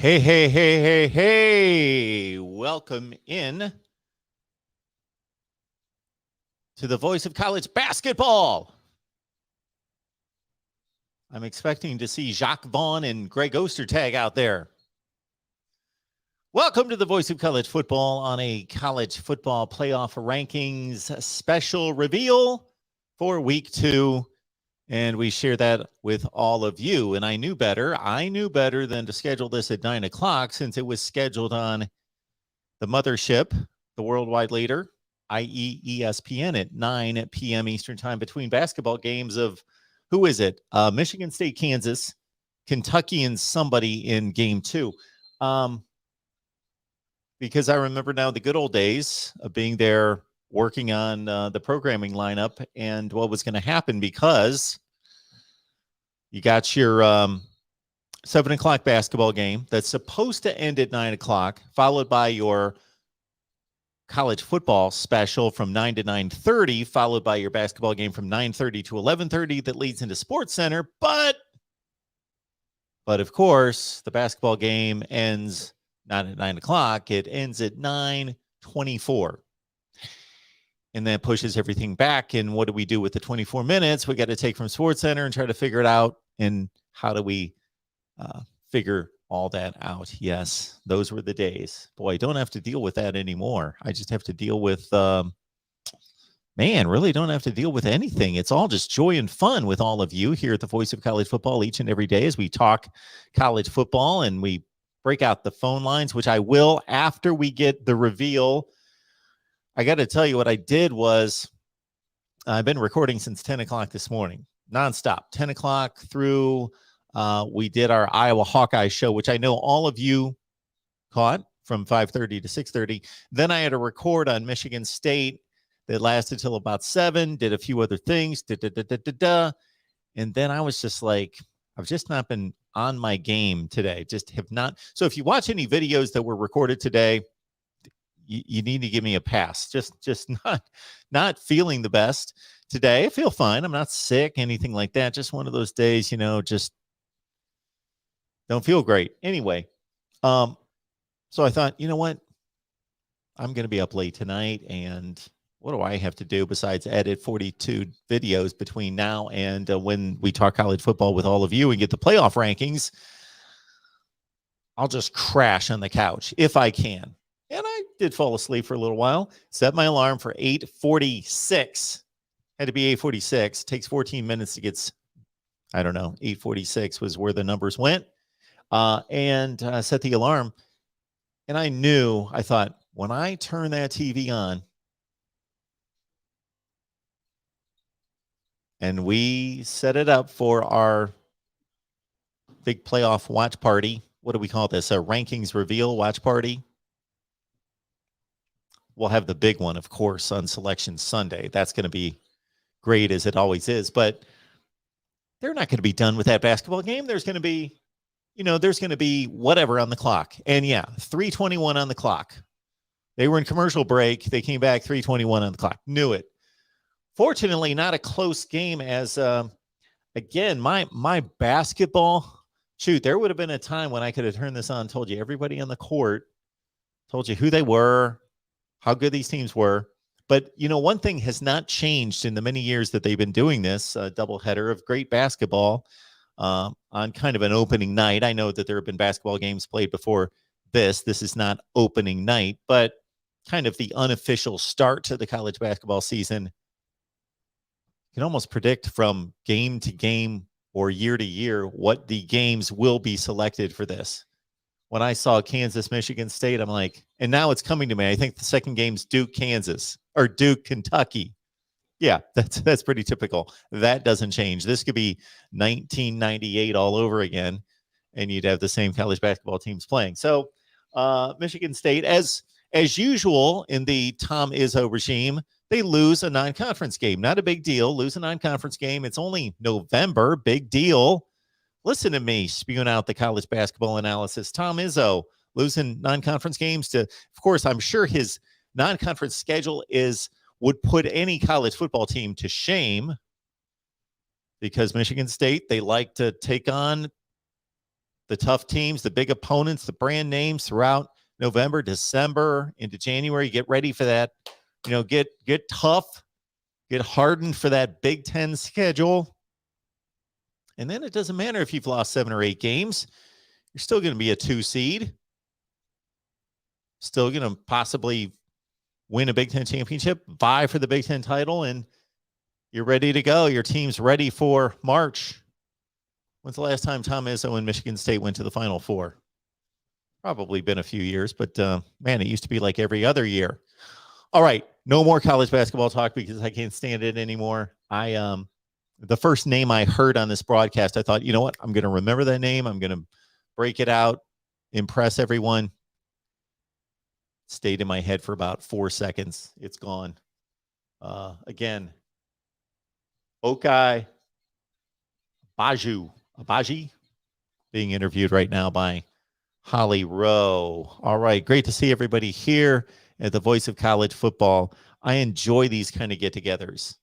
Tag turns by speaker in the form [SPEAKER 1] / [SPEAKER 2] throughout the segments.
[SPEAKER 1] Hey. Welcome in to the voice of college basketball. I'm expecting to see Jacques Vaughn and Greg Ostertag out there. Welcome to the voice of college football on a college football playoff rankings special reveal for week 2. And we share that with all of you. And I knew better than to schedule this at 9 o'clock since it was scheduled on the mothership, the worldwide leader, i.e. ESPN, at 9 p.m. Eastern time between basketball games of, who is it? Michigan State, Kansas, Kentucky, and somebody in game 2. Because I remember now the good old days of being there working on the programming lineup and what was going to happen, because you got your 7 o'clock basketball game that's supposed to end at 9 o'clock, followed by your college football special from 9 to 9:30, followed by your basketball game from 9:30 to 11:30 that leads into Sports Center. But of course, the basketball game ends not at 9 o'clock. It ends at 9:24. And that pushes everything back. And what do we do with the 24 minutes? We got to take from Sports Center and try to figure it out. And how do we figure all that out? Yes, those were the days. Boy, I don't have to deal with that anymore. I just have to deal with, really don't have to deal with anything. It's all just joy and fun with all of you here at the Voice of College Football each and every day as we talk college football and we break out the phone lines, which I will after we get the reveal. I got to tell you, what I did was I've been recording since 10 o'clock this morning, nonstop, 10 o'clock through. We did our Iowa Hawkeye show, which I know all of you caught from 5:30 to 6:30. Then I had to record on Michigan State that lasted till about 7, did a few other things, and then I was just like, I've just not been on my game today, just have not. So if you watch any videos that were recorded today, you need to give me a pass. Just not feeling the best today. I feel fine. I'm not sick, anything like that. Just one of those days, just don't feel great. Anyway, so I thought, you know what? I'm going to be up late tonight, and what do I have to do besides edit 42 videos between now and when we talk college football with all of you and get the playoff rankings? I'll just crash on the couch if I can. And I did fall asleep for a little while. Set my alarm for 8:46. Had to be 8:46. Takes 14 minutes to get, 8:46 was where the numbers went. And set the alarm. And I thought, when I turn that TV on and we set it up for our big playoff watch party, what do we call this? A rankings reveal watch party. We'll have the big one, of course, on Selection Sunday. That's going to be great, as it always is. But they're not going to be done with that basketball game. There's going to be, whatever on the clock. And yeah, 3:21 on the clock. They were in commercial break. They came back 3:21 on the clock. Knew it. Fortunately, not a close game as, again, my basketball, there would have been a time when I could have turned this on, told you everybody on the court, told you who they were, how good these teams were. But, one thing has not changed in the many years that they've been doing this doubleheader of great basketball on kind of an opening night. I know that there have been basketball games played before this. This is not opening night, but kind of the unofficial start to the college basketball season. You can almost predict from game to game or year to year what the games will be selected for this. When I saw Kansas, Michigan State, I'm like, and now it's coming to me. I think the second game's Duke, Kansas, or Duke, Kentucky. Yeah, that's pretty typical. That doesn't change. This could be 1998 all over again, and you'd have the same college basketball teams playing. So Michigan State, as usual in the Tom Izzo regime, they lose a non-conference game. Not a big deal. Lose a non-conference game. It's only November. Big deal. Listen to me spewing out the college basketball analysis. Tom Izzo losing non-conference games to, of course, I'm sure his non-conference schedule would put any college football team to shame, because Michigan State, they like to take on the tough teams, the big opponents, the brand names throughout November, December, into January. Get ready for that. Get tough, get hardened for that Big Ten schedule. And then it doesn't matter if you've lost 7 or 8 games. You're still going to be a 2 seed. Still going to possibly win a Big Ten championship, vie for the Big Ten title, and you're ready to go. Your team's ready for March. When's the last time Tom Izzo and Michigan State went to the Final Four? Probably been a few years, but man, it used to be like every other year. All right, no more college basketball talk because I can't stand it anymore. The first name I heard on this broadcast, I thought, you know what? I'm going to remember that name. I'm going to break it out, impress everyone. Stayed in my head for about 4 seconds. It's gone. Again, Okai Abaji being interviewed right now by Holly Rowe. All right, great to see everybody here at the Voice of College Football. I enjoy these kind of get-togethers.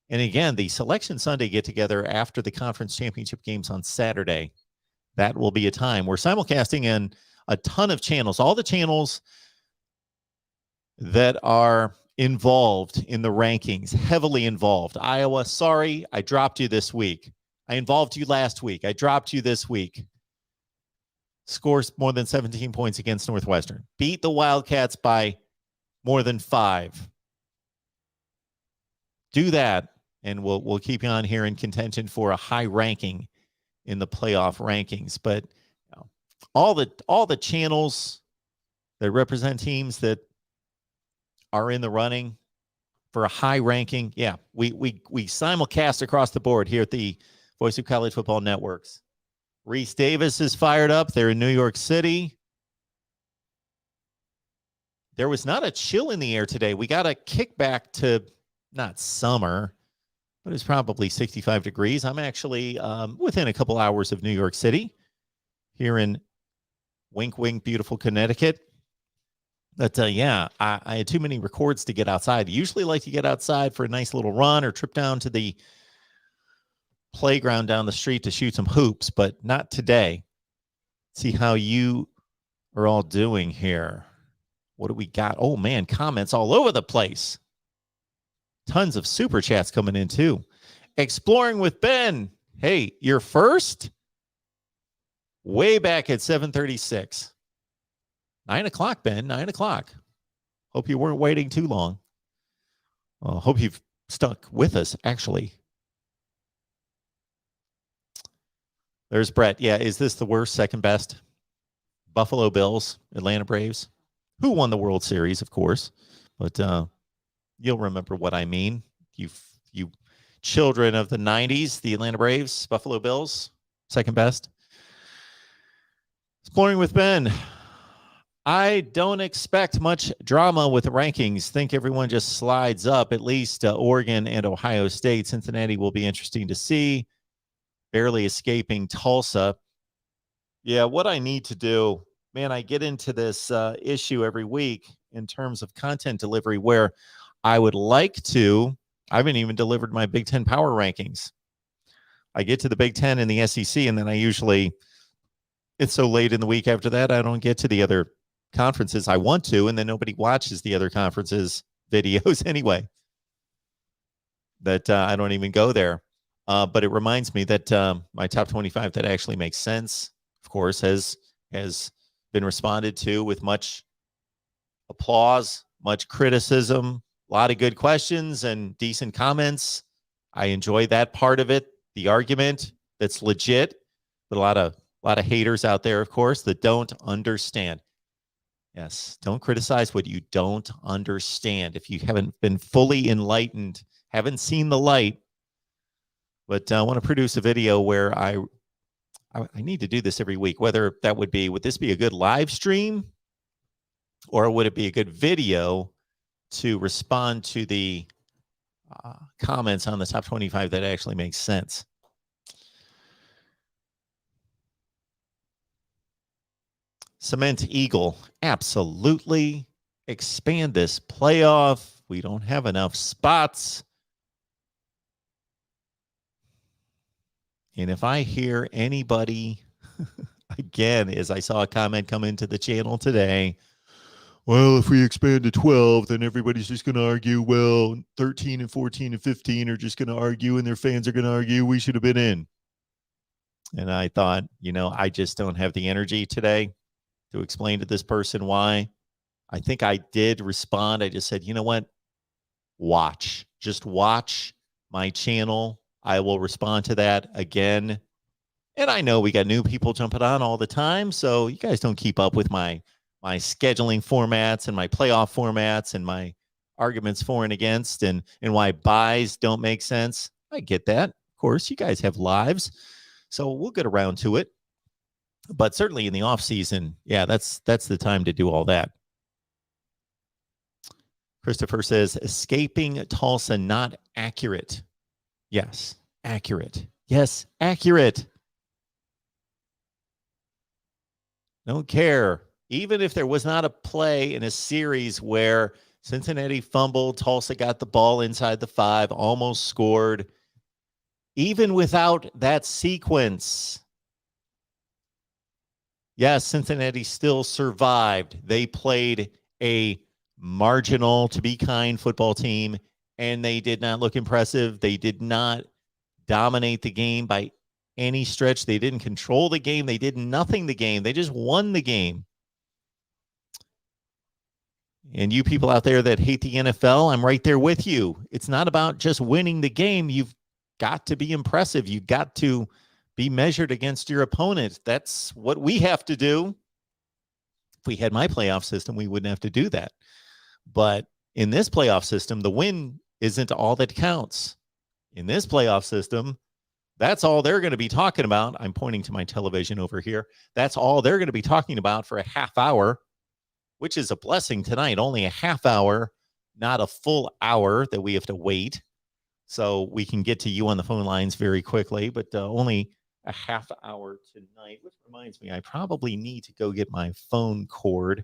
[SPEAKER 1] And again, the Selection Sunday get-together after the conference championship games on Saturday, that will be a time. We're simulcasting in a ton of channels, all the channels that are involved in the rankings, heavily involved. Iowa, sorry, I dropped you this week. I involved you last week. I dropped you this week. Scores more than 17 points against Northwestern. Beat the Wildcats by more than 5. Do that, and we'll keep you on here in contention for a high ranking in the playoff rankings. But all the channels that represent teams that are in the running for a high ranking. Yeah, we simulcast across the board here at the Voice of College Football Networks. Reese Davis is fired up. They're in New York City. There was not a chill in the air today. We got a kickback to not summer, but it's probably 65 degrees. I'm actually within a couple hours of New York City here in wink, wink, beautiful Connecticut. But yeah, I had too many records to get outside. I usually like to get outside for a nice little run or trip down to the playground down the street to shoot some hoops, but not today. See how you are all doing here. What do we got? Oh, man, comments all over the place. Tons of super chats coming in, too. Exploring with Ben. Hey, you're first? Way back at 7:36. 9 o'clock, Ben, 9 o'clock. Hope you weren't waiting too long. Hope you've stuck with us, actually. There's Brett. Yeah, is this the worst, second best? Buffalo Bills, Atlanta Braves. Who won the World Series, of course. But you'll remember what I mean. You children of the 90s, the Atlanta Braves, Buffalo Bills, second best. Exploring with Ben. I don't expect much drama with the rankings. Think everyone just slides up, at least Oregon and Ohio State. Cincinnati will be interesting to see. Barely escaping Tulsa. Yeah, what I need to do, man, I get into this issue every week in terms of content delivery where I would like to, I haven't even delivered my Big Ten power rankings. I get to the Big Ten and the SEC, and then it's so late in the week after that, I don't get to the other conferences I want to, and then nobody watches the other conferences videos anyway. That I don't even go there. But it reminds me that my top 25 that actually makes sense, of course, has been responded to with much applause, much criticism, a lot of good questions and decent comments. I enjoy that part of it, the argument that's legit, but a lot of haters out there, of course, that don't understand. Yes, don't criticize what you don't understand. If you haven't been fully enlightened, haven't seen the light, but I want to produce a video where I need to do this every week, whether that would this be a good live stream or would it be a good video to respond to the comments on the top 25 that actually makes sense? Cement Eagle, absolutely. Expand this playoff. We don't have enough spots. And if I hear anybody, again, as I saw a comment come into the channel today, well, if we expand to 12, then everybody's just going to argue, well, 13 and 14 and 15 are just going to argue, and their fans are going to argue we should have been in. And I thought, I just don't have the energy today to explain to this person why. I think I did respond. I just said, you know what? Watch. Just watch my channel. I will respond to that again. And I know we got new people jumping on all the time, so you guys don't keep up with my scheduling formats and my playoff formats and my arguments for and against and why buys don't make sense. I get that. Of course, you guys have lives, so we'll get around to it. But certainly in the off season, yeah, that's the time to do all that. Christopher says, escaping Tulsa, not accurate. Yes, accurate. Yes, accurate. Don't care. Even if there was not a play in a series where Cincinnati fumbled, Tulsa got the ball inside the 5, almost scored. Even without that sequence, yes, Cincinnati still survived. They played a marginal, to be kind, football team, and they did not look impressive. They did not dominate the game by any stretch. They didn't control the game. They did nothing the game. They just won the game. And you people out there that hate the NFL, I'm right there with you. It's not about just winning the game. You've got to be impressive. You've got to be measured against your opponent. That's what we have to do. If we had my playoff system, we wouldn't have to do that. But in this playoff system, the win isn't all that counts. In this playoff system, that's all they're going to be talking about. I'm pointing to my television over here. That's all they're going to be talking about for a half hour, which is a blessing tonight. Only a half hour, not a full hour that we have to wait. So we can get to you on the phone lines very quickly, but only a half hour tonight, which reminds me, I probably need to go get my phone cord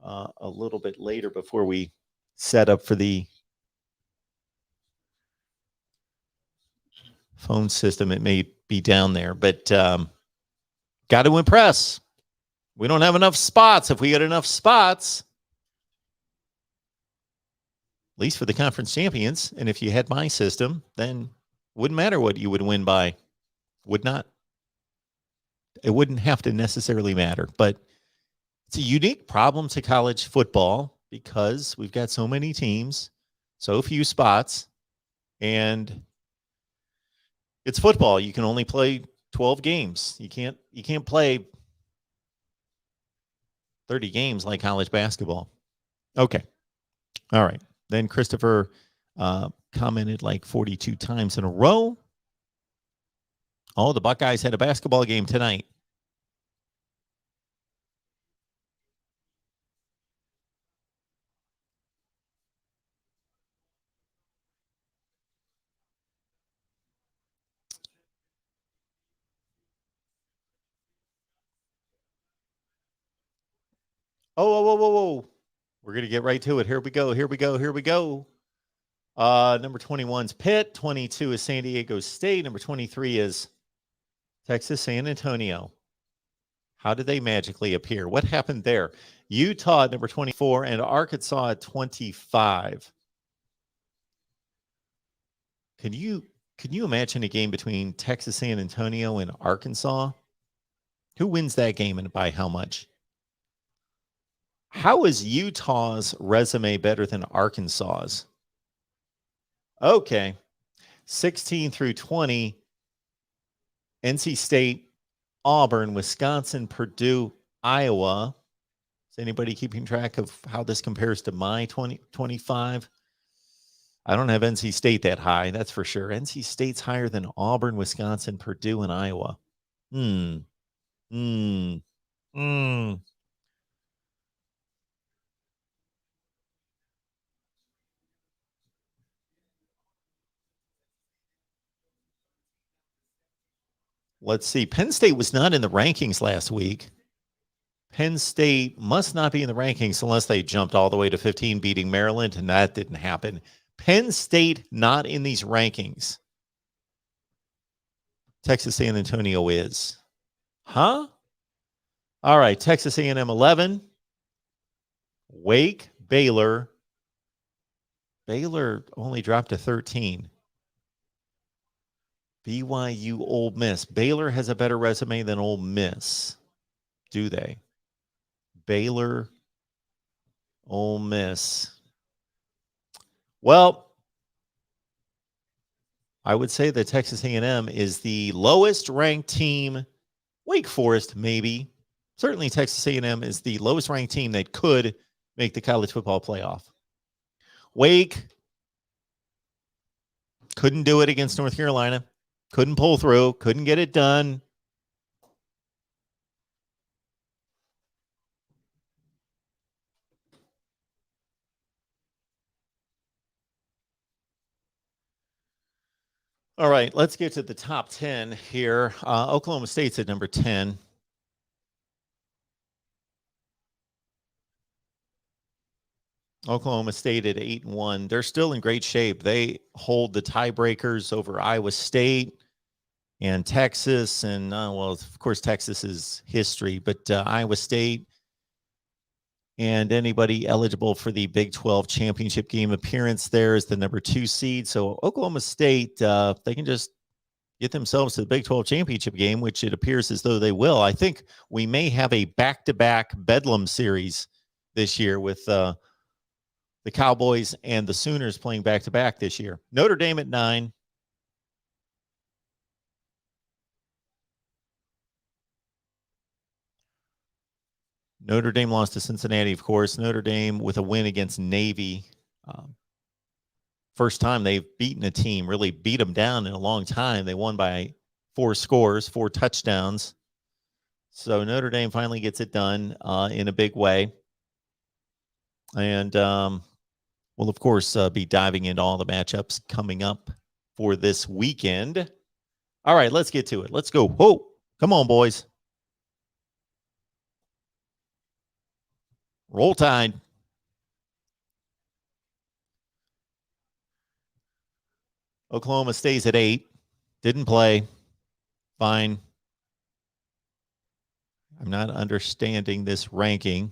[SPEAKER 1] a little bit later before we set up for the phone system. It may be down there, but got to impress. We don't have enough spots. If we had enough spots, at least for the conference champions, and if you had my system, then wouldn't matter what you would win by. Would not. It wouldn't have to necessarily matter, but it's a unique problem to college football because we've got so many teams, so few spots, and it's football. You can only play 12 games. You can't play 30 games like college basketball. Okay. All right. Then Christopher commented like 42 times in a row. Oh, the Buckeyes had a basketball game tonight. Oh. We're going to get right to it. Here we go. Number 21's Pitt. 22 is San Diego State. Number 23 is Texas San Antonio. How did they magically appear? What happened there? Utah at number 24 and Arkansas at 25. Can you imagine a game between Texas San Antonio and Arkansas? Who wins that game and by how much? How is Utah's resume better than Arkansas's? Okay. 16 through 20, NC State, Auburn, Wisconsin, Purdue, Iowa. Is anybody keeping track of how this compares to my 2025? I don't have NC State that high, that's for sure. NC State's higher than Auburn, Wisconsin, Purdue, and Iowa. Let's see. Penn State was not in the rankings last week. Penn State must not be in the rankings unless they jumped all the way to 15, beating Maryland, and that didn't happen. Penn State not in these rankings. Texas San Antonio is. Huh? All right, Texas A&M 11. Wake, Baylor. Baylor only dropped to 13. BYU, Ole Miss. Baylor has a better resume than Ole Miss. Do they? Baylor, Ole Miss. Well, I would say that Texas A&M is the lowest ranked team. Wake Forest, maybe. Certainly Texas A&M is the lowest ranked team that could make the college football playoff. Wake couldn't do it against North Carolina. Couldn't pull through. Couldn't get it done. All right, let's get to the top 10 here. Oklahoma State's at number 10. Oklahoma State at 8-1. They're still in great shape. They hold the tiebreakers over Iowa State and Texas. And, well, of course, Texas is history, but Iowa State and anybody eligible for the Big 12 championship game appearance there is the number 2 seed. So Oklahoma State, they can just get themselves to the Big 12 championship game, which it appears as though they will. I think we may have a back-to-back Bedlam series this year with the Cowboys and the Sooners playing back-to-back this year. Notre Dame at 9. Notre Dame lost to Cincinnati, of course. Notre Dame with a win against Navy. First time they've beaten a team, really beat them down in a long time. They won by 4 scores, 4 touchdowns. So Notre Dame finally gets it done in a big way. And we'll, of course, be diving into all the matchups coming up for this weekend. All right, let's get to it. Let's go. Whoa, come on, boys. Roll Tide. Oklahoma stays at 8. Didn't play. Fine. I'm not understanding this ranking.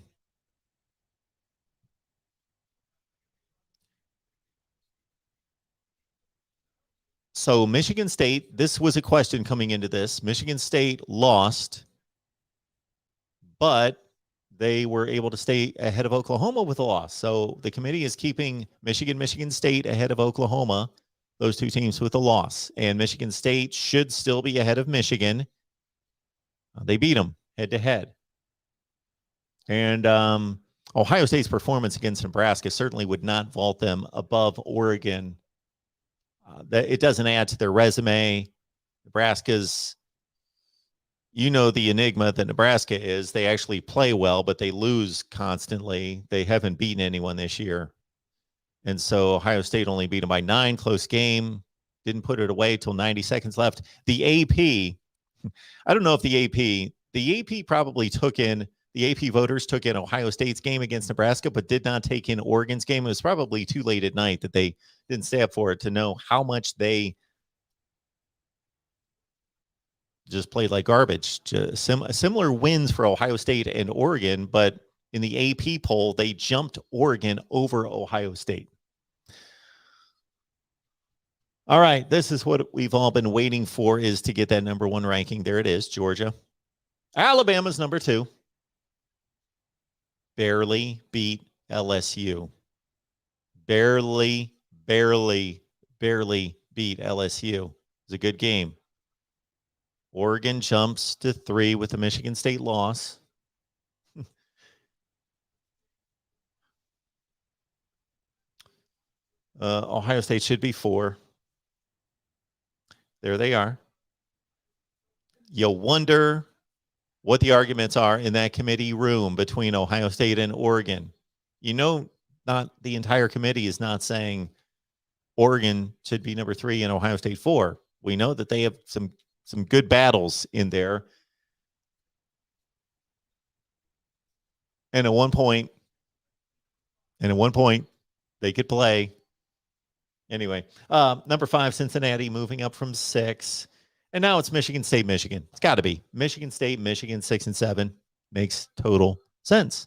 [SPEAKER 1] So Michigan State, this was a question coming into this. Michigan State lost, but they were able to stay ahead of Oklahoma with a loss. So the committee is keeping Michigan State ahead of Oklahoma, those two teams with a loss. And Michigan State should still be ahead of Michigan. They beat them head-to-head. And Ohio State's performance against Nebraska certainly would not vault them above Oregon. It doesn't add to their resume. Nebraska's, you know, the enigma that Nebraska is. They actually play well, but they lose constantly. They haven't beaten anyone this year. And so Ohio State only beat them by 9, close game. Didn't put it away till 90 seconds left. The AP, I don't know if the AP probably took in, the AP voters took in Ohio State's game against Nebraska, but did not take in Oregon's game. It was probably too late at night that they didn't stay up for it to know how much they just played like garbage. Similar wins for Ohio State and Oregon, but in the AP poll, they jumped Oregon over Ohio State. All right, this is what we've all been waiting for, is to get that number 1 ranking. There it is, Georgia. Alabama's number 2. Barely beat LSU. Barely beat LSU. It was a good game. Oregon jumps to 3 with the Michigan State loss. Ohio State should be 4. There they are. You'll wonder what the arguments are in that committee room between Ohio State and Oregon. You know, not the entire committee is not saying Oregon should be number 3 and Ohio State 4. We know that they have some good battles in there. And at one point, they could play. Anyway, number 5, Cincinnati, moving up from 6. And now it's Michigan State, Michigan. It's got to be Michigan State, Michigan 6 and 7. Makes total sense.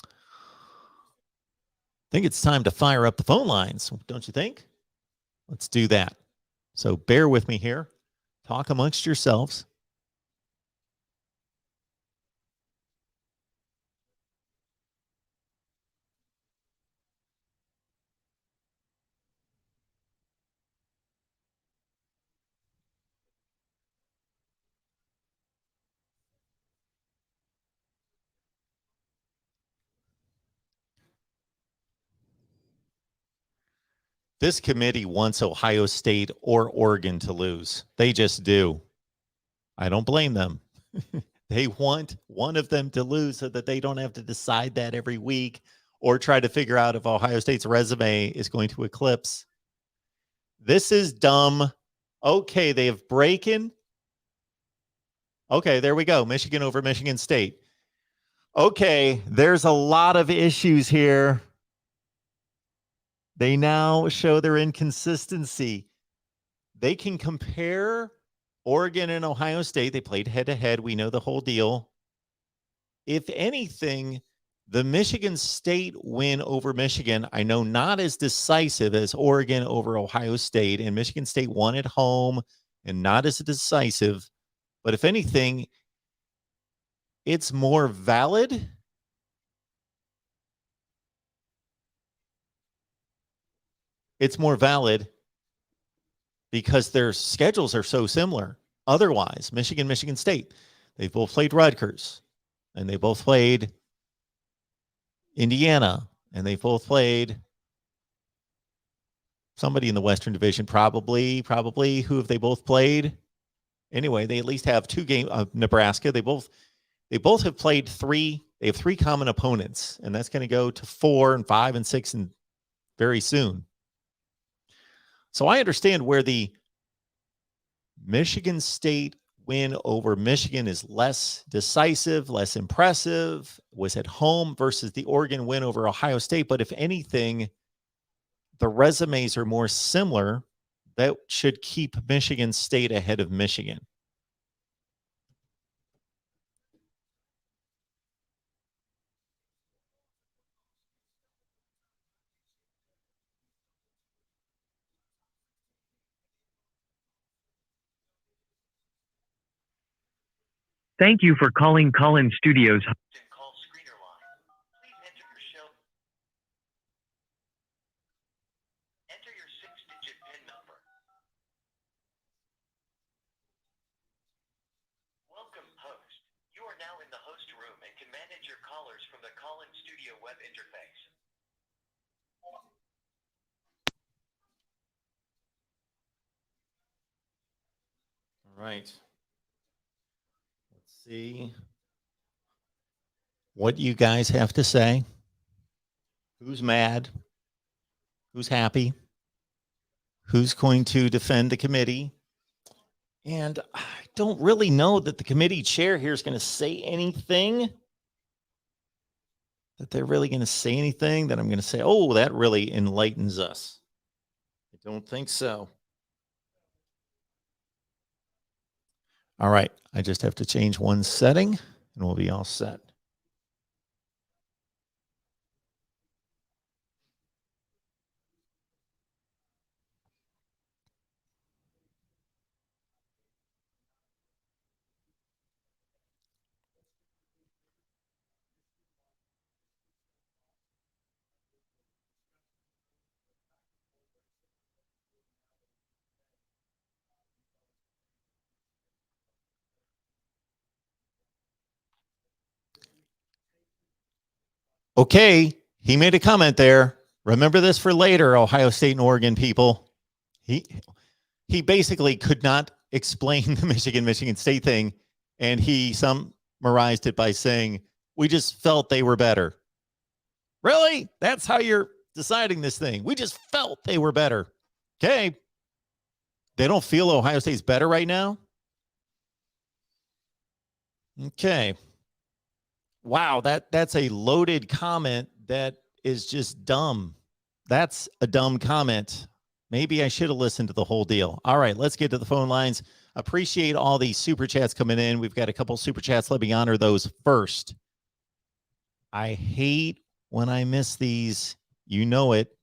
[SPEAKER 1] I think it's time to fire up the phone lines, don't you think? Let's do that. So bear with me here. Talk amongst yourselves. This committee wants Ohio State or Oregon to lose. They just do. I don't blame them. They want one of them to lose so that they don't have to decide that every week or try to figure out if Ohio State's resume is going to eclipse. This is dumb. Okay, they have breaking. Okay, there we go. Michigan over Michigan State. Okay, there's a lot of issues here. They now show their inconsistency. They can compare Oregon and Ohio State. They played head-to-head. We know the whole deal. If anything, the Michigan State win over Michigan, I know not as decisive as Oregon over Ohio State, and Michigan State won at home and not as decisive. But if anything, it's more valid. It's more valid because their schedules are so similar. Otherwise, Michigan, Michigan State, they both played Rutgers, and they both played Indiana, and they both played somebody in the Western Division, probably. Who have they both played? Anyway, they at least have two games. Nebraska, they both have played three. They have three common opponents, and that's going to go to 4 and 5 and 6 and very soon. So I understand where the Michigan State win over Michigan is less decisive, less impressive, was at home versus the Oregon win over Ohio State. But if anything, the resumes are more similar. That should keep Michigan State ahead of Michigan.
[SPEAKER 2] Thank you for calling Collin Studios.
[SPEAKER 1] Call screener line. Please enter your show. Enter your 6-digit PIN number. Welcome, host. You are now in the host room and can manage your callers from the Collin Studio web interface. All right. See what you guys have to say. Who's mad? Who's happy? Who's going to defend the committee? And I don't really know that the committee chair here is going to say anything. That they're really going to say anything that I'm going to say, oh, that really enlightens us. I don't think so. All right. I just have to change one setting and we'll be all set. Okay, he made a comment there. Remember this for later, Ohio State and Oregon people. He basically could not explain the Michigan State thing, and he summarized it by saying, we just felt they were better. Really? That's how you're deciding this thing? We just felt they were better. Okay. They don't feel Ohio State's better right now? Okay. Wow, that's a loaded comment that is just dumb. That's a dumb comment. Maybe I should have listened to the whole deal. All right, let's get to the phone lines. Appreciate all these super chats coming in. We've got a couple super chats. Let me honor those first. I hate when I miss these. You know it.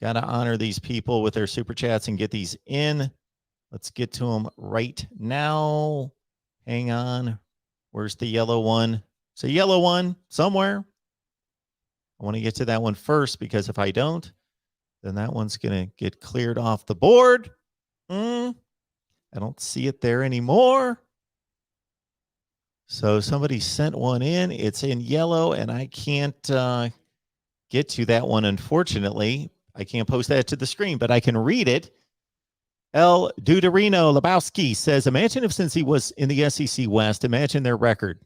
[SPEAKER 1] Got to honor these people with their super chats and get these in. Let's get to them right now. Hang on. Where's the yellow one? It's a yellow one somewhere. I want to get to that one first because if I don't, then that one's going to get cleared off the board. I don't see it there anymore. So somebody sent one in. It's in yellow, and I can't get to that one, unfortunately. I can't post that to the screen, but I can read it. L. Duderino Lebowski says, imagine if Cincy was in the SEC West, imagine their record.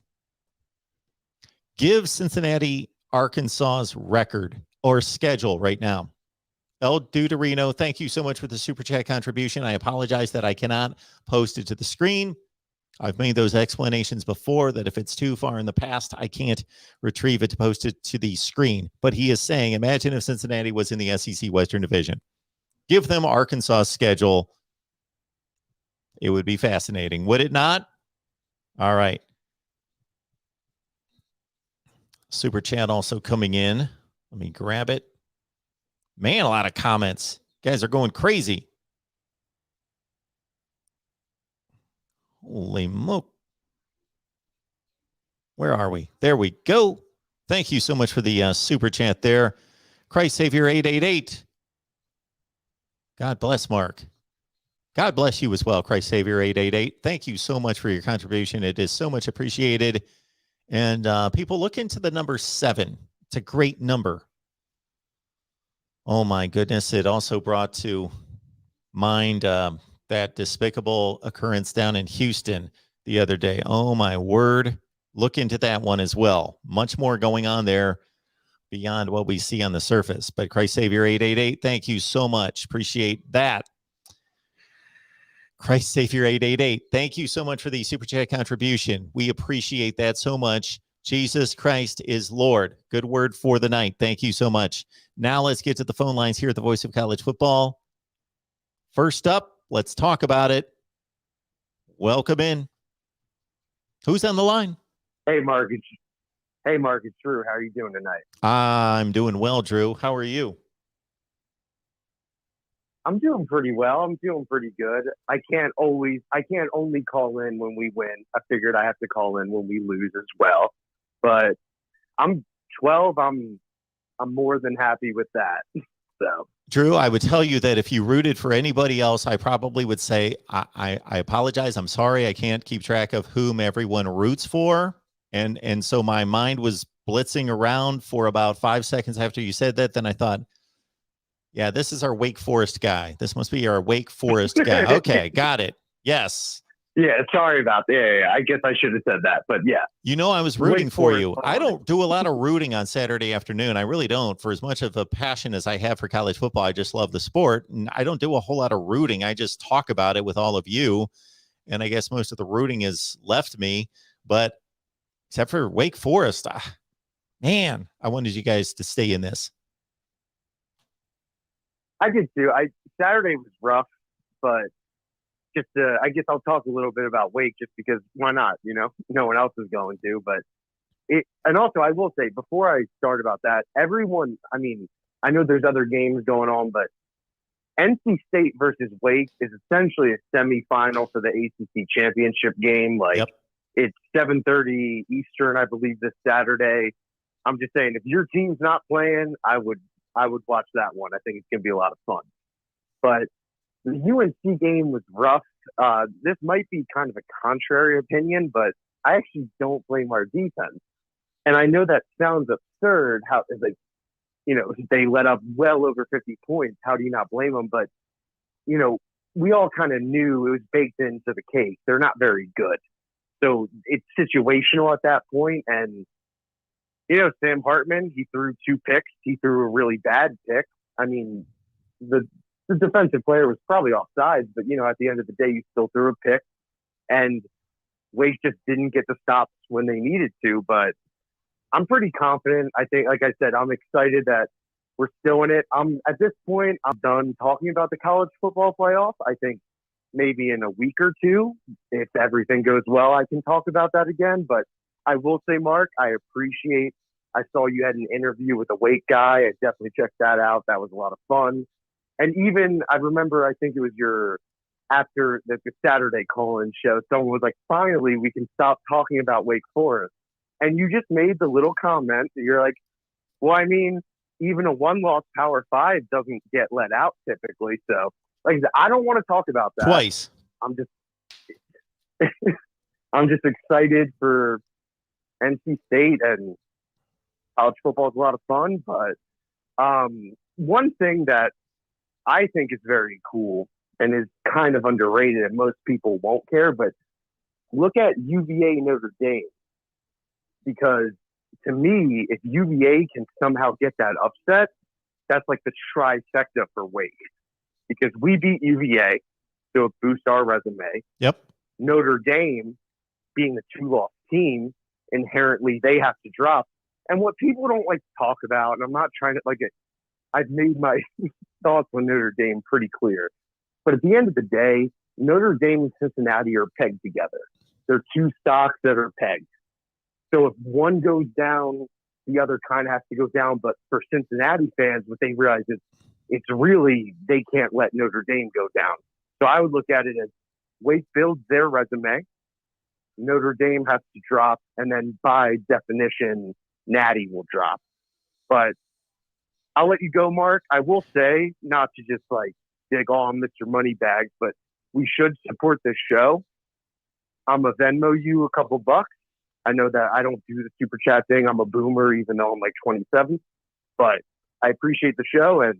[SPEAKER 1] Give Cincinnati Arkansas's record or schedule right now. El Duderino, thank you so much for the super chat contribution. I apologize that I cannot post it to the screen. I've made those explanations before that if it's too far in the past, I can't retrieve it to post it to the screen. But he is saying, imagine if Cincinnati was in the SEC Western Division. Give them Arkansas's schedule. It would be fascinating, would it not? All right. Super chat also coming in. Let me grab it. Man, a lot of comments. You guys are going crazy. Holy moke. Where are we? There we go. Thank you so much for the super chat there. Christ Savior 888. God bless Mark. God bless you as well, Christ Savior 888. Thank you so much for your contribution. It is so much appreciated. And people look into the number 7. It's a great number. Oh my goodness. It also brought to mind that despicable occurrence down in Houston the other day. Oh my word. Look into that one as well. Much more going on there beyond what we see on the surface. But Christ Savior 888, thank you so much. Appreciate that. Christ Savior 888, thank you so much for the super chat contribution. We appreciate that so much. Jesus Christ is Lord. Good word for the night. Thank you so much. Now let's get to the phone lines here at the Voice of College Football. First up, let's talk about it. Welcome in. Who's on the line?
[SPEAKER 3] Hey, Mark. It's Drew. How are you doing tonight?
[SPEAKER 1] I'm doing well, Drew. How are you?
[SPEAKER 3] I'm doing pretty well. I'm feeling pretty good. I can't only call in when we win. I figured I have to call in when we lose as well. But I'm 12. I'm more than happy with that. So,
[SPEAKER 1] Drew, I would tell you that if you rooted for anybody else, I probably would say, I apologize. I'm sorry. I can't keep track of whom everyone roots for. And so my mind was blitzing around for about 5 seconds after you said that. Then I thought, yeah, this is our Wake Forest guy. This must be our Wake Forest guy. Okay, got it. Yes.
[SPEAKER 3] Yeah, sorry about that. Yeah, I guess I should have said that, but yeah.
[SPEAKER 1] You know, I was rooting
[SPEAKER 3] Wake
[SPEAKER 1] for
[SPEAKER 3] Forest
[SPEAKER 1] you. I don't do a lot of rooting on Saturday afternoon. I really don't. For as much of a passion as I have for college football, I just love the sport. And I don't do a whole lot of rooting. I just talk about it with all of you. And I guess most of the rooting has left me. But except for Wake Forest, man, I wanted you guys to stay in this.
[SPEAKER 3] I did too. Saturday was rough, but just I guess I'll talk a little bit about Wake just because why not? You know, no one else is going to. But and also I will say before I start about that, everyone. I mean, I know there's other games going on, but NC State versus Wake is essentially a semifinal for the ACC championship game. Like It's 7:30 Eastern, I believe, this Saturday. I'm just saying, if your team's not playing, I would watch that one. I think it's going to be a lot of fun. But the UNC game was rough. This might be kind of a contrary opinion, but I actually don't blame our defense. And I know that sounds absurd. How they let up well over 50 points. How do you not blame them? But we all kind of knew it was baked into the cake. They're not very good, so it's situational at that point. And Sam Hartman, he threw 2 picks. He threw a really bad pick. I mean, the defensive player was probably offsides, but at the end of the day, you still threw a pick, and Wake just didn't get the stops when they needed to. But I'm pretty confident. I think, like I said, I'm excited that we're still in it. At this point, I'm done talking about the college football playoff. I think maybe in a week or two, if everything goes well, I can talk about that again. But I will say, Mark, I saw you had an interview with a Wake guy. I definitely checked that out. That was a lot of fun. And even, I remember, I think it was after the Saturday call-in show, someone was like, finally, we can stop talking about Wake Forest. And you just made the little comment that you're like, well, I mean, even a one-loss Power 5 doesn't get let out typically. So, like I said, I don't want to talk about that.
[SPEAKER 1] Twice.
[SPEAKER 3] I'm just excited for NC State, and college football is a lot of fun. But one thing that I think is very cool and is kind of underrated, and most people won't care, but look at UVA Notre Dame, because to me, if UVA can somehow get that upset, that's like the trifecta for Wake, because we beat UVA, so it boosts our resume.
[SPEAKER 1] Yep.
[SPEAKER 3] Notre Dame, being the 2-loss team, inherently they have to drop. And what people don't like to talk about, and I'm not trying to I've made my thoughts on Notre Dame pretty clear. But at the end of the day, Notre Dame and Cincinnati are pegged together. They're two stocks that are pegged. So if one goes down, the other kind of has to go down. But for Cincinnati fans, what they realize is it's really, they can't let Notre Dame go down. So I would look at it as Wake builds their resume, Notre Dame has to drop, and then by definition, Natty will drop. But I'll let you go, Mark. I will say, not to just dig on Mr. Moneybags, but we should support this show. I'm a Venmo you a couple bucks. I know that I don't do the super chat thing. I'm a boomer, even though I'm 27. But I appreciate the show, and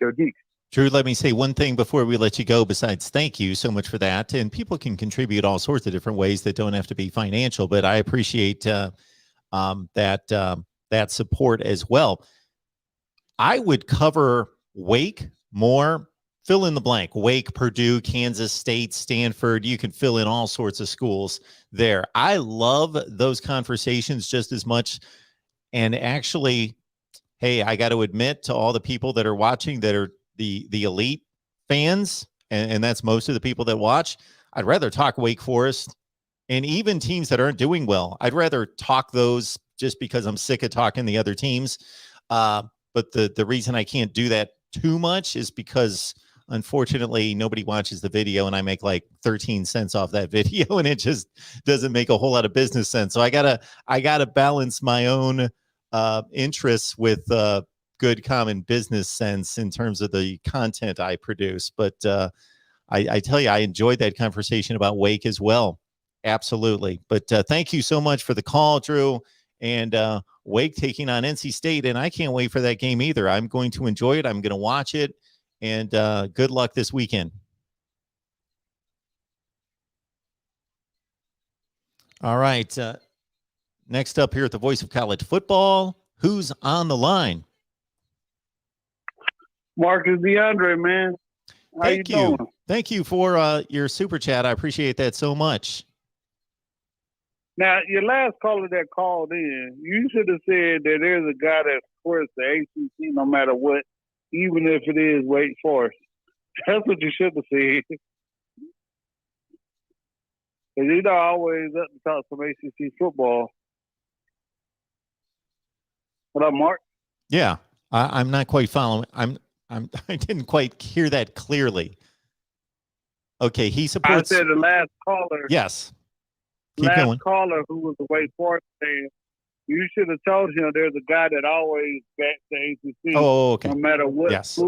[SPEAKER 3] go Deeks.
[SPEAKER 1] Drew, let me say one thing before we let you go, besides thank you so much for that. And people can contribute all sorts of different ways that don't have to be financial, but I appreciate that support as well. I would cover Wake more. Fill in the blank. Wake, Purdue, Kansas State, Stanford. You can fill in all sorts of schools there. I love those conversations just as much. And actually, hey, I got to admit to all the people that are watching that are the elite fans, and that's most of the people that watch, I'd rather talk Wake Forest and even teams that aren't doing well. I'd rather talk those just because I'm sick of talking the other teams. But the reason I can't do that too much is because unfortunately nobody watches the video, and I make 13 cents off that video, and it just doesn't make a whole lot of business sense. So I gotta balance my own interests with good common business sense in terms of the content I produce. But I tell you, I enjoyed that conversation about Wake as well. Absolutely. But thank you so much for the call, Drew. And Wake taking on NC State, and I can't wait for that game either. I'm going to enjoy it. I'm going to watch it, and good luck this weekend. All right. Next up here at the Voice of College Football, who's on the line?
[SPEAKER 4] Marcus DeAndre, man. How
[SPEAKER 1] Thank you.
[SPEAKER 4] doing?
[SPEAKER 1] Thank you for your super chat. I appreciate that so much.
[SPEAKER 4] Now, your last caller that called in, you should have said that there's a guy that supports the ACC no matter what, even if it is Wake Forest. That's what you should have said. Because you're not always up to talk some ACC football. What up, Mark?
[SPEAKER 1] Yeah, I'm not quite following. I didn't quite hear that clearly. Okay, he supports.
[SPEAKER 4] I said the last caller.
[SPEAKER 1] Yes. Keep
[SPEAKER 4] last
[SPEAKER 1] going.
[SPEAKER 4] caller who was a Wake Forest fan, you should have told him there's a guy that always backs the ACC.
[SPEAKER 1] Oh, okay.
[SPEAKER 4] No matter what.
[SPEAKER 1] Yes.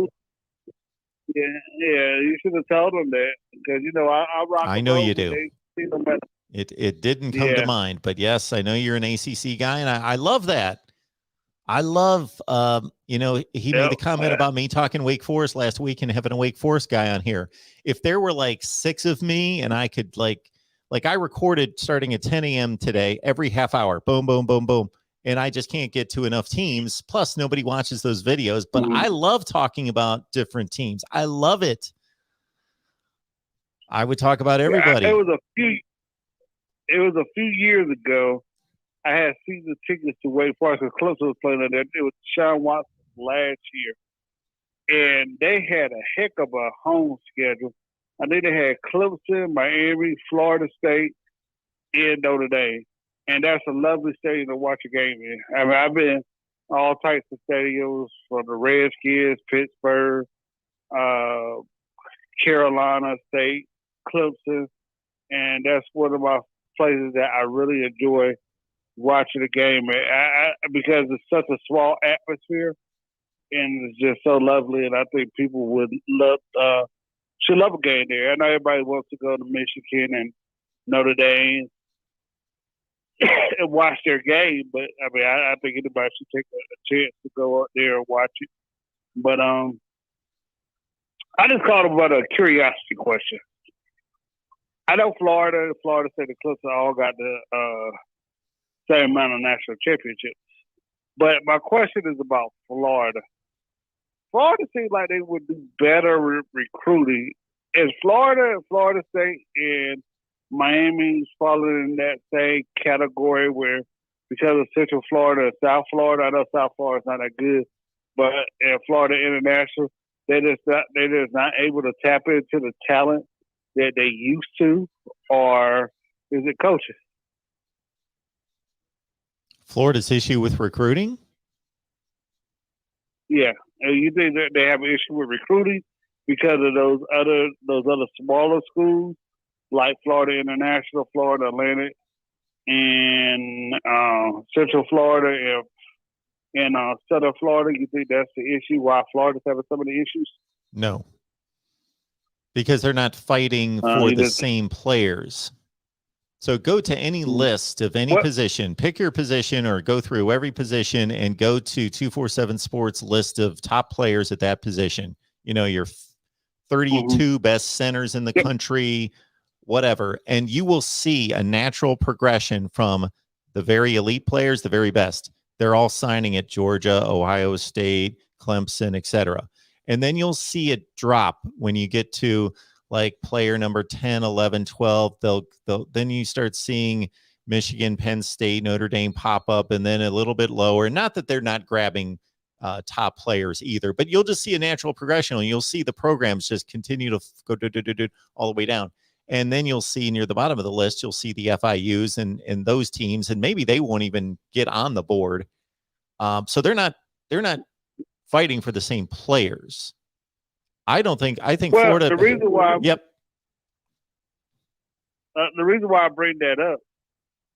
[SPEAKER 4] Yeah, you should have told him that, because I rock.
[SPEAKER 1] I know you do.
[SPEAKER 4] No matter.
[SPEAKER 1] It didn't come to mind, but yes, I know you're an ACC guy, and I love that. I love, he made the comment about me talking Wake Forest last week and having a Wake Forest guy on here. If there were 6 of me and I could I recorded starting at 10 a.m. today, every half hour, boom, boom, boom, boom. And I just can't get to enough teams. Plus, nobody watches those videos. But I love talking about different teams. I love it. I would talk about everybody.
[SPEAKER 4] It was a few years ago. I had season tickets to Wake Forest because Clemson was playing there. It was Deshaun Watson last year, and they had a heck of a home schedule. I think they had Clemson, Miami, Florida State, and Notre Dame. And that's a lovely stadium to watch a game in. I mean, I've been all types of stadiums from the Redskins, Pittsburgh, Carolina State, Clemson, and that's one of my places that I really enjoy watching the game because it's such a small atmosphere and it's just so lovely. And I think people would should love a game there. I know everybody wants to go to Michigan and Notre Dame and watch their game, but I mean, I think anybody should take a chance to go out there and watch it. But I just called about a curiosity question. I know Florida State and Clemson all got the same amount of national championships, but my question is about Florida. Florida seems like they would do better recruiting. Is Florida State and Miami falling in that same category where because of Central Florida and South Florida, I know South Florida's not that good, but in Florida International, they're just not able to tap into the talent that they used to, or is it coaching?
[SPEAKER 1] Florida's issue with recruiting?
[SPEAKER 4] Yeah. You think that they have an issue with recruiting because of those other smaller schools like Florida International, Florida Atlantic, and Central Florida and Southern Florida? You think that's the issue why Florida's having some of the issues?
[SPEAKER 1] No. Because they're not fighting for the same players. So go to any list of any position, pick your position or go through every position and go to 247 Sports list of top players at that position. You know, your 32 best centers in the country, whatever. And you will see a natural progression from the very elite players, the very best. They're all signing at Georgia, Ohio State, Clemson, etc. And then you'll see it drop when you get to like player number 10, 11, 12. Then you start seeing Michigan, Penn State, Notre Dame pop up, and then a little bit lower. Not that they're not grabbing top players either, but you'll just see a natural progression, and you'll see the programs just continue to go all the way down. And then you'll see near the bottom of the list, you'll see the FIUs and those teams, and maybe they won't even get on the board. So they're not fighting for the same players. I think Florida.
[SPEAKER 4] The reason why,
[SPEAKER 1] the
[SPEAKER 4] reason why I bring that up,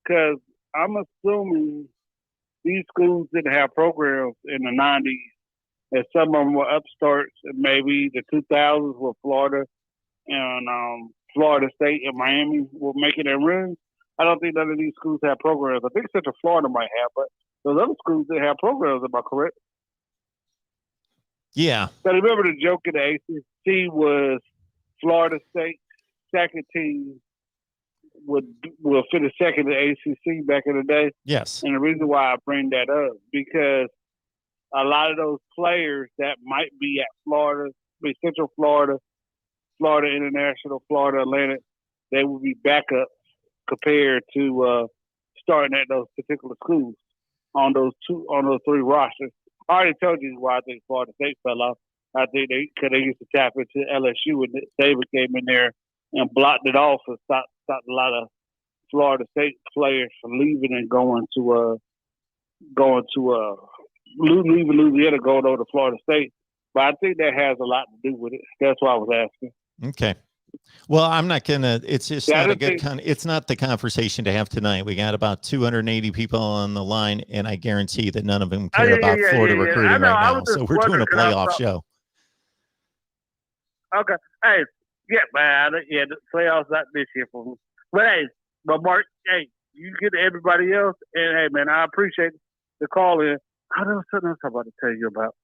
[SPEAKER 4] because I'm assuming these schools didn't have programs in the 90s, and some of them were upstarts, and maybe the 2000s with Florida and Florida State and Miami were making their runs. I don't think none of these schools have programs. I think Central Florida might have, but those other schools didn't have programs. Am I correct?
[SPEAKER 1] Yeah.
[SPEAKER 4] So remember the joke in the ACC was Florida State second team will finish second in the ACC back in the day.
[SPEAKER 1] Yes.
[SPEAKER 4] And the reason why I bring that up, because a lot of those players that might be at Florida, Central Florida, Florida International, Florida Atlantic, they will be backups compared to starting at those particular schools on those three rosters. I already told you why I think Florida State fell off. I think because they used to tap into LSU, and David came in there and blocked it off and stopped a lot of Florida State players from leaving and going to leaving Louisiana, going over to Florida State. But I think that has a lot to do with it. That's why I was asking.
[SPEAKER 1] Okay. Well, I'm not gonna. It's just not a good. It's not the conversation to have tonight. We got about 280 people on the line, and I guarantee that none of them care about Florida recruiting right now. So we're doing a playoff show.
[SPEAKER 4] Okay. Hey, yeah, man. Yeah, the playoffs not this year for me. But hey, Mark, hey, you get to everybody else, and hey, man, I appreciate the call in. I don't know something else I'm about to tell you about.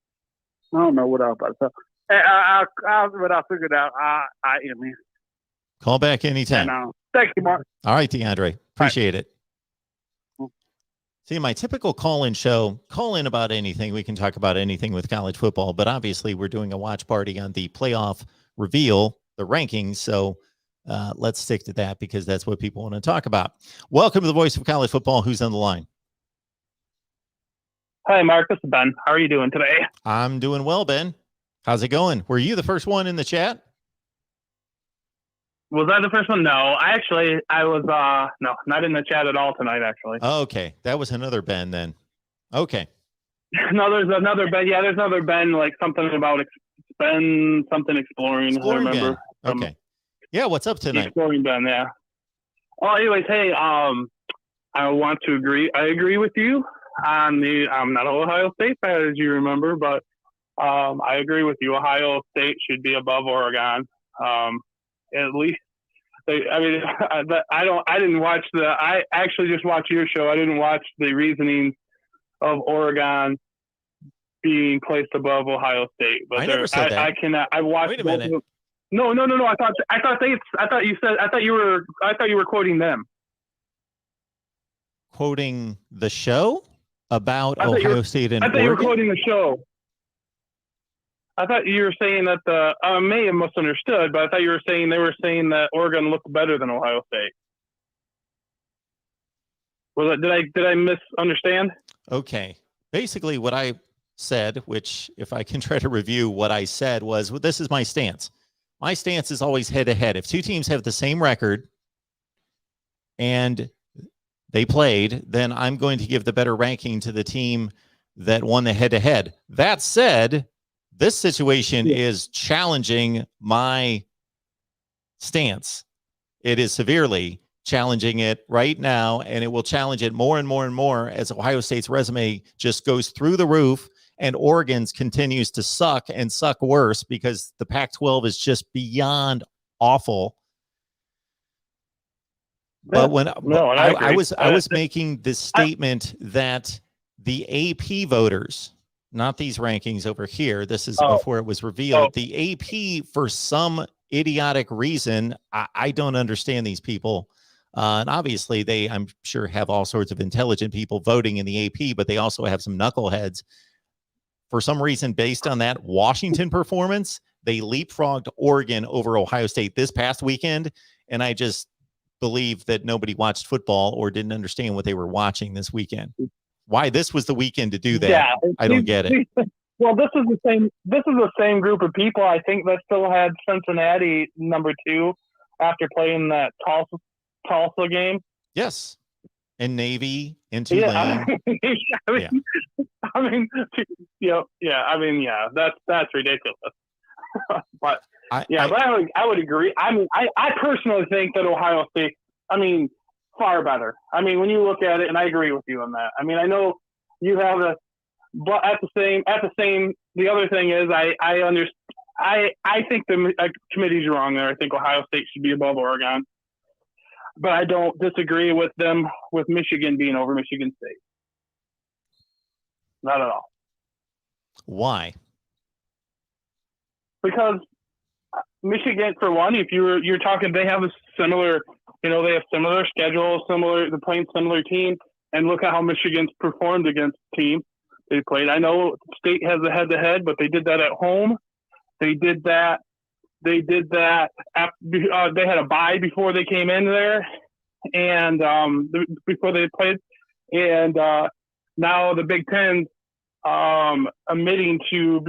[SPEAKER 4] I don't know what I was about to tell. Hey, I figured out I am here.
[SPEAKER 1] Call back anytime.
[SPEAKER 4] And, thank you, Mark.
[SPEAKER 1] All right, DeAndre. Appreciate it. See, my typical call-in show, call in about anything. We can talk about anything with college football, but obviously we're doing a watch party on the playoff reveal, the rankings. So let's stick to that because that's what people want to talk about. Welcome to the Voice of College Football. Who's on the line?
[SPEAKER 5] Hi, Mark. This is Ben. How are you doing today?
[SPEAKER 1] I'm doing well, Ben. How's it going? Were you the first one in the chat?
[SPEAKER 5] Was I the first one? No, I was, no, not in the chat at all tonight, actually.
[SPEAKER 1] Oh, okay. That was another Ben then. Okay.
[SPEAKER 5] No, there's another Ben. Yeah, there's another Ben, like something about something exploring. I remember.
[SPEAKER 1] Ben. Okay. Yeah. What's up tonight?
[SPEAKER 5] Exploring Ben, yeah. Oh, anyways, hey, I want to agree. I agree with you on I'm not an Ohio State fan, as you remember, but I agree with you. Ohio State should be above Oregon. At least, I didn't watch I actually just watched your show. I didn't watch the reasoning of Oregon being placed above Ohio State. But
[SPEAKER 1] I never said that.
[SPEAKER 5] I cannot. I watched.
[SPEAKER 1] Wait a minute.
[SPEAKER 5] No. I thought you were quoting them.
[SPEAKER 1] Quoting the show about Ohio State and Oregon?
[SPEAKER 5] I thought you were quoting the show. I thought you were saying that I may have misunderstood, but I thought you were saying they were saying that Oregon looked better than Ohio State. Did I misunderstand?
[SPEAKER 1] Okay. Basically, what I said, which if I can try to review what I said, was this is my stance. My stance is always head to head. If two teams have the same record and they played, then I'm going to give the better ranking to the team that won the head to head. That said, this situation is challenging my stance. It is severely challenging it right now, and it will challenge it more and more and more as Ohio State's resume just goes through the roof and Oregon's continues to suck and suck worse because the Pac-12 is just beyond awful. But when I was making this statement that the AP voters, not these rankings over here, this is before it was revealed, the AP, for some idiotic reason, I don't understand these people. And obviously they, I'm sure, have all sorts of intelligent people voting in the AP, but they also have some knuckleheads. For some reason, based on that Washington performance, they leapfrogged Oregon over Ohio State this past weekend. And I just believe that nobody watched football or didn't understand what they were watching this weekend. Why this was the weekend to do that, yeah, I don't get it.
[SPEAKER 5] Well, this is the same group of people, I think, that still had Cincinnati number 2 after playing that Tulsa game.
[SPEAKER 1] Yes. And Navy and Tulane.
[SPEAKER 5] That's ridiculous. But I would agree. I mean, I personally think that Ohio State, far better. I mean, when you look at it, and I agree with you on that. I mean, I know you have but at the same, the other thing is I understand. I think the committee's wrong there. I think Ohio State should be above Oregon, but I don't disagree with them with Michigan being over Michigan State. Not at all.
[SPEAKER 1] Why?
[SPEAKER 5] Because Michigan, for one, if you're talking, they have a similar, they have similar schedules, they're playing similar teams, and look at how Michigan's performed against teams they played. I know State has a head-to-head, but they did that at home. They did that after, they had a bye before they came in there, and before they played, and now the Big Ten admitting to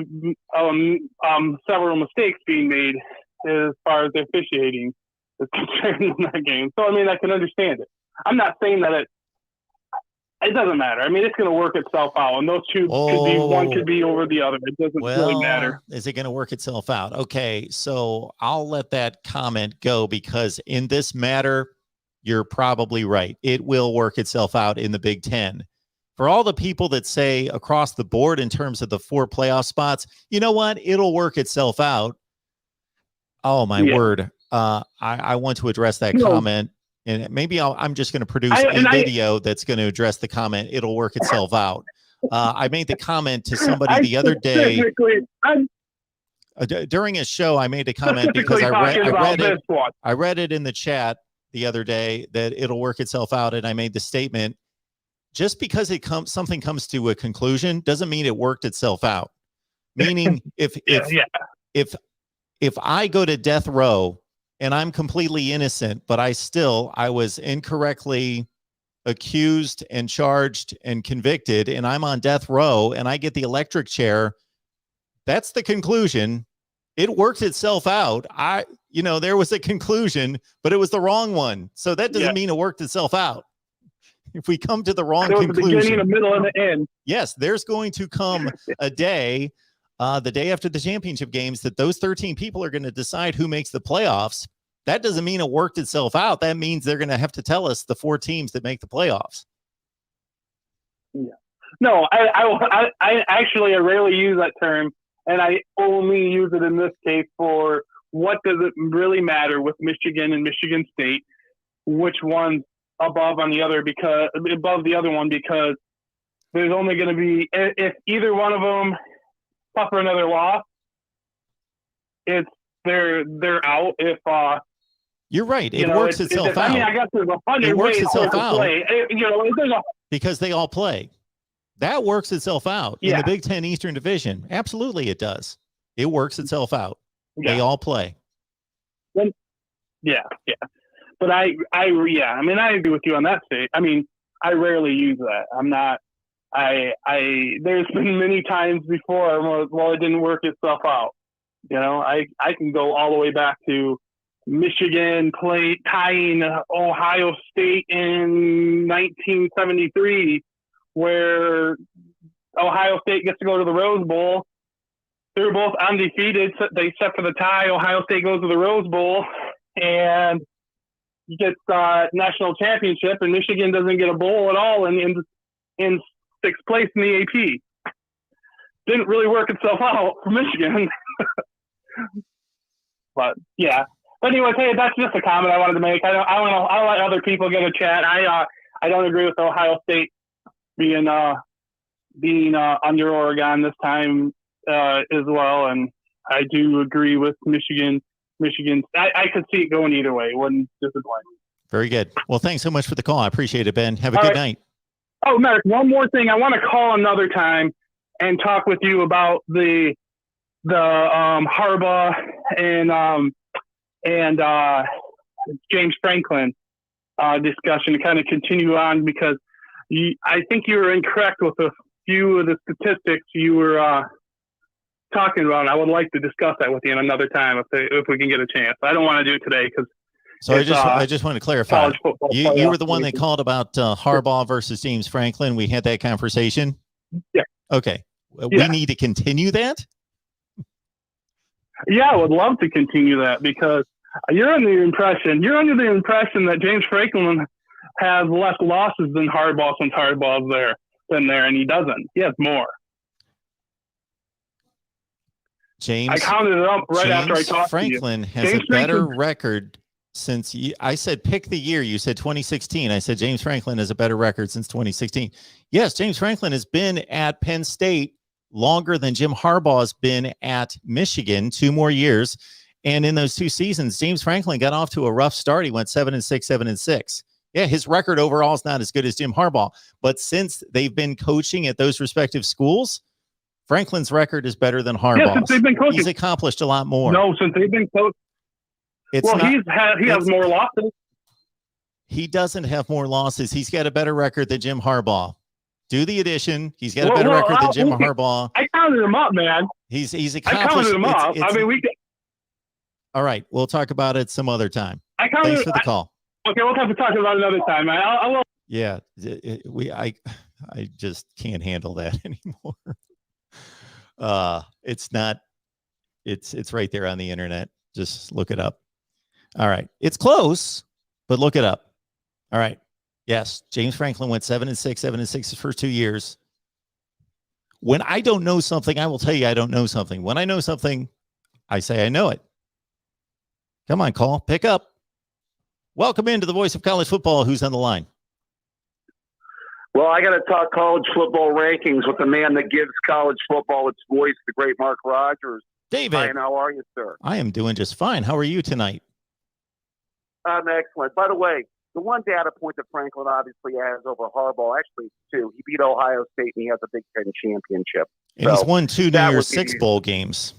[SPEAKER 5] several mistakes being made as far as the officiating is concerned in that game. So, I can understand it. I'm not saying that it doesn't matter. It's going to work itself out, and those two one could be over the other. It doesn't really matter.
[SPEAKER 1] Is it going to work itself out? Okay, so I'll let that comment go because in this matter, you're probably right. It will work itself out in the Big Ten. For all the people that say across the board in terms of the 4 playoff spots, you know what? It'll work itself out. Oh, my word. I want to address that comment, and maybe I'm just going to produce a video that's going to address the comment. It'll work itself out. I made the comment to somebody the other day. During a show, I made a comment because I read it in the chat the other day that it'll work itself out, and I made the statement, just because something comes to a conclusion doesn't mean it worked itself out. Meaning if I go to death row and I'm completely innocent, but I was incorrectly accused and charged and convicted, and I'm on death row and I get the electric chair, that's the conclusion. It worked itself out. There was a conclusion, but it was the wrong one. So that doesn't mean it worked itself out. If we come to the wrong conclusion,
[SPEAKER 5] the beginning, the middle, and the end.
[SPEAKER 1] Yes, there's going to come a day, the day after the championship games, that those 13 people are going to decide who makes the playoffs. That doesn't mean it worked itself out. That means they're going to have to tell us the 4 teams that make the playoffs.
[SPEAKER 5] Yeah. No, I actually rarely use that term, and I only use it in this case for what does it really matter with Michigan and Michigan State, which one's above the other one, because there's only going to be, if either one of them suffer another loss, they're out. If
[SPEAKER 1] you're right, it works itself out.
[SPEAKER 5] I guess there's 100
[SPEAKER 1] it works
[SPEAKER 5] ways
[SPEAKER 1] itself
[SPEAKER 5] to
[SPEAKER 1] out
[SPEAKER 5] play.
[SPEAKER 1] Because they all play. That works itself out in the Big Ten Eastern Division. Absolutely, it does. It works itself out. Yeah. They all play.
[SPEAKER 5] Yeah. But I agree with you on that state. I mean, I rarely use that. I'm not. There's been many times before, it didn't work itself out. I can go all the way back to Michigan tying Ohio State in 1973, where Ohio State gets to go to the Rose Bowl. They're both undefeated. They set for the tie. Ohio State goes to the Rose Bowl and gets national championship, and Michigan doesn't get a bowl at all in 6th place in the AP. Didn't really work itself out for Michigan. But yeah. But anyway, hey, that's just a comment I wanted to make. I'll let other people get a chat. I don't agree with Ohio State being under Oregon this time as well, and I do agree with Michigan. I could see it going either way. It wouldn't disappoint me.
[SPEAKER 1] Very good. Well, thanks so much for the call. I appreciate it, Ben. Have a good night.
[SPEAKER 5] Oh, Mark, one more thing. I want to call another time and talk with you about the Harbaugh and James Franklin discussion to kind of continue on, because I think you were incorrect with a few of the statistics you were talking about. I would like to discuss that with you in another time if we can get a chance. I don't want to do it today because.
[SPEAKER 1] So I just want to clarify. You were the one that called about Harbaugh versus James Franklin. We had that conversation.
[SPEAKER 5] Yeah.
[SPEAKER 1] Okay. We need to continue that.
[SPEAKER 5] Yeah, I would love to continue that, because you're under the impression that James Franklin has less losses than Harbaugh since Harbaugh's been there, and he doesn't. He has more. I counted it up after I talked
[SPEAKER 1] Franklin
[SPEAKER 5] to you.
[SPEAKER 1] Has a better record since I said pick the year. You said 2016. I said James Franklin has a better record since 2016. Yes, James Franklin has been at Penn State longer than Jim Harbaugh has been at Michigan, 2 more years. And in those 2 seasons, James Franklin got off to a rough start. He went 7-6, 7-6. Yeah, his record overall is not as good as Jim Harbaugh. But since they've been coaching at those respective schools, Franklin's record is better than Harbaugh's.
[SPEAKER 5] Yeah, since they've been coaching.
[SPEAKER 1] He's accomplished a lot more.
[SPEAKER 5] No, since they've been coaching. He has more losses.
[SPEAKER 1] He doesn't have more losses. He's got a better record than Jim Harbaugh. Do the addition. He's got a better record than Jim Harbaugh.
[SPEAKER 5] I counted him up, man.
[SPEAKER 1] He's accomplished.
[SPEAKER 5] I counted him up.
[SPEAKER 1] All right, we'll talk about it some other time.
[SPEAKER 5] Thanks
[SPEAKER 1] for the call.
[SPEAKER 5] Okay, we'll have to talk about it another time. I will.
[SPEAKER 1] Yeah, I just can't handle that anymore. It's not. It's right there on the internet. Just look it up. All right, it's close, but look it up. All right. Yes, James Franklin went 7-6, 7-6 his first 2 years. When I don't know something, I will tell you I don't know something. When I know something, I say I know it. Come on, call. Pick up. Welcome into the voice of college football. Who's on the line?
[SPEAKER 6] Well, I got to talk college football rankings with the man that gives college football its voice, the great Mark Rogers.
[SPEAKER 1] David.
[SPEAKER 6] Hi, and how are you, sir?
[SPEAKER 1] I am doing just fine. How are you tonight?
[SPEAKER 6] I'm excellent. By the way, the one data point that Franklin obviously has over Harbaugh, actually 2. He beat Ohio State, and he has a Big Ten championship.
[SPEAKER 1] And he's won 2 New Year's 6 bowl games.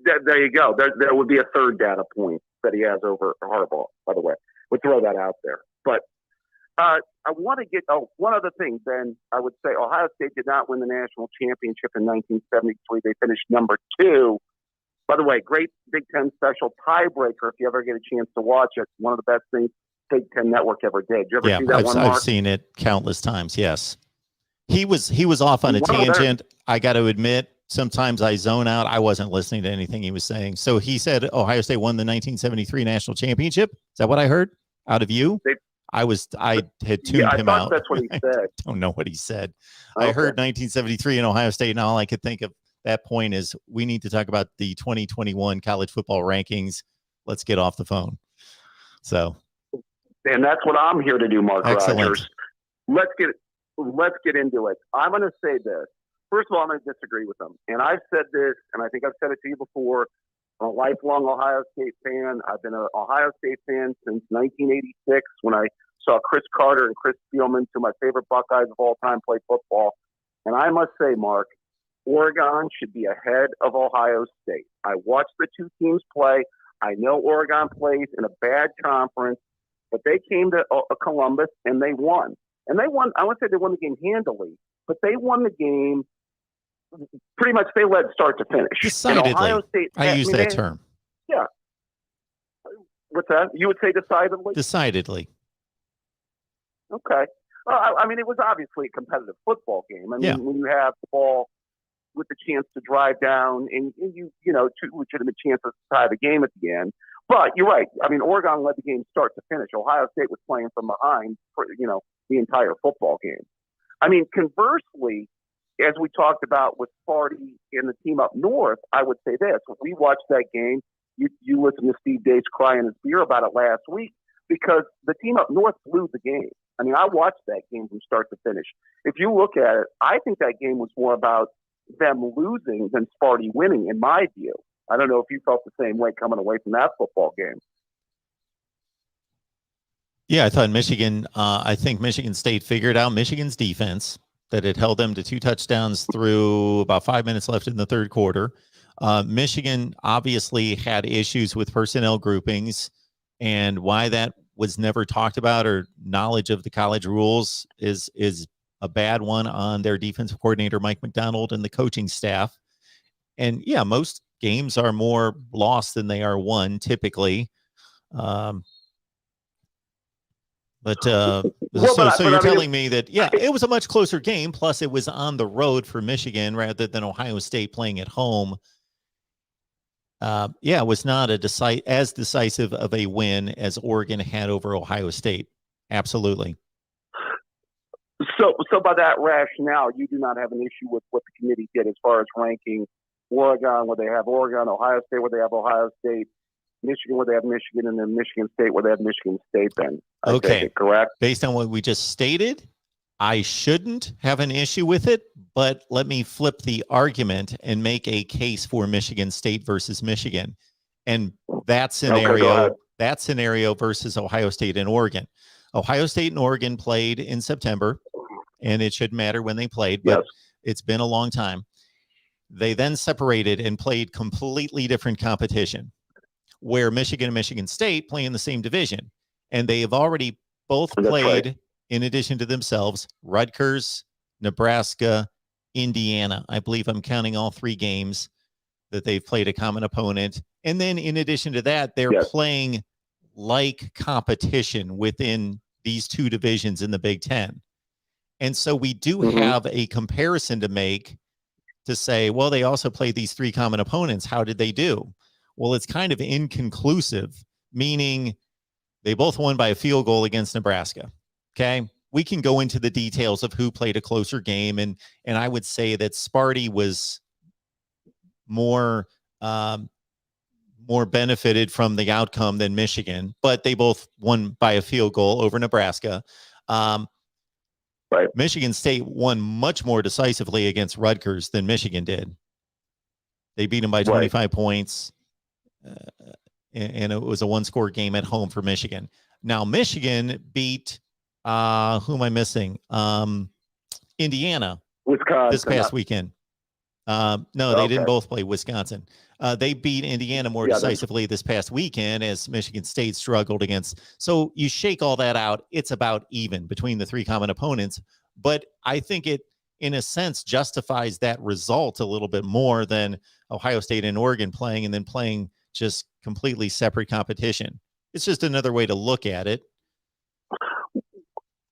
[SPEAKER 6] There you go. There would be a third data point that he has over Harbaugh, by the way. We'll throw that out there. But I want to get one other thing. Then I would say Ohio State did not win the national championship in 1973. They finished number 2. By the way, great Big Ten special tiebreaker. If you ever get a chance to watch it, one of the best things Big Ten Network ever did. Did you ever see that one, Mark?
[SPEAKER 1] I've seen it countless times. Yes, he was off on a tangent. I got to admit, sometimes I zone out. I wasn't listening to anything he was saying. So he said Ohio State won the 1973 national championship. Is that what I heard out of you? I had tuned him out.
[SPEAKER 6] That's what he said.
[SPEAKER 1] I don't know what he said.
[SPEAKER 6] Okay.
[SPEAKER 1] I heard 1973 in Ohio State, and all I could think of that point is we need to talk about the 2021 college football rankings. Let's get off the phone. So,
[SPEAKER 6] and that's what I'm here to do, Mark Rogers. Let's get into it. I'm going to say this. First of all, I'm going to disagree with them. And I've said this, and I think I've said it to you before. I'm a lifelong Ohio State fan. I've been an Ohio State fan since 1986 when I saw Chris Carter and Chris Spielman, two of my favorite Buckeyes of all time, play football. And I must say, Mark, Oregon should be ahead of Ohio State. I watched the two teams play. I know Oregon plays in a bad conference, but they came to Columbus and they won. And they won. I wouldn't say they won the game handily, but they won the game. Pretty much, they led start to finish.
[SPEAKER 1] Decidedly,
[SPEAKER 6] Ohio State,
[SPEAKER 1] I use that term.
[SPEAKER 6] Yeah. What's that? You would say decidedly?
[SPEAKER 1] Decidedly.
[SPEAKER 6] Okay. I mean, it was obviously a competitive football game. I mean, when you have the ball with the chance to drive down and you know, two legitimate chances to tie the game at the end. But you're right. I mean, Oregon led the game start to finish. Ohio State was playing from behind for, you know, the entire football game. I mean, conversely, as we talked about with Sparty and the team up north, I would say this. When we watched that game, you listened to Steve Dace crying his beer about it last week because the team up north blew the game. I mean, I watched that game from start to finish. If you look at it, I think that game was more about them losing than Sparty winning, in my view. I don't know if you felt the same way coming away from that football game.
[SPEAKER 1] Yeah, I thought I think Michigan State figured out Michigan's defense, that it held them to 2 touchdowns through about 5 minutes left in the third quarter. Michigan obviously had issues with personnel groupings, and why that was never talked about or knowledge of the college rules is a bad one on their defensive coordinator, Mike McDonald, and the coaching staff. And yeah, most games are more lost than they are won typically. So you're telling me that, yeah, it was a much closer game. Plus, it was on the road for Michigan rather than Ohio State playing at home. It was not as decisive of a win as Oregon had over Ohio State. Absolutely.
[SPEAKER 6] So by that rationale, you do not have an issue with what the committee did as far as ranking Oregon, where they have Oregon, Ohio State, where they have Ohio State, Michigan, where they have Michigan, and then Michigan State, where they have Michigan State. Then, okay, correct.
[SPEAKER 1] Based on what we just stated, I shouldn't have an issue with it, but let me flip the argument and make a case for Michigan State versus Michigan, and that scenario versus Ohio State and Oregon. Ohio State and Oregon played in September, and it shouldn't matter when they played, but It's been a long time. They then separated and played completely different competition, where Michigan and Michigan State play in the same division. And they have already both played, in addition to themselves, Rutgers, Nebraska, Indiana. I believe I'm counting all 3 games that they've played a common opponent. And then in addition to that, they're playing like competition within these 2 divisions in the Big Ten. And so we do have a comparison to make to say, well, they also played these 3 common opponents. How did they do? Well, it's kind of inconclusive, meaning they both won by a field goal against Nebraska. Okay. We can go into the details of who played a closer game. And I would say that Sparty was more benefited from the outcome than Michigan, but they both won by a field goal over Nebraska. Michigan State won much more decisively against Rutgers than Michigan did. They beat them by 25 points. And it was a 1-score game at home for Michigan. Now, Michigan beat, who am I missing? Indiana,
[SPEAKER 6] Wisconsin,
[SPEAKER 1] this past weekend. No, they didn't
[SPEAKER 3] Okay.
[SPEAKER 1] both play Wisconsin. They beat Indiana more decisively this past weekend as Michigan State struggled against. So you shake all that out, it's about even between the three common opponents. But I think it, in a sense, justifies that result a little bit more than Ohio State and Oregon playing and then playing just completely separate competition. It's just another way to look at it.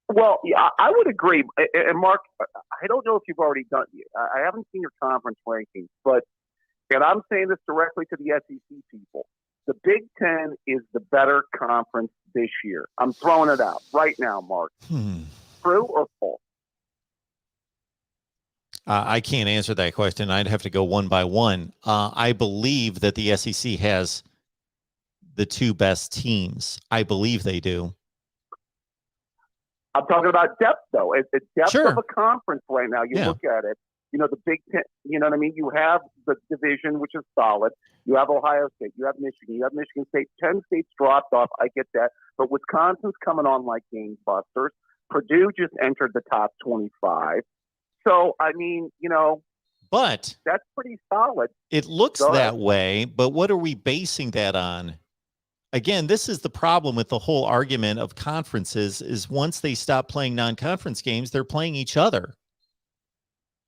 [SPEAKER 6] Well, yeah, I would agree. And Mark, I don't know if you've already done it. I haven't seen your conference rankings, but, and I'm saying this directly to the SEC people, the Big Ten is the better conference this year. I'm throwing it out right now, Mark. True or false?
[SPEAKER 1] I can't answer that question. I'd have to go one by one. I believe that the SEC has the two best teams. I believe they do.
[SPEAKER 6] I'm talking about depth, though. It's the depth
[SPEAKER 1] Sure.
[SPEAKER 6] of a conference right now. You look at it, you know, the Big Ten, you know what I mean? You have the division, which is solid. You have Ohio State. You have Michigan. You have Michigan State. Penn State's dropped off. I get that. But Wisconsin's coming on like gangbusters. Purdue just entered the top 25. So, I mean, you know,
[SPEAKER 1] but
[SPEAKER 6] that's pretty solid.
[SPEAKER 1] It looks that way, but what are we basing that on? Again, this is the problem with the whole argument of conferences is once they stop playing non-conference games, they're playing each other.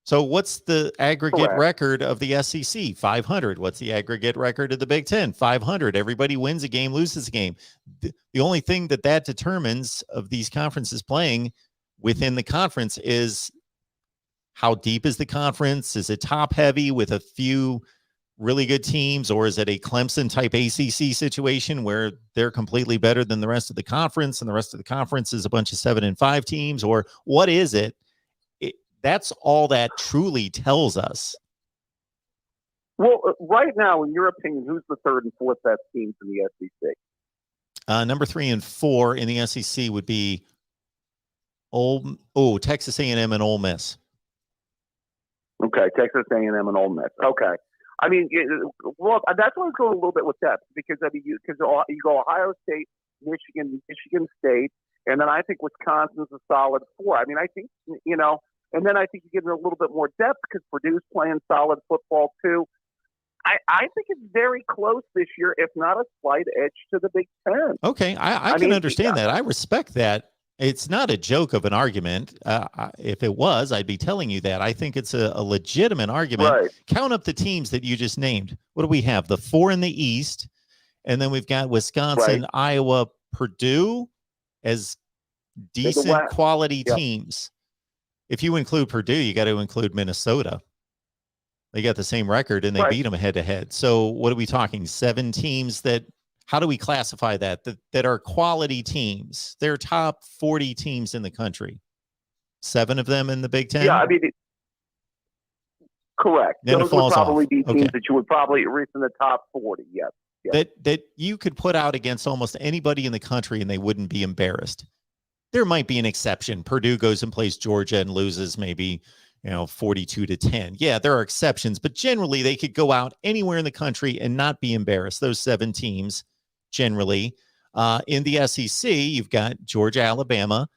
[SPEAKER 1] So what's the aggregate record of the SEC? 500. What's the aggregate record of the Big Ten? 500. Everybody wins a game, loses a game. The only thing that determines of these conferences playing within the conference is how deep is the conference? Is it top heavy with a few really good teams, or is it a Clemson type ACC situation where they're completely better than the rest of the conference and the rest of the conference is a bunch of 7 and 5 teams, or what is it? That's all that truly tells us.
[SPEAKER 6] Well, right now, in your opinion, who's the third and fourth best teams in the SEC?
[SPEAKER 1] Number 3 and 4 in the SEC would be Texas A&M and Ole Miss.
[SPEAKER 6] Okay, Texas A&M and Ole Miss. Okay. I mean, well, that's why I was going a little bit with depth because I mean, you go Ohio State, Michigan State, and then I think Wisconsin's a solid 4. I mean, I think you know, and then I think you get a little bit more depth because Purdue's playing solid football too. I think it's very close this year, if not a slight edge to the Big Ten.
[SPEAKER 1] Okay, I can understand that. I respect that. It's not a joke of an argument. If it was, I'd be telling you that. I think it's a legitimate argument.
[SPEAKER 6] Right.
[SPEAKER 1] Count up the teams that you just named. What do we have? The 4 in the East, and then we've got Wisconsin, Iowa, Purdue as decent quality teams. If you include Purdue, you got to include Minnesota. They got the same record, and they beat them head-to-head. So what are we talking? 7 teams that – how do we classify that are quality teams? They're top 40 teams in the country. 7 of them in the Big Ten?
[SPEAKER 6] Yeah, I mean, correct.
[SPEAKER 1] Then
[SPEAKER 6] those would probably be teams that you would probably reach in the top 40, yes.
[SPEAKER 1] That you could put out against almost anybody in the country and they wouldn't be embarrassed. There might be an exception. Purdue goes and plays Georgia and loses maybe 42-10. Yeah, there are exceptions, but generally they could go out anywhere in the country and not be embarrassed. Those 7 teams. Generally, in the SEC, you've got Georgia, Alabama,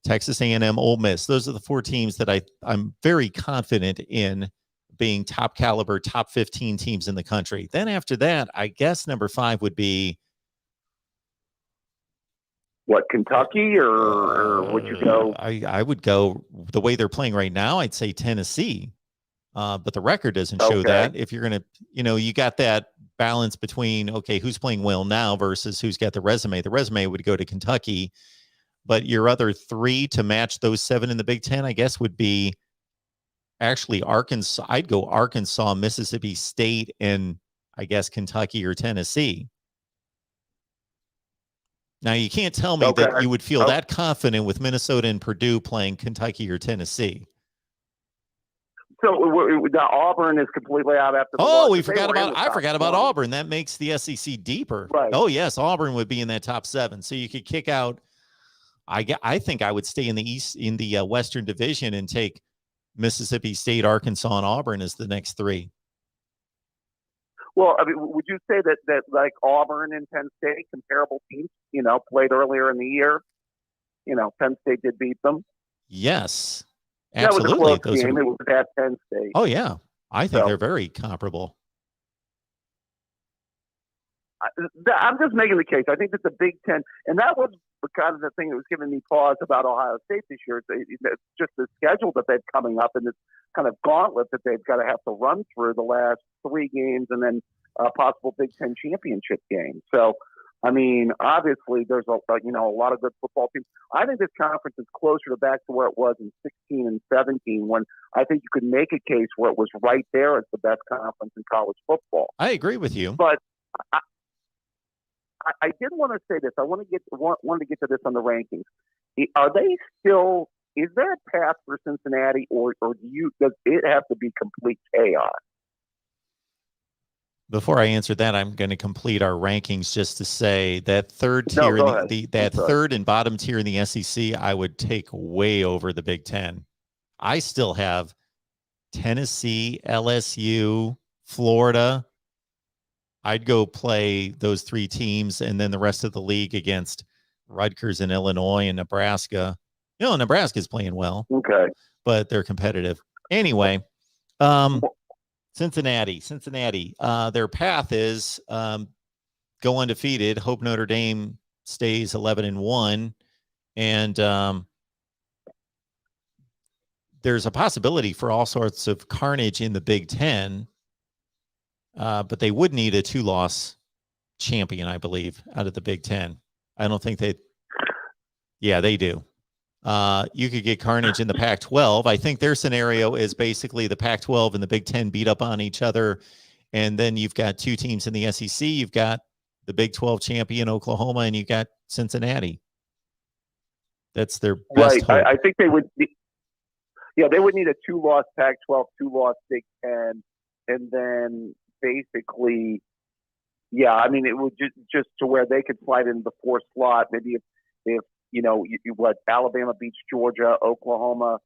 [SPEAKER 1] Texas A&M, Ole Miss. Those are the 4 teams that I'm very confident in being top caliber, top 15 teams in the country. Then after that, I guess number 5 would be
[SPEAKER 6] what, Kentucky, or would you go?
[SPEAKER 1] I would go the way they're playing right now. I'd say Tennessee, but the record doesn't show that. If you're gonna, you got that balance between who's playing well now versus who's got the resume. The resume would go to Kentucky, but your other 3 to match those 7 in the Big Ten, I guess, would be actually Arkansas. I'd go Arkansas, Mississippi State, and I guess Kentucky or Tennessee. Now you can't tell me that you would feel that confident with Minnesota and Purdue playing Kentucky or Tennessee.
[SPEAKER 6] So the Auburn is completely out after.
[SPEAKER 1] I forgot about Auburn. That makes the SEC deeper.
[SPEAKER 6] Right.
[SPEAKER 1] Oh yes, Auburn would be in that top 7. So you could kick out. I think I would stay in the Western Division and take Mississippi State, Arkansas, and Auburn as the next 3.
[SPEAKER 6] Well, I mean, would you say that like Auburn and Penn State, comparable teams, played earlier in the year? Penn State did beat them.
[SPEAKER 1] Yes. Absolutely.
[SPEAKER 6] That was a close game. It was at Penn State.
[SPEAKER 1] Oh, yeah. I think
[SPEAKER 3] So-
[SPEAKER 1] they're very comparable.
[SPEAKER 3] I'm just making the case. I think that the Big Ten, and that was kind of the thing that was giving me pause about Ohio State this year. It's just the schedule that they've coming up and this kind of gauntlet that they've got to have to run through the last 3 games and then a possible Big Ten championship game. So, I mean, obviously there's a lot of good football teams. I think this conference is closer to back to where it was in 16 and 17 when I think you could make a case where it was right there as the best conference in college football.
[SPEAKER 1] I agree with you.
[SPEAKER 3] But I did want to say this. I wanted to get to this on the rankings. Are they still? Is there a path for Cincinnati, or does it have to be complete chaos?
[SPEAKER 1] Before I answer that, I'm going to complete our rankings just to say that third
[SPEAKER 3] No,
[SPEAKER 1] tier,
[SPEAKER 3] go ahead.
[SPEAKER 1] that third and bottom tier in the SEC, I would take way over the Big Ten. I still have Tennessee, LSU, Florida. I'd go play those 3 teams and then the rest of the league against Rutgers and Illinois and Nebraska. Nebraska's playing well.
[SPEAKER 3] Okay.
[SPEAKER 1] But they're competitive. Anyway, Cincinnati. Their path is go undefeated, hope Notre Dame stays 11-1, and there's a possibility for all sorts of carnage in the Big Ten. But they would need a 2-loss champion, I believe, out of the Big Ten. I don't think yeah, they do. You could get carnage in the Pac-12. I think their scenario is basically the Pac-12 and the Big Ten beat up on each other. And then you've got 2 teams in the SEC. You've got the Big 12 champion, Oklahoma, and you've got Cincinnati. That's their best hope.
[SPEAKER 3] I think they would. They would need a 2-loss Pac-12, 2-loss Big Ten, and then basically, I mean, it would just to where they could slide in the 4th slot. Maybe if Alabama beats Georgia, Oklahoma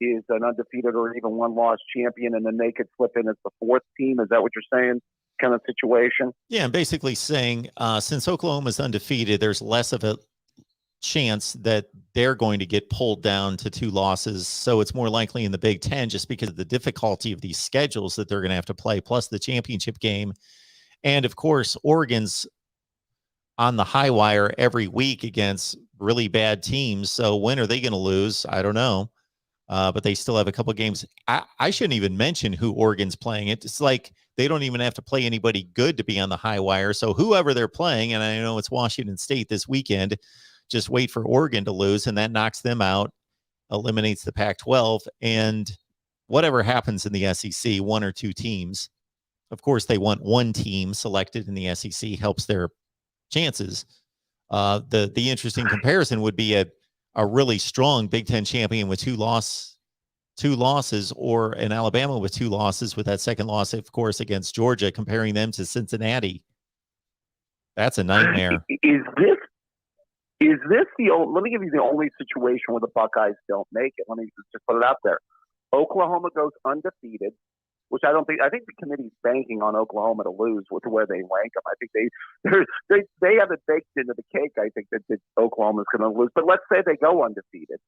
[SPEAKER 3] is an undefeated or even 1-loss champion, and then they could slip in as the 4th team. Is that what you're saying? Kind of situation?
[SPEAKER 1] Yeah, I'm basically saying since Oklahoma's undefeated, there's less of a chance that they're going to get pulled down to 2 losses. So it's more likely in the Big Ten just because of the difficulty of these schedules that they're going to have to play, plus the championship game. And of course, Oregon's on the high wire every week against really bad teams. So when are they going to lose? I don't know. But they still have a couple of games. I shouldn't even mention who Oregon's playing. It's like they don't even have to play anybody good to be on the high wire. So whoever they're playing, and I know it's Washington State this weekend, just wait for Oregon to lose, and that knocks them out, eliminates the Pac-12, and whatever happens in the SEC, 1 or 2 teams. Of course, they want 1 team selected in the SEC, helps their chances. The interesting comparison would be a really strong Big Ten champion with 2 losses, or an Alabama with 2 losses, with that second loss, of course, against Georgia, comparing them to Cincinnati. That's a nightmare.
[SPEAKER 3] Is this let me give you the only situation where the Buckeyes don't make it. Let me just put it out there. Oklahoma goes undefeated, which I think the committee's banking on Oklahoma to lose with where they rank them. I think they have it baked into the cake. I think that Oklahoma's going to lose. But let's say they go undefeated.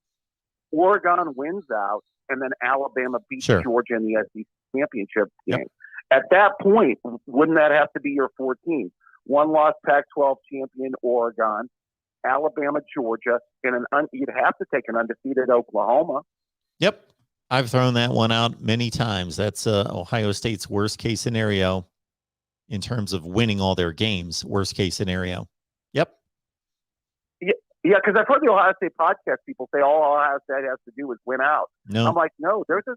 [SPEAKER 3] Oregon wins out, and then Alabama beats Georgia in the SEC championship game.
[SPEAKER 1] Yep.
[SPEAKER 3] At that point, wouldn't that have to be your 4 teams? 1-loss Pac-12 champion Oregon, Alabama, Georgia, and you'd have to take an undefeated Oklahoma.
[SPEAKER 1] Yep. I've thrown that one out many times. That's Ohio State's worst case scenario in terms of winning all their games. Worst case scenario. Yep.
[SPEAKER 3] Yeah, because I've heard the Ohio State podcast people say all Ohio State has to do is win out.
[SPEAKER 1] No.
[SPEAKER 3] I'm like, no, there's a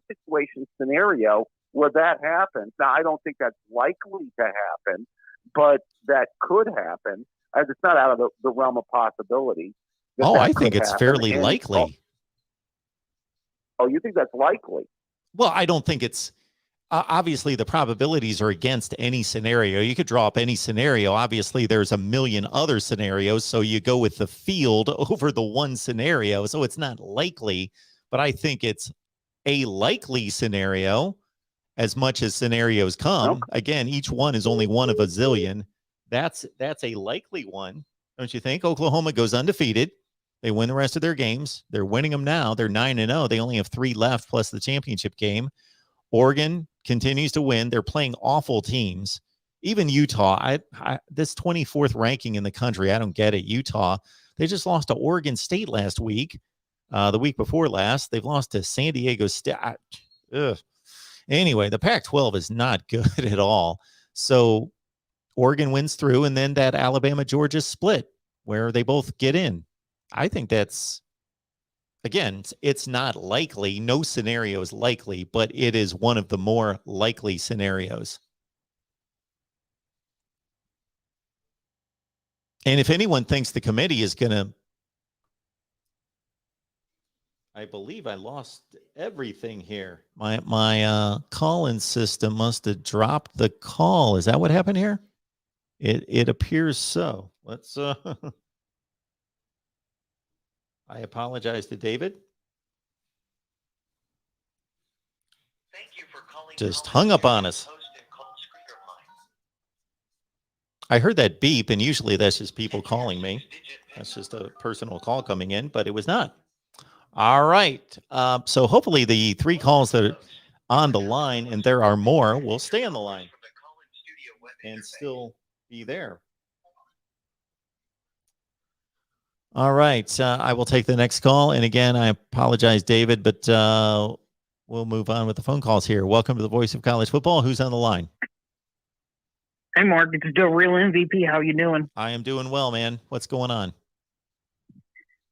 [SPEAKER 3] scenario where that happens. Now, I don't think that's likely to happen, but that could happen. It's not out of the realm of possibility.
[SPEAKER 1] I think it's fairly likely.
[SPEAKER 3] Oh, you think that's likely?
[SPEAKER 1] Well, I don't think it's obviously the probabilities are against any scenario. You could draw up any scenario. Obviously, there's a million other scenarios. So you go with the field over the one scenario. So it's not likely, but I think it's a likely scenario as much as scenarios come.
[SPEAKER 3] Nope.
[SPEAKER 1] Again, each one is only one of a zillion. That's a likely one, don't you think? Oklahoma goes undefeated. They win the rest of their games. They're winning them now. They're 9-0. They only have 3 left plus the championship game. Oregon continues to win. They're playing awful teams. Even Utah, this 24th ranking in the country, I don't get it. Utah, they just lost to Oregon State last week. The week before last, they've lost to San Diego State. Anyway, the Pac-12 is not good at all. So Oregon wins through, and then that Alabama-Georgia split where they both get in. I think that's, again, it's not likely. No scenario is likely, but it is one of the more likely scenarios. And if anyone thinks the committee is going to, I believe I lost everything here. My call-in system must have dropped the call. Is that what happened here? It appears so. Let's I apologize to David.
[SPEAKER 7] Thank you for calling.
[SPEAKER 1] Just hung up on us. I heard that beep, and usually that's just people calling me. That's just a personal call coming in, but it was not. All right. So hopefully the 3 calls that are on the line, and there are more, will stay on the line and still be there. All right. I will take the next call. And again, I apologize, David, but we'll move on with the phone calls here. Welcome to the Voice of College Football. Who's on the line?
[SPEAKER 8] Hey, Mark, it's the real MVP. How you doing?
[SPEAKER 1] I am doing well, man. What's going on?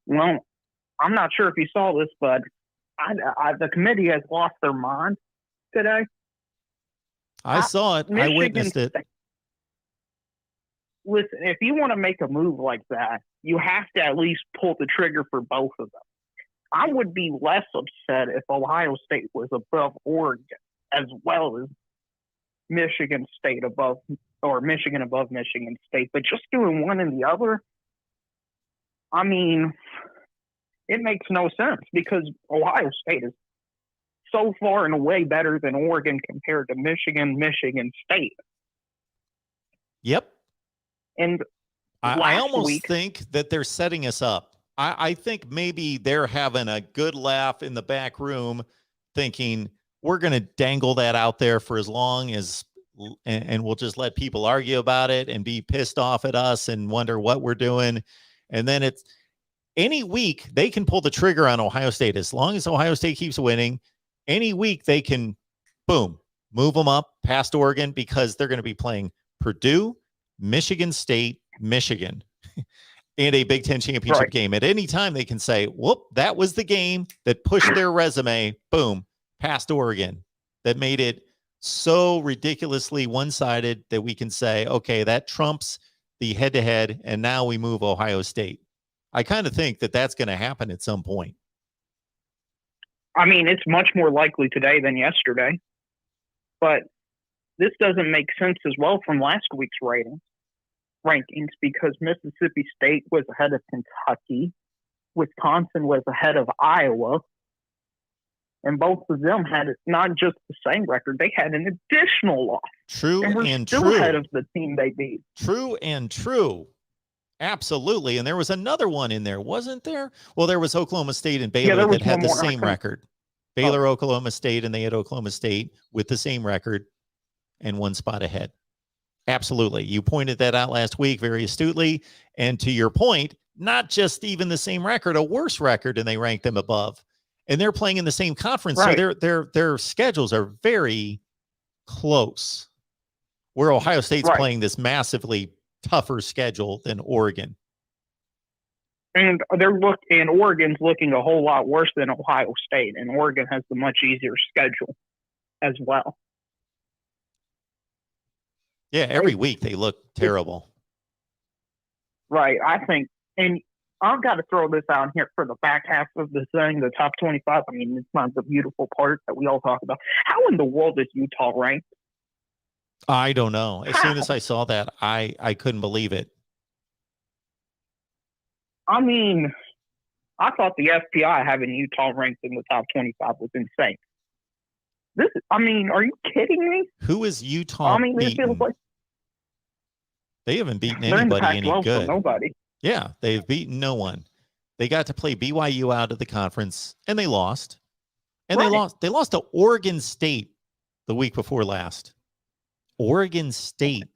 [SPEAKER 8] Well, I'm not sure if you saw this, but the committee has lost their mind today.
[SPEAKER 1] I saw it. I witnessed it.
[SPEAKER 8] Listen, if you want to make a move like that, you have to at least pull the trigger for both of them. I would be less upset if Ohio State was above Oregon, as well as Michigan State above, or Michigan above Michigan State. But just doing one and the other, I mean, it makes no sense because Ohio State is so far and away better than Oregon compared to Michigan State.
[SPEAKER 1] Yep.
[SPEAKER 8] And
[SPEAKER 1] I almost think that they're setting us up. I think maybe they're having a good laugh in the back room thinking we're going to dangle that out there for as long as, and we'll just let people argue about it and be pissed off at us and wonder what we're doing. And then it's, any week they can pull the trigger on Ohio State. As long as Ohio State keeps winning, any week they can, boom, move them up past Oregon because they're going to be playing Purdue, Michigan State, Michigan, and a Big Ten championship game. At any time they can say, whoop, that was the game that pushed their resume, boom, past Oregon. That made it so ridiculously one-sided that we can say, okay, that trumps the head-to-head, and now we move Ohio State. I kind of think that that's going to happen at some point.
[SPEAKER 8] I mean, it's much more likely today than yesterday. But this doesn't make sense as well from last week's rankings because Mississippi State was ahead of Kentucky. Wisconsin was ahead of Iowa. And both of them had not just the same record, they had an additional loss.
[SPEAKER 1] True
[SPEAKER 8] and we're
[SPEAKER 1] and
[SPEAKER 8] still
[SPEAKER 1] true.
[SPEAKER 8] Ahead of the team they beat.
[SPEAKER 1] True and true. Absolutely. And there was another one in there, wasn't there? Well, there was Oklahoma State and Baylor that had the same record. Baylor, Oklahoma State, and they had Oklahoma State with the same record and one spot ahead. Absolutely. You pointed that out last week very astutely. And to your point, not just even the same record, a worse record, and they ranked them above. And they're playing in the same conference.
[SPEAKER 8] Right.
[SPEAKER 1] So their schedules are very close. Where Ohio State's playing this massively tougher schedule than Oregon.
[SPEAKER 8] And Oregon's looking a whole lot worse than Ohio State, and Oregon has the much easier schedule as well.
[SPEAKER 1] Yeah, every week they look terrible.
[SPEAKER 8] Right. I think, and I've got to throw this out here for the back half of the thing, the top 25. I mean, it's not the beautiful part that we all talk about. How in the world is Utah ranked?
[SPEAKER 1] I don't know. As soon as I saw that, I couldn't believe it.
[SPEAKER 8] I mean, I thought the FPI having Utah ranked in the top 25 was insane. I mean, are you kidding me?
[SPEAKER 1] Who is Utah?
[SPEAKER 8] I mean, it feels like
[SPEAKER 1] they haven't beaten anybody any good.
[SPEAKER 8] Nobody.
[SPEAKER 1] Yeah, they've beaten no one. They got to play BYU out of the conference, and they lost. And they lost to Oregon State the week before last. Oregon State.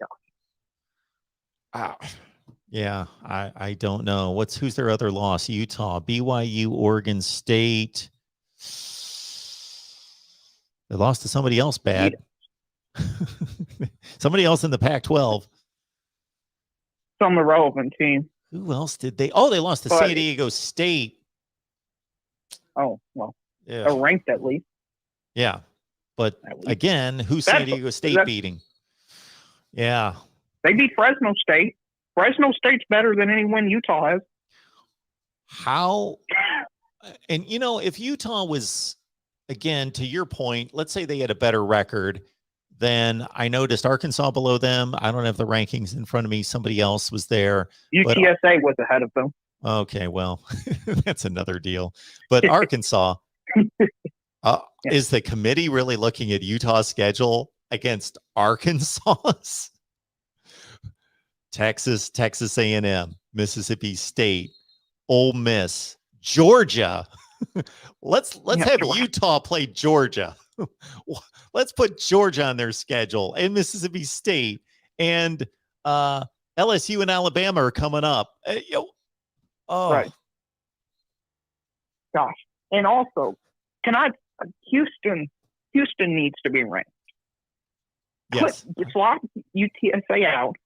[SPEAKER 1] Yeah, I don't know. Who's their other loss? Utah, BYU, Oregon State. They lost to somebody else bad. Somebody else in the Pac-12.
[SPEAKER 8] Some irrelevant team.
[SPEAKER 1] Who else did they? Oh, they lost to San Diego State.
[SPEAKER 8] Oh, well,
[SPEAKER 1] yeah.
[SPEAKER 8] They're ranked at least.
[SPEAKER 1] Yeah. But again, who's San Diego State beating? Yeah.
[SPEAKER 8] They beat Fresno State. Fresno State's better than any win Utah has.
[SPEAKER 1] How? And, if Utah was, again, to your point, let's say they had a better record, then I noticed Arkansas below them. I don't have the rankings in front of me. Somebody else was there.
[SPEAKER 8] UTSA was ahead of them.
[SPEAKER 1] Okay, well, that's another deal. But Arkansas, is the committee really looking at Utah's schedule against Arkansas's? Texas, Texas A&M, Mississippi State, Ole Miss, Georgia. Let's have Utah play Georgia. Let's put Georgia on their schedule, and Mississippi State, and LSU and Alabama are coming up.
[SPEAKER 8] Right. Gosh. And also, Houston needs to be ranked.
[SPEAKER 1] Yes.
[SPEAKER 8] Swap UTSA out.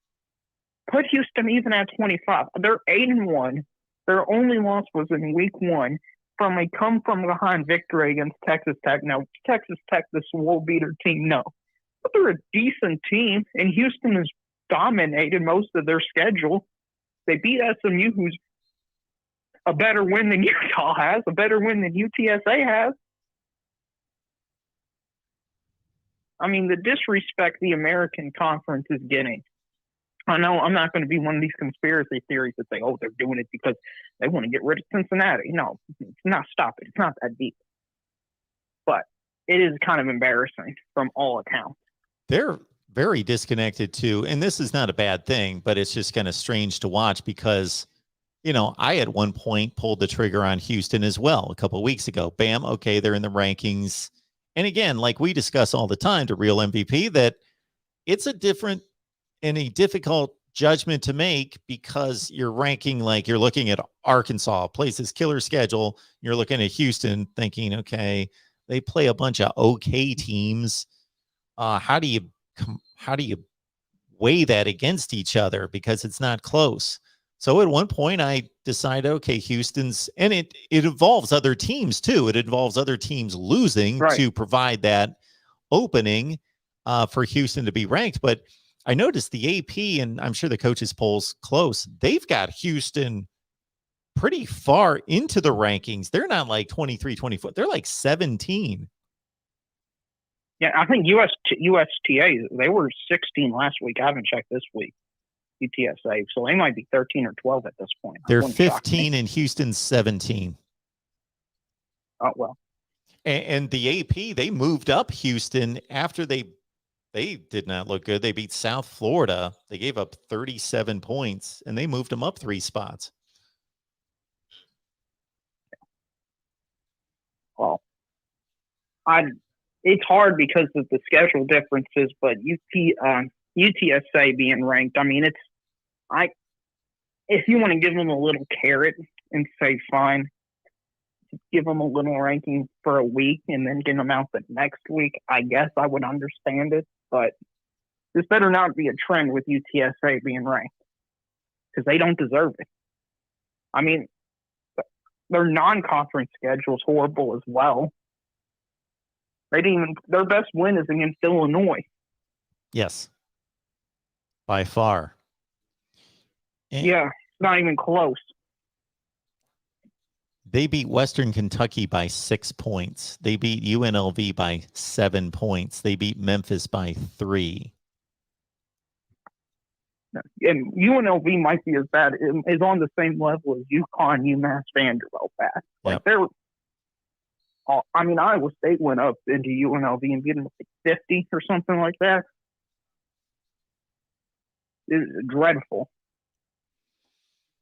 [SPEAKER 8] Put Houston even at 25. They're 8-1. Their only loss was in week 1 from a come-from-behind victory against Texas Tech. Now, Texas Tech, this world-beater team, no. But they're a decent team, and Houston has dominated most of their schedule. They beat SMU, who's a better win than Utah has, a better win than UTSA has. I mean, the disrespect the American Conference is getting. I know I'm not going to be one of these conspiracy theories that say, oh, they're doing it because they want to get rid of Cincinnati. No, it's not. Stop it. It's not that deep. But it is kind of embarrassing from all accounts.
[SPEAKER 1] They're very disconnected too. And this is not a bad thing, but it's just kind of strange to watch because, I at one point pulled the trigger on Houston as well a couple of weeks ago. Bam. Okay. They're in the rankings. And again, like we discuss all the time to Real MVP, that it's a different and a difficult judgment to make because you're ranking, like you're looking at Arkansas, plays this killer schedule. You're looking at Houston thinking, okay, they play a bunch of okay teams. How do you weigh that against each other? Because it's not close. So at one point I decided, okay, Houston's, and it involves other teams too. It involves other teams losing to provide that opening for Houston to be ranked. But I noticed the AP, and I'm sure the coaches polls close, they've got Houston pretty far into the rankings. They're not like 23, 24. They're like 17.
[SPEAKER 8] Yeah, I think USTA, they were 16 last week. I haven't checked this week. UTSA. So they might be 13 or 12 at this point.
[SPEAKER 1] They're 15 and Houston's 17.
[SPEAKER 8] Oh, well.
[SPEAKER 1] And the AP, they moved up Houston after they did not look good. They beat South Florida. They gave up 37 points, and they moved them up 3 spots.
[SPEAKER 8] Well, it's hard because of the schedule differences, but UTSA being ranked, I mean, if you want to give them a little carrot and say, fine, give them a little ranking for a week and then get them out the next week, I guess I would understand it. But this better not be a trend with UTSA being ranked because they don't deserve it. I mean, their non-conference schedule is horrible as well. Their best win is against Illinois.
[SPEAKER 1] Yes. By far.
[SPEAKER 8] Yeah, it's not even close.
[SPEAKER 1] They beat Western Kentucky by 6 points. They beat UNLV by 7 points. They beat Memphis by 3.
[SPEAKER 8] And UNLV might be as bad, is on the same level as UConn, UMass, Vanderbilt bad. Like Iowa State went up into UNLV and beat them like 50 or something like that. It's dreadful.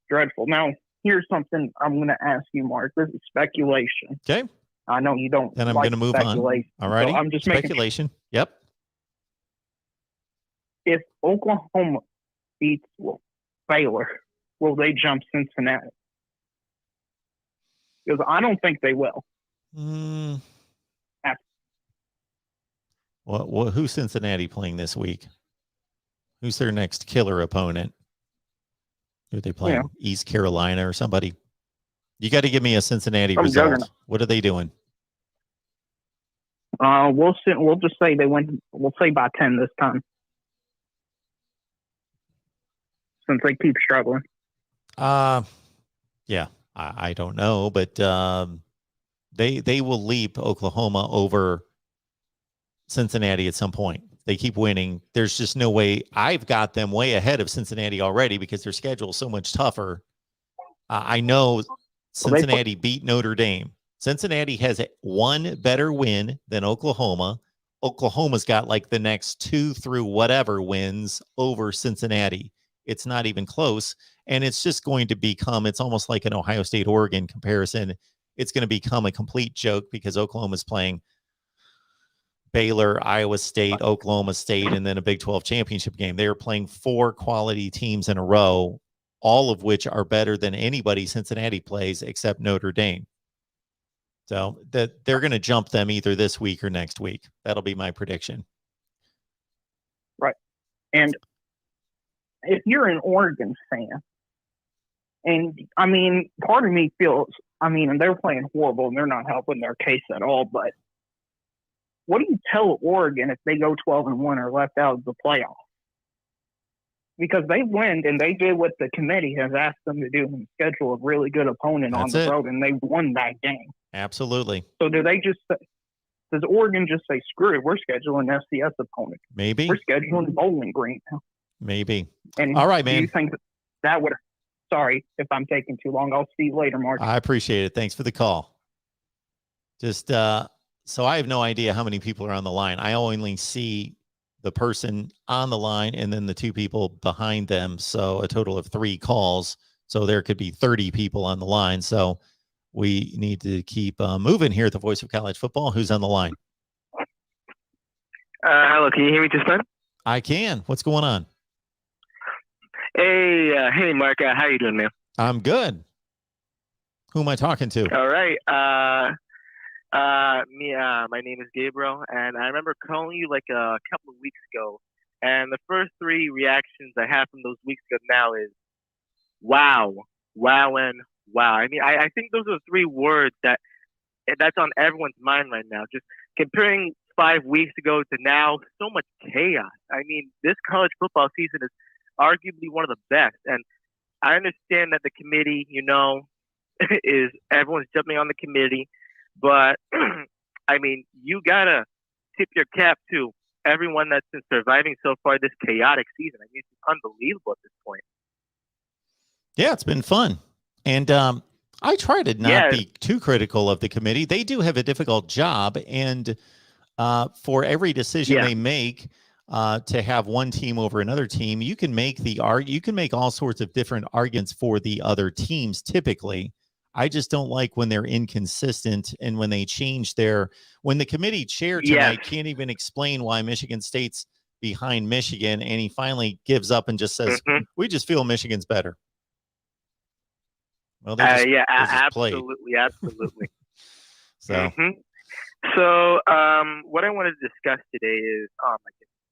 [SPEAKER 8] Dreadful. Now, here's something I'm going to ask you, Mark. This is speculation.
[SPEAKER 1] Okay.
[SPEAKER 8] I know you don't.
[SPEAKER 1] Then I'm
[SPEAKER 8] like
[SPEAKER 1] going to move on. All righty.
[SPEAKER 8] So I'm just
[SPEAKER 1] speculation. Yep.
[SPEAKER 8] If Oklahoma beats Baylor, will they jump Cincinnati? Because I don't think they will.
[SPEAKER 1] Well, who's Cincinnati playing this week? Who's their next killer opponent? Who are they playing?
[SPEAKER 8] Yeah.
[SPEAKER 1] East Carolina or somebody? You got to give me a Cincinnati
[SPEAKER 8] Some
[SPEAKER 1] result.
[SPEAKER 8] juggernaut.
[SPEAKER 1] What are they doing?
[SPEAKER 8] We'll just say they win. We'll say by 10 this time, since they keep struggling.
[SPEAKER 1] Yeah, I don't know, but they will leap Oklahoma over Cincinnati at some point. They keep winning. There's just no way. I've got them way ahead of Cincinnati already because their schedule is so much tougher. I know Cincinnati beat Notre Dame. Cincinnati has one better win than Oklahoma. Oklahoma's got like the next 2 through whatever wins over Cincinnati. It's not even close. And it's just going to become, it's almost like an Ohio State, Oregon comparison. It's going to become a complete joke because Oklahoma's playing Baylor, Iowa State, Oklahoma State, and then a Big 12 championship game. They are playing 4 quality teams in a row, all of which are better than anybody Cincinnati plays except Notre Dame. So that they're going to jump them either this week or next week. That'll be my prediction.
[SPEAKER 8] Right. And if you're an Oregon fan, and I mean, part of me feels, I mean, and they're playing horrible and they're not helping their case at all, but what do you tell Oregon if they go 12-1 or left out of the playoffs? Because they win and they did what the committee has asked them to do and schedule a really good opponent on the road, and they won that game.
[SPEAKER 1] Absolutely.
[SPEAKER 8] So do they just say, does Oregon just say, screw it, we're scheduling an FCS opponent?
[SPEAKER 1] Maybe.
[SPEAKER 8] We're scheduling Bowling Green now.
[SPEAKER 1] Maybe.
[SPEAKER 8] And
[SPEAKER 1] all right, man.
[SPEAKER 8] Do you think that would, sorry if I'm taking too long. I'll see you later, Mark.
[SPEAKER 1] I appreciate it. Thanks for the call. Just, so I have no idea how many people are on the line. I only see the person on the line and then the 2 people behind them. So a total of 3 calls. So there could be 30 people on the line. So we need to keep moving here at the Voice of College Football. Who's on the line?
[SPEAKER 9] Hello, can you hear me just fine?
[SPEAKER 1] I can. What's going on?
[SPEAKER 9] Hey, Mark. How you doing, man?
[SPEAKER 1] I'm good. Who am I talking to?
[SPEAKER 9] All right. My name is Gabriel, and I remember calling you like a couple of weeks ago. And the first 3 reactions I have from those weeks ago now is wow, wow, and wow. I mean, I think those are 3 words that's on everyone's mind right now. Just comparing 5 weeks ago to now, so much chaos. I mean, this college football season is arguably one of the best. And I understand that the committee, is everyone's jumping on the committee. But, I mean, you got to tip your cap to everyone that's been surviving so far this chaotic season. I mean, it's unbelievable at this point.
[SPEAKER 1] Yeah, it's been fun. And I try to not be too critical of the committee. They do have a difficult job. And for every decision they make to have one team over another team, you can make you can make all sorts of different arguments for the other teams typically. I just don't like when they're inconsistent and when they change when the committee chair tonight can't even explain why Michigan State's behind Michigan, and he finally gives up and just says, we just feel Michigan's better. Well,
[SPEAKER 9] absolutely.
[SPEAKER 1] So,
[SPEAKER 9] So, what I wanted to discuss today is,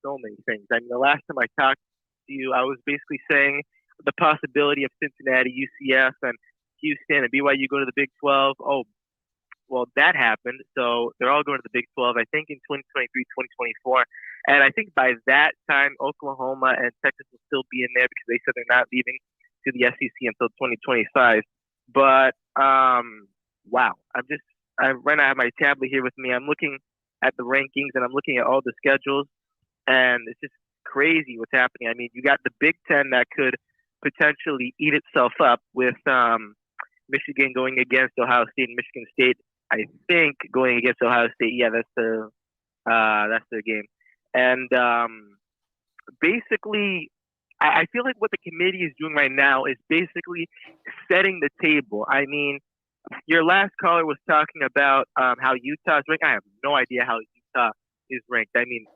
[SPEAKER 9] so many things. I mean, the last time I talked to you, I was basically saying the possibility of Cincinnati, UCF, and Houston and BYU go to the Big 12. Oh, well, that happened. So they're all going to the Big 12, I think, in 2023, 2024. And I think by that time, Oklahoma and Texas will still be in there because they said they're not leaving to the SEC until 2025. But, wow. Right now I have my tablet here with me. I'm looking at the rankings and I'm looking at all the schedules. And it's just crazy what's happening. I mean, you got the Big 10 that could potentially eat itself up with Michigan going against Ohio State and Michigan State. I think going against Ohio State. Yeah, that's the game. And basically, I feel like what the committee is doing right now is basically setting the table. I mean, your last caller was talking about how Utah's ranked. I have no idea how Utah is ranked. I mean,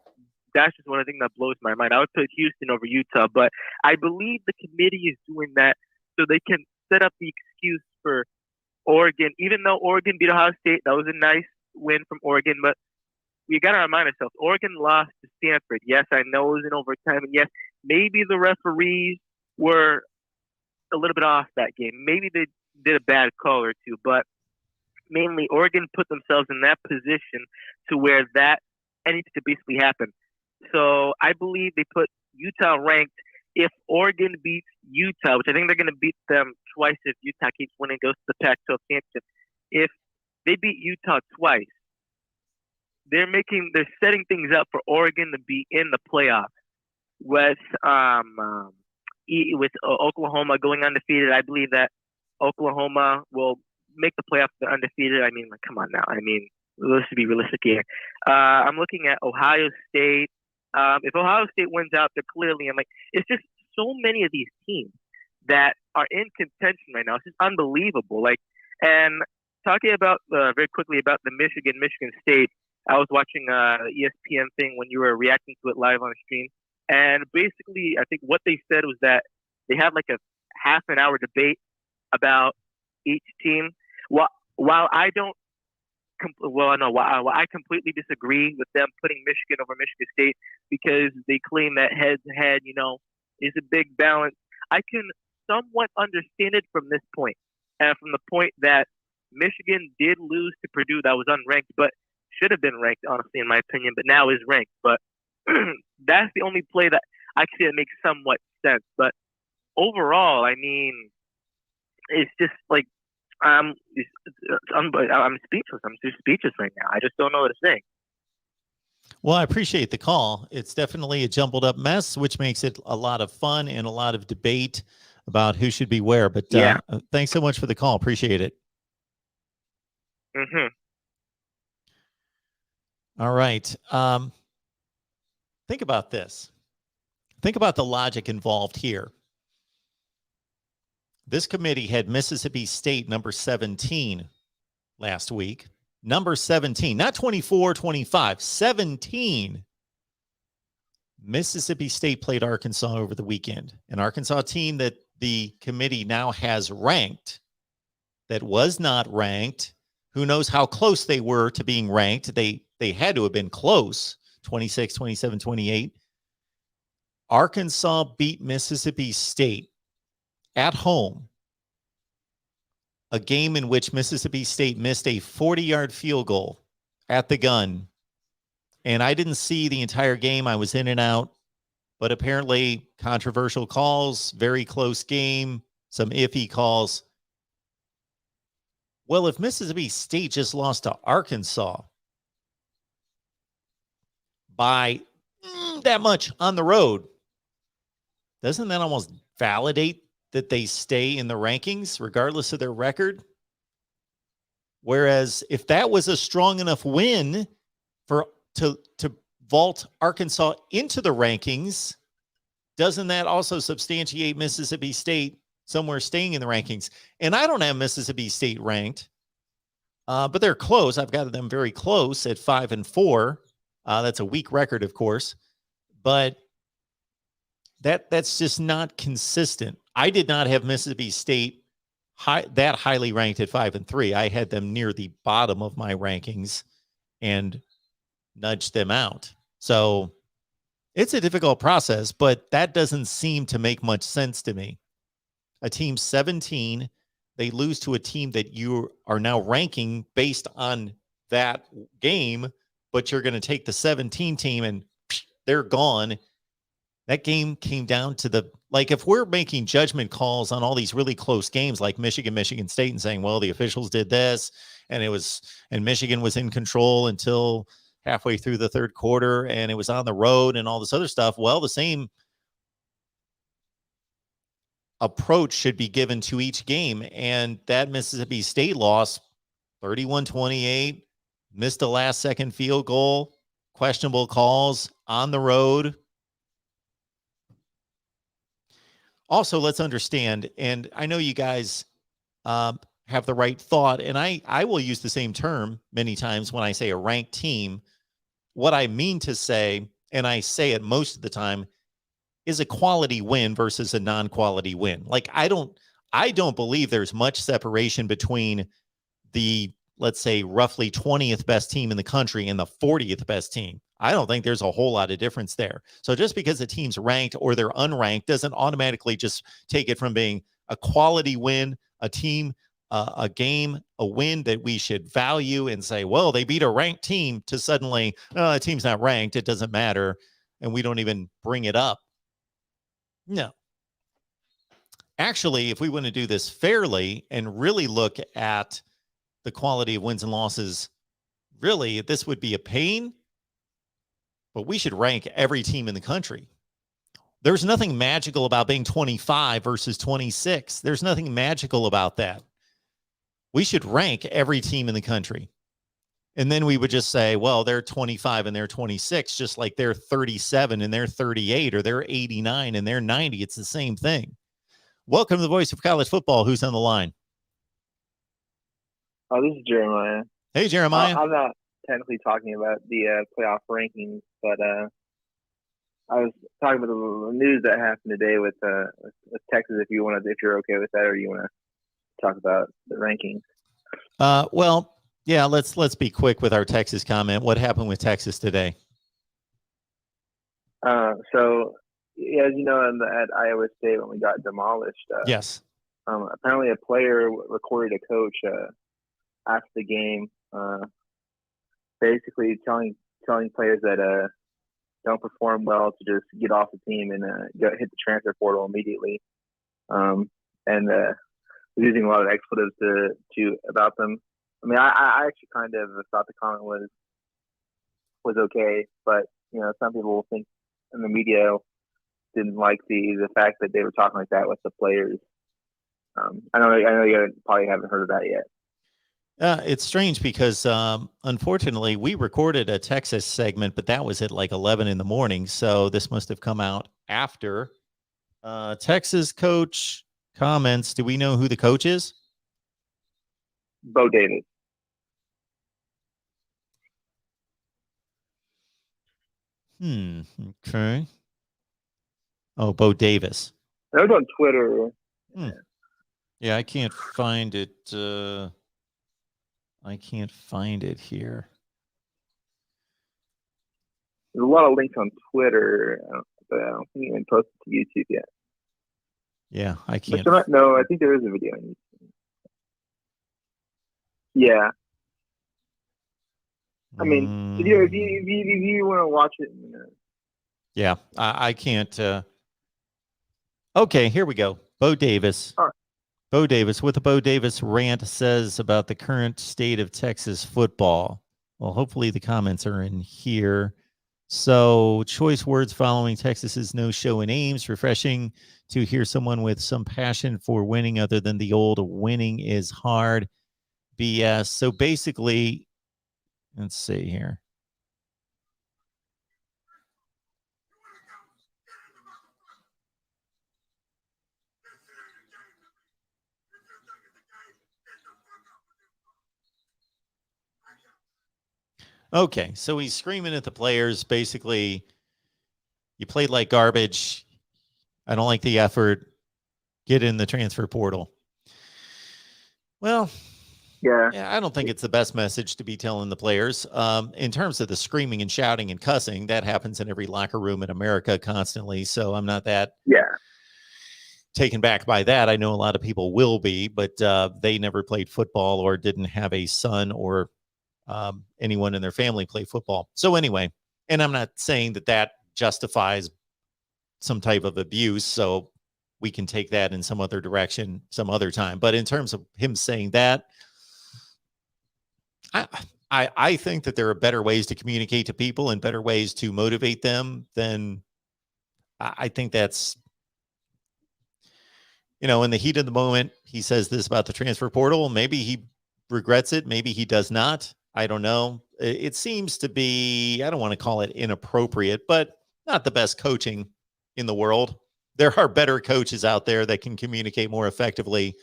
[SPEAKER 9] that's just one thing that blows my mind. I would put Houston over Utah, but I believe the committee is doing that so they can set up the excuse for Oregon. Even though Oregon beat Ohio State, that was a nice win from Oregon, but we got to remind ourselves, Oregon lost to Stanford. Yes, I know it was in overtime, and yes, maybe the referees were a little bit off that game. Maybe they did a bad call or two, but mainly Oregon put themselves in that position to where that needs to basically happen. So I believe they put Utah ranked. If Oregon beats Utah, which I think they're going to beat them twice if Utah keeps winning, goes to the Pac-12 championship. If they beat Utah twice, they're setting things up for Oregon to be in the playoffs with Oklahoma going undefeated. I believe that Oklahoma will make the playoffs if they're undefeated. I mean, like, come on now. I mean, let's be realistic here. I'm looking at Ohio State. If Ohio State wins out, they're clearly in. Like, it's just so many of these teams that are in contention right now. It's just unbelievable. Like, and talking about very quickly about the Michigan State. I was watching ESPN thing when you were reacting to it live on stream, and basically, I think what they said was that they had like a half an hour debate about each team. While I don't, while I completely disagree with them putting Michigan over Michigan State because they claim that head-to-head, is a big balance. I can somewhat understand it from this point, and from the point that Michigan did lose to Purdue, that was unranked, but should have been ranked, honestly, in my opinion, but now is ranked. But that's the only play that I can see that makes somewhat sense. But overall, I mean, it's just like I'm speechless. I'm just speechless right now. I just don't know what to say.
[SPEAKER 1] Well, I appreciate the call. It's definitely a jumbled up mess, which makes it a lot of fun and a lot of debate about who should be where. But
[SPEAKER 9] yeah,
[SPEAKER 1] thanks so much for the call. Appreciate it.
[SPEAKER 9] Mm-hmm.
[SPEAKER 1] All right. Think about this. Think about the logic involved here. This committee had Mississippi State number 17 last week. Number 17, not 24, 25, 17. Mississippi State played Arkansas over the weekend. An Arkansas team that the committee now has ranked, that was not ranked. Who knows how close they were to being ranked? They had to have been close, 26, 27, 28. Arkansas beat Mississippi State at home, a game in which Mississippi State missed a 40-yard field goal at the gun. And I didn't see the entire game. I was in and out. But apparently controversial calls, very close game, some iffy calls. Well, if Mississippi State just lost to Arkansas by that much on the road, doesn't that almost validate that they stay in the rankings regardless of their record? Whereas if that was a strong enough win to vault Arkansas into the rankings, doesn't that also substantiate Mississippi State somewhere staying in the rankings? And I don't have Mississippi State ranked, but they're close. I've got them very close at 5-4. That's a weak record, of course, but that's just not consistent. I did not have Mississippi State that highly ranked at 5-3. I had them near the bottom of my rankings and nudged them out. So it's a difficult process, but that doesn't seem to make much sense to me. A team 17, they lose to a team that you are now ranking based on that game, but you're going to take the 17 team and they're gone. That game came down to if we're making judgment calls on all these really close games like Michigan State and saying, well, the officials did this and Michigan was in control until halfway through the third quarter and it was on the road and all this other stuff. Well, the same approach should be given to each game. And that Mississippi State loss, 31-28, missed a last-second field goal, questionable calls on the road. Also, let's understand, and I know you guys have the right thought, and I will use the same term many times when I say a ranked team. what I mean to say, and I say it most of the time, is a quality win versus a non-quality win. Like I don't believe there's much separation between the, let's say, roughly 20th best team in the country and the 40th best team. I don't think there's a whole lot of difference there. So just because a team's ranked or they're unranked doesn't automatically just take it from being a quality win, a team, a game, a win that we should value and say, well, they beat a ranked team, to suddenly, oh, the team's not ranked, it doesn't matter, and we don't even bring it up. No. Actually, if we want to do this fairly and really look at the quality of wins and losses, really, this would be a pain, but we should rank every team in the country. There's nothing magical about being 25 versus 26. There's nothing magical about that. We should rank every team in the country. And then we would just say, well, they're 25 and they're 26, just like they're 37 and they're 38, or they're 89 and they're 90. It's the same thing. Welcome to the Voice of College Football. Who's on the line?
[SPEAKER 10] Oh, this is Jeremiah.
[SPEAKER 1] Hey, Jeremiah.
[SPEAKER 10] I'm not technically talking about the playoff rankings, but I was talking about the news that happened today with Texas. If you're okay with that, or you want to talk about the rankings.
[SPEAKER 1] Well, yeah, let's be quick with our Texas comment. What happened with Texas today?
[SPEAKER 10] So, yeah, as you know, at Iowa State when we got demolished,
[SPEAKER 1] yes.
[SPEAKER 10] Apparently a player recorded a coach after the game, basically telling players that don't perform well to just get off the team and hit the transfer portal immediately, and using a lot of expletives to about them. I mean, I actually kind of thought the comment was okay, but some people think in the media didn't like the fact that they were talking like that with the players. I know you probably haven't heard of that yet.
[SPEAKER 1] It's strange because unfortunately we recorded a Texas segment, but that was at like 11 in the morning. So this must have come out after. Texas coach comments. Do we know who the coach is?
[SPEAKER 10] Bo Davis.
[SPEAKER 1] Okay. Oh, Bo Davis.
[SPEAKER 10] That was on Twitter.
[SPEAKER 1] Yeah, I can't find it. I can't find it here.
[SPEAKER 10] There's a lot of links on Twitter, but I don't think you can post it to YouTube yet.
[SPEAKER 1] Yeah, I can't.
[SPEAKER 10] No, I think there is a video on YouTube. Yeah. I mean, if you want to watch it.
[SPEAKER 1] Yeah, I can't. Okay, here we go. Bo Davis.
[SPEAKER 10] All right.
[SPEAKER 1] Bo Davis, what the Bo Davis rant says about the current state of Texas football. Well, hopefully the comments are in here. So, choice words following Texas's no-show in Ames. Refreshing to hear someone with some passion for winning other than the old winning is hard BS. So, basically, let's see here. Okay, so he's screaming at the players. Basically, you played like garbage. I don't like the effort. Get in the transfer portal. Well, yeah, I don't think it's the best message to be telling the players. In terms of the screaming and shouting and cussing, that happens in every locker room in America constantly. So I'm not that taken back by that. I know a lot of people will be, but they never played football or didn't have a son or anyone in their family play football. So anyway, and I'm not saying that justifies some type of abuse. So we can take that in some other direction some other time. But in terms of him saying that, I think that there are better ways to communicate to people and better ways to motivate them than I think that's, in the heat of the moment, he says this about the transfer portal. Maybe he regrets it. Maybe he does not. I don't know. It seems to be, I don't want to call it inappropriate, but not the best coaching in the world. There are better coaches out there that can communicate more effectively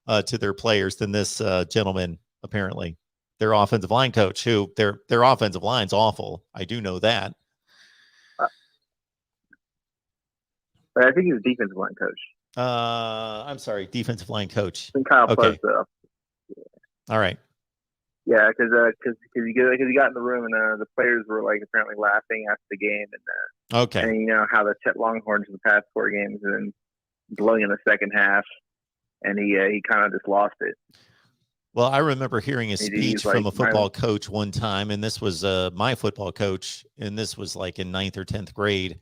[SPEAKER 1] to their players than this gentleman, apparently. their offensive line coach, who their offensive line's awful. I do know that.
[SPEAKER 10] But I think he's a defensive line coach.
[SPEAKER 1] I'm sorry, defensive line coach.
[SPEAKER 10] Kyle
[SPEAKER 1] Okay.
[SPEAKER 10] Plesdale.
[SPEAKER 1] All right.
[SPEAKER 10] Yeah, because he got in the room and the players were like apparently laughing after the game
[SPEAKER 1] Okay.
[SPEAKER 10] and you know how the Longhorns in the past 4 games and then blowing in the second half, and he kind of just lost it.
[SPEAKER 1] Well, I remember hearing a
[SPEAKER 10] He's
[SPEAKER 1] speech
[SPEAKER 10] like,
[SPEAKER 1] from a football coach one time, and this was my football coach, and this was like in 9th or 10th grade,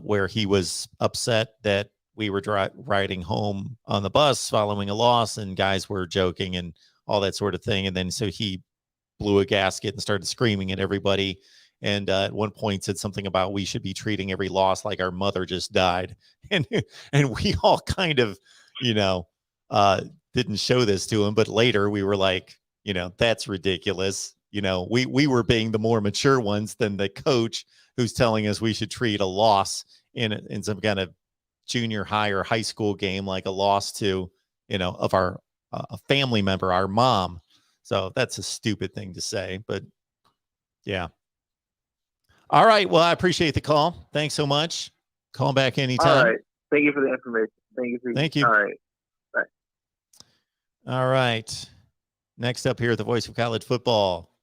[SPEAKER 1] where he was upset that we were riding home on the bus following a loss, and guys were joking and all that sort of thing. And then so he blew a gasket and started screaming at everybody. And at one point said something about we should be treating every loss like our mother just died. And we all kind of, didn't show this to him. But later we were like, that's ridiculous. We were being the more mature ones than the coach who's telling us we should treat a loss in some kind of junior high or high school game like a loss to, of our a family member, our mom. So that's a stupid thing to say, but yeah. All right. Well, I appreciate the call. Thanks so much. Call back anytime.
[SPEAKER 10] All right. Thank you for the information. Thank you.
[SPEAKER 1] All
[SPEAKER 10] right. Bye.
[SPEAKER 1] All right. Next up here, the voice of college football.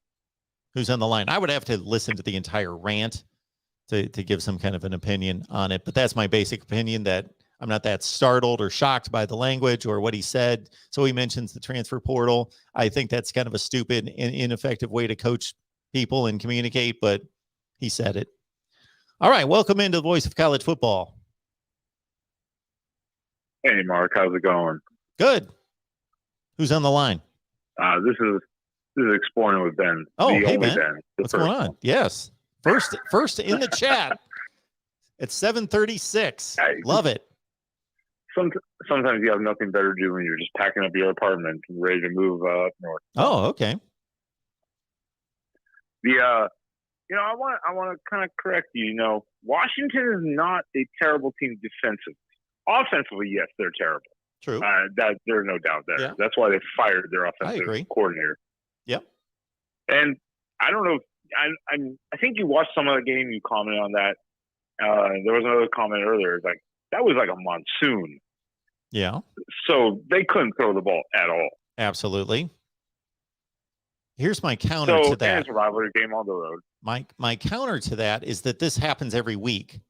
[SPEAKER 1] Who's on the line? I would have to listen to the entire rant to give some kind of an opinion on it, but that's my basic opinion, that I'm not that startled or shocked by the language or what he said. So he mentions the transfer portal. I think that's kind of a stupid and ineffective way to coach people and communicate, but he said it. All right. Welcome into the voice of college football.
[SPEAKER 11] Hey, Mark. How's it going?
[SPEAKER 1] Good. Who's on the line?
[SPEAKER 11] This is Exploring with Ben.
[SPEAKER 1] Oh,
[SPEAKER 11] the
[SPEAKER 1] hey,
[SPEAKER 11] only
[SPEAKER 1] Ben.
[SPEAKER 11] The
[SPEAKER 1] What's going on?
[SPEAKER 11] one.
[SPEAKER 1] Yes. First in the chat. It's 7:36. Love it.
[SPEAKER 11] Sometimes you have nothing better to do when you're just packing up your apartment and ready to move up north.
[SPEAKER 1] Oh, okay.
[SPEAKER 11] I want to kind of correct you. Washington is not a terrible team defensively. Offensively, yes, they're terrible.
[SPEAKER 1] True.
[SPEAKER 11] That there's no doubt there.
[SPEAKER 1] Yeah.
[SPEAKER 11] That's why they fired their offensive coordinator.
[SPEAKER 1] Yep.
[SPEAKER 11] And I don't know. I think you watched some of the game. You commented on that. There was another comment earlier. Like that was like a monsoon.
[SPEAKER 1] Yeah.
[SPEAKER 11] So they couldn't throw the ball at all.
[SPEAKER 1] Absolutely. Here's my counter to that.
[SPEAKER 11] It's a rivalry game on the road.
[SPEAKER 1] My counter to that is that this happens every week.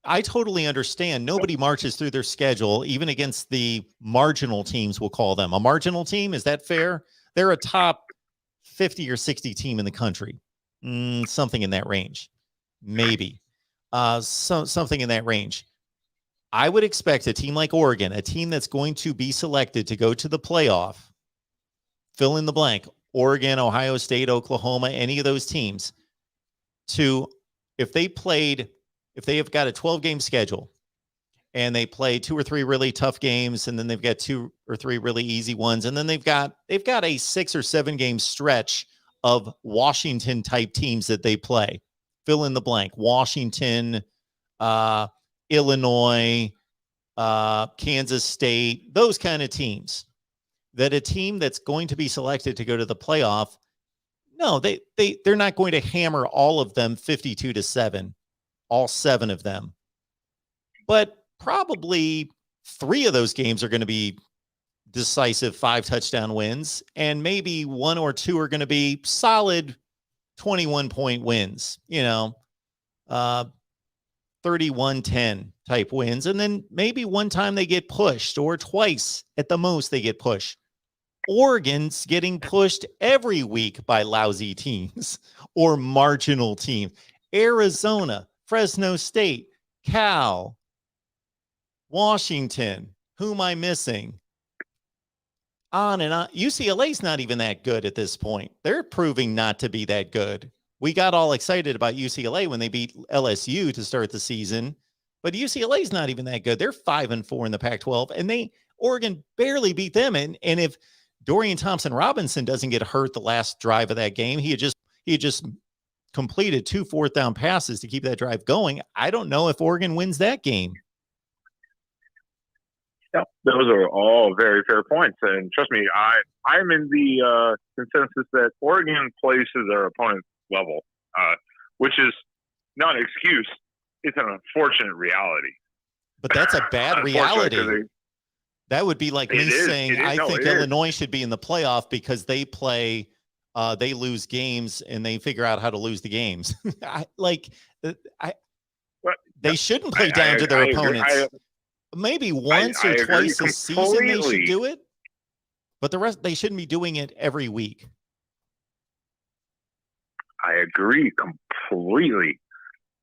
[SPEAKER 1] I totally understand. Nobody marches through their schedule, even against the marginal teams, we'll call them. A marginal team, is that fair? They're a top 50 or 60 team in the country. Something in that range. Maybe. Something in that range. I would expect a team like Oregon, a team that's going to be selected to go to the playoff, fill in the blank, Oregon, Ohio State, Oklahoma, any of those teams, if they have got a 12-game schedule and they play 2 or 3 really tough games, and then they've got 2 or 3 really easy ones, and then they've got a 6 or 7 game stretch of Washington type teams that they play. Fill in the blank. Washington, Illinois, Kansas State, those kind of teams. That a team that's going to be selected to go to the playoff, no, they're not going to hammer all of them 52-7, all 7 of them. But probably 3 of those games are going to be decisive 5-touchdown wins, and maybe 1 or 2 are going to be solid 21-point wins, 31-10 type wins. And then maybe one time they get pushed, or twice at the most they get pushed. Oregon's getting pushed every week by lousy teams or marginal teams. Arizona, Fresno State, Cal, Washington. Who am I missing? On and on. UCLA's not even that good at this point. They're proving not to be that good. We got all excited about UCLA when they beat LSU to start the season, but UCLA's not even that good. They're 5-4 in the Pac-12, and Oregon barely beat them. And if Dorian Thompson-Robinson doesn't get hurt the last drive of that game, he had just completed 2 fourth-down passes to keep that drive going. I don't know if Oregon wins that game.
[SPEAKER 11] Yep, those are all very fair points, and trust me, I'm in the consensus that Oregon plays to their opponent's level, which is not an excuse. It's an unfortunate reality.
[SPEAKER 1] But that's a bad reality. That would be like me saying I think Illinois should be in the playoff because they lose games and they figure out how to lose the games. They shouldn't play down to their opponents. Maybe once or twice a season they should do it, but the rest they shouldn't be doing it every week.
[SPEAKER 11] I agree completely,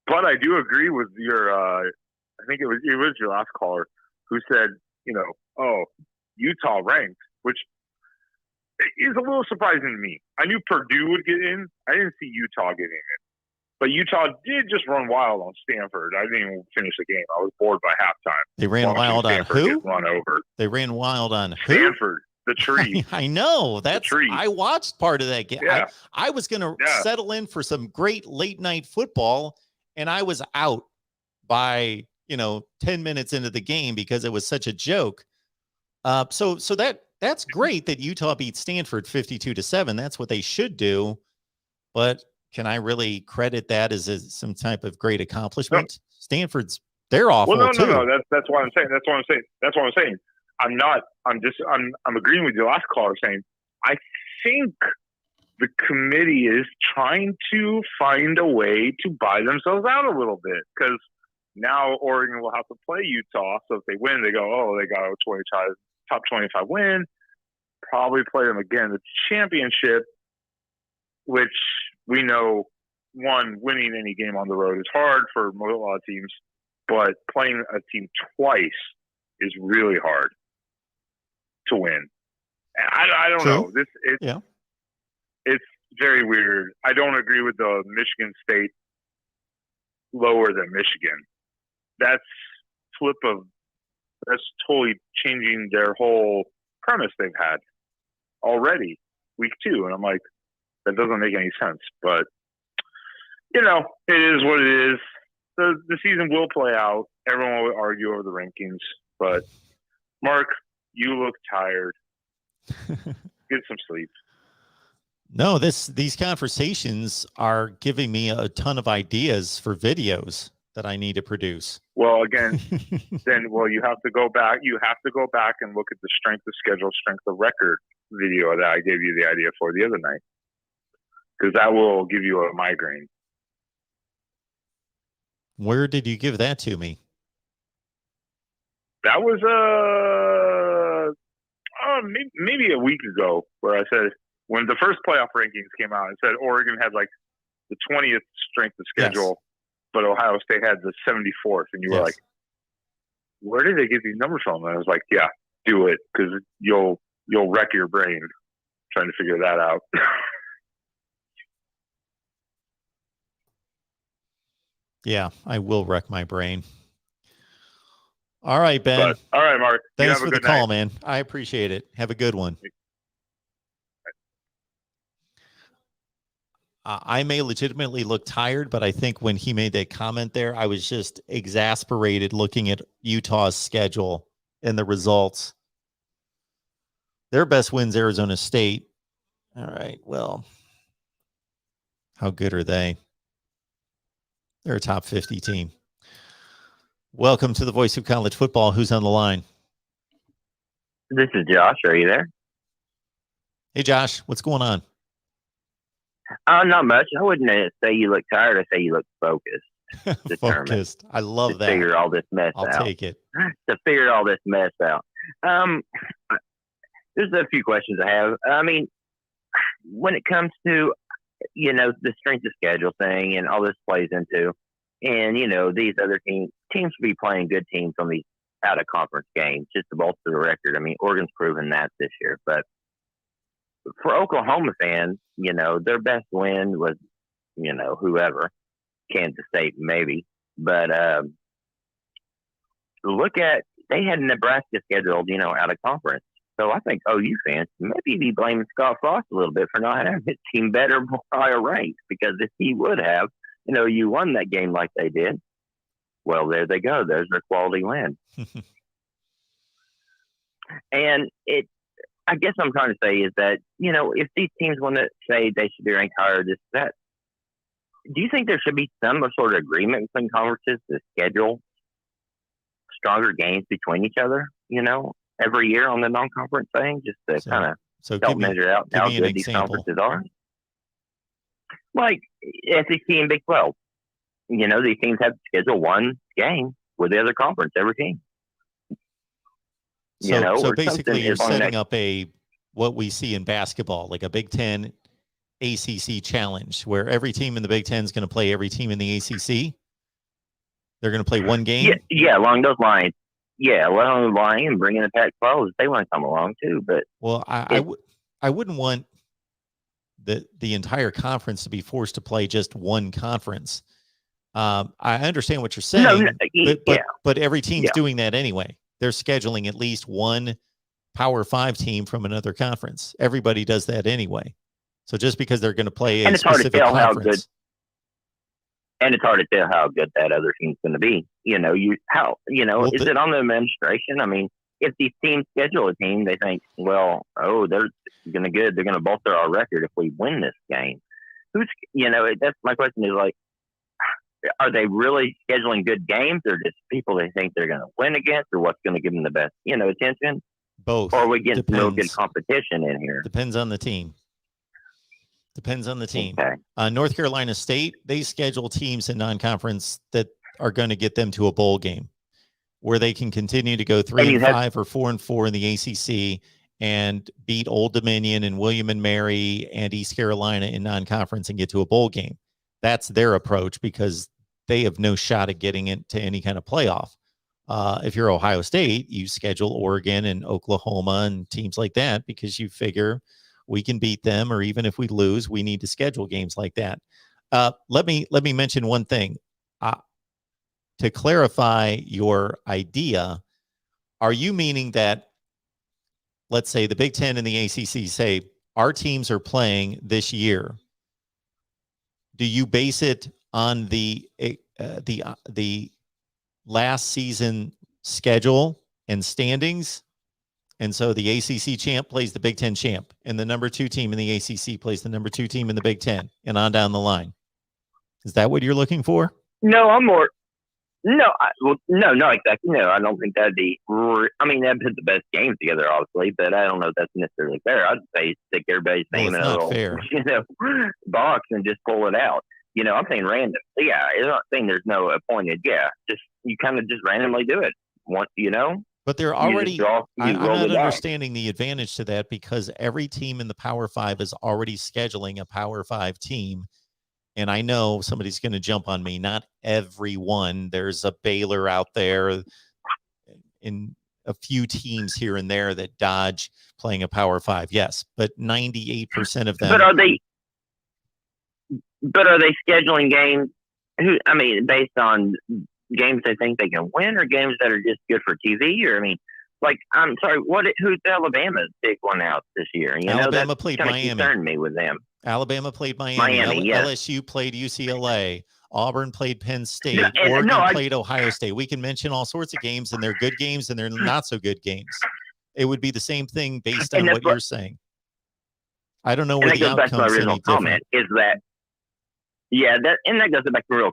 [SPEAKER 11] but I do agree with your. I think it was your last caller who said, oh, Utah ranked, which is a little surprising to me. I knew Purdue would get in. I didn't see Utah getting in. But Utah did just run wild on Stanford. I didn't even finish the game. I was bored by halftime.
[SPEAKER 1] They ran wild on who?
[SPEAKER 11] Run over.
[SPEAKER 1] They ran wild on
[SPEAKER 11] Stanford, the tree.
[SPEAKER 1] I know. That's
[SPEAKER 11] tree.
[SPEAKER 1] I watched part of that game.
[SPEAKER 11] Yeah.
[SPEAKER 1] I was going to settle in for some great late night football, and I was out by 10 minutes into the game because it was such a joke. So that's great that Utah beat Stanford 52-7. That's what they should do, but can I really credit that as some type of great accomplishment? No. Stanford's they're awful too.
[SPEAKER 11] No. That's what I'm saying. That's what I'm saying. I'm agreeing with your last caller saying I think the committee is trying to find a way to buy themselves out a little bit because now Oregon will have to play Utah. So if they win, they go, oh, they got a top 25 win. Probably play them again. The championship, which we know, winning any game on the road is hard for a lot of teams, but playing a team twice is really hard to win. I don't know. It's very weird. I don't agree with the Michigan State lower than Michigan. That's totally changing their whole premise they've had already week 2. And I'm like, that doesn't make any sense, but it is what it is. The season will play out. Everyone will argue over the rankings, but Mark, you look tired. Get some sleep.
[SPEAKER 1] No, these conversations are giving me a ton of ideas for videos that I need to produce.
[SPEAKER 11] Well, again, you have to go back. You have to go back and look at the strength of schedule, strength of record video that I gave you the idea for the other night. Because that will give you a migraine.
[SPEAKER 1] Where did you give that to me?
[SPEAKER 11] That was maybe a week ago, where I said when the first playoff rankings came out, I said Oregon had like the 20th strength of schedule, but Ohio State had the 74th, and you were like, "Where did they get these numbers from?" And I was like, "Yeah, do it, because you'll wreck your brain trying to figure that out."
[SPEAKER 1] Yeah, I will wreck my brain. All right, Ben.
[SPEAKER 11] All right, Mark.
[SPEAKER 1] Thanks for the call, man. I appreciate it. Have a good one. I may legitimately look tired, but I think when he made that comment there, I was just exasperated looking at Utah's schedule and the results. Their best win's Arizona State. All right, well, how good are they? They're a top 50 team. Welcome to the Voice of College Football. Who's on the line?
[SPEAKER 12] This is Josh. Are you there?
[SPEAKER 1] Hey, Josh. What's going on?
[SPEAKER 12] Not much. I wouldn't say you look tired. I say you look focused.
[SPEAKER 1] Focused. I love that.
[SPEAKER 12] Figure all this mess out.
[SPEAKER 1] I'll take it.
[SPEAKER 12] To figure all this mess out. There's a few questions I have. I mean, when it comes to, the strength of schedule thing and all this plays into, and, these other teams will be playing good teams on these out-of-conference games just to bolster the record. I mean, Oregon's proven that this year. But for Oklahoma fans, their best win was, whoever, Kansas State maybe. But they had Nebraska scheduled, out of conference. So I think OU fans maybe be blaming Scott Frost a little bit for not having his team better, more higher ranked, because if he would have, you won that game like they did, well, there they go. There's their quality win. And I guess I'm trying to say is that, if these teams want to say they should be ranked higher, this, that, do you think there should be some sort of agreement between conferences to schedule stronger games between each other, every year on the non-conference thing, just to kind of help measure out how good these conferences are? Like SEC and Big 12. These teams have to schedule one game with the other conference, every team.
[SPEAKER 1] So basically you're setting up what we see in basketball, like a Big Ten ACC challenge, where every team in the Big Ten is going to play every team in the ACC. They're going to play one game.
[SPEAKER 12] Yeah, along those lines. Yeah, along the line, and bring in the Pac-12 if they want to come along too. But
[SPEAKER 1] I wouldn't want the entire conference to be forced to play just one conference. I understand what you're saying, but every team's doing that anyway. They're scheduling at least one Power 5 team from another conference. Everybody does that anyway. So just because they're going to play a specific conference.
[SPEAKER 12] And it's hard to tell how good that other team's going to be. Is it on the administration? I mean, if these teams schedule a team, they think, well, they're going to bolster our record if we win this game. That's my question is, like, are they really scheduling good games, or just people they think they're going to win against, or what's going to give them the best, attention?
[SPEAKER 1] Both.
[SPEAKER 12] Or are we getting real good competition in here?
[SPEAKER 1] Depends on the team.
[SPEAKER 12] Okay.
[SPEAKER 1] North Carolina State, they schedule teams in non-conference that are going to get them to a bowl game, where they can continue to go 3-5 or 4-4 in the ACC and beat Old Dominion and William and Mary and East Carolina in non-conference and get to a bowl game. That's their approach, because they have no shot at getting into any kind of playoff. If you're Ohio State, you schedule Oregon and Oklahoma and teams like that, because you figure we can beat them, or even if we lose, we need to schedule games like that. Let me mention one thing. To clarify your idea, are you meaning that, let's say the Big Ten and the ACC say our teams are playing this year? Do you base it on the last season schedule and standings? And so the ACC champ plays the Big Ten champ, and the number 2 team in the ACC plays the number 2 team in the Big Ten, and on down the line. Is that what you're looking for?
[SPEAKER 12] No, I'm more. No, not exactly. No, I don't think that'd be. That'd put the best games together, obviously, but I don't know if that's necessarily fair. I'd say stick everybody's name in a little, box and just pull it out. I'm saying random. Yeah, I'm not saying there's no appointed. Yeah, just you kind of just randomly do it.
[SPEAKER 1] But they're already. I'm not understanding the advantage to that, because every team in the Power 5 is already scheduling a Power 5 team. And I know somebody's going to jump on me. Not everyone. There's a Baylor out there, in a few teams here and there that dodge playing a Power 5. Yes, but 98% of them.
[SPEAKER 12] But are they scheduling games? Based on games they think they can win, or games that are just good for TV? Or I'm sorry, who's Alabama's big one out this year?
[SPEAKER 1] Alabama played Miami.
[SPEAKER 12] Concerned me with them.
[SPEAKER 1] Alabama played Miami.
[SPEAKER 12] Yes.
[SPEAKER 1] LSU played UCLA. Auburn played Penn State. Oregon played Ohio State. We can mention all sorts of games, and they're good games, and they're not so good games. It would be the same thing based on what you're saying. I don't know where the outcome's any different.
[SPEAKER 12] Is that, that goes back to the real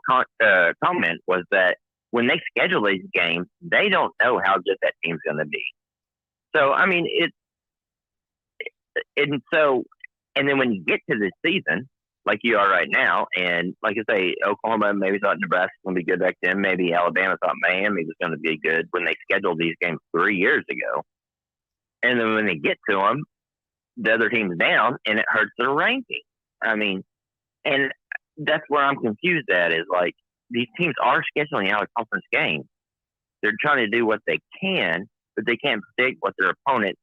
[SPEAKER 12] comment, was that when they schedule these games, they don't know how good that team's going to be. So, and then when you get to this season, like you are right now, and like I say, Oklahoma maybe thought Nebraska was going to be good back then. Maybe Alabama thought Miami was going to be good when they scheduled these games 3 years ago. And then when they get to them, the other team's down, and it hurts their ranking. And that's where I'm confused at, is like, these teams are scheduling out of conference games. They're trying to do what they can, but they can't predict what their opponent's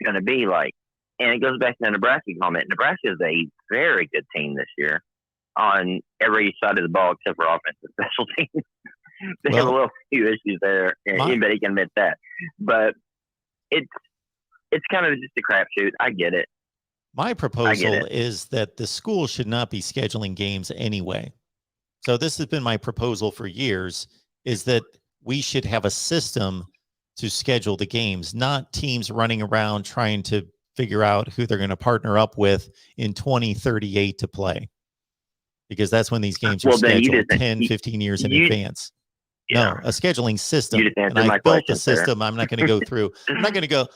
[SPEAKER 12] going to be like. And it goes back to the Nebraska comment. Nebraska is a very good team this year on every side of the ball except for offense and special teams. They have a little few issues there, and anybody can admit that. But it's kind of just a crapshoot. I get it.
[SPEAKER 1] My proposal is that the school should not be scheduling games anyway. So this has been my proposal for years, is that we should have a system to schedule the games, not teams running around trying to figure out who they're going to partner up with in 2038 to play, because that's when these games are scheduled 10, 15 years in advance.
[SPEAKER 12] Yeah.
[SPEAKER 1] No, a scheduling system.
[SPEAKER 12] You just answered
[SPEAKER 1] And
[SPEAKER 12] my
[SPEAKER 1] I built the
[SPEAKER 12] question, sir.
[SPEAKER 1] system. I'm not going to go through. I'm not going to go.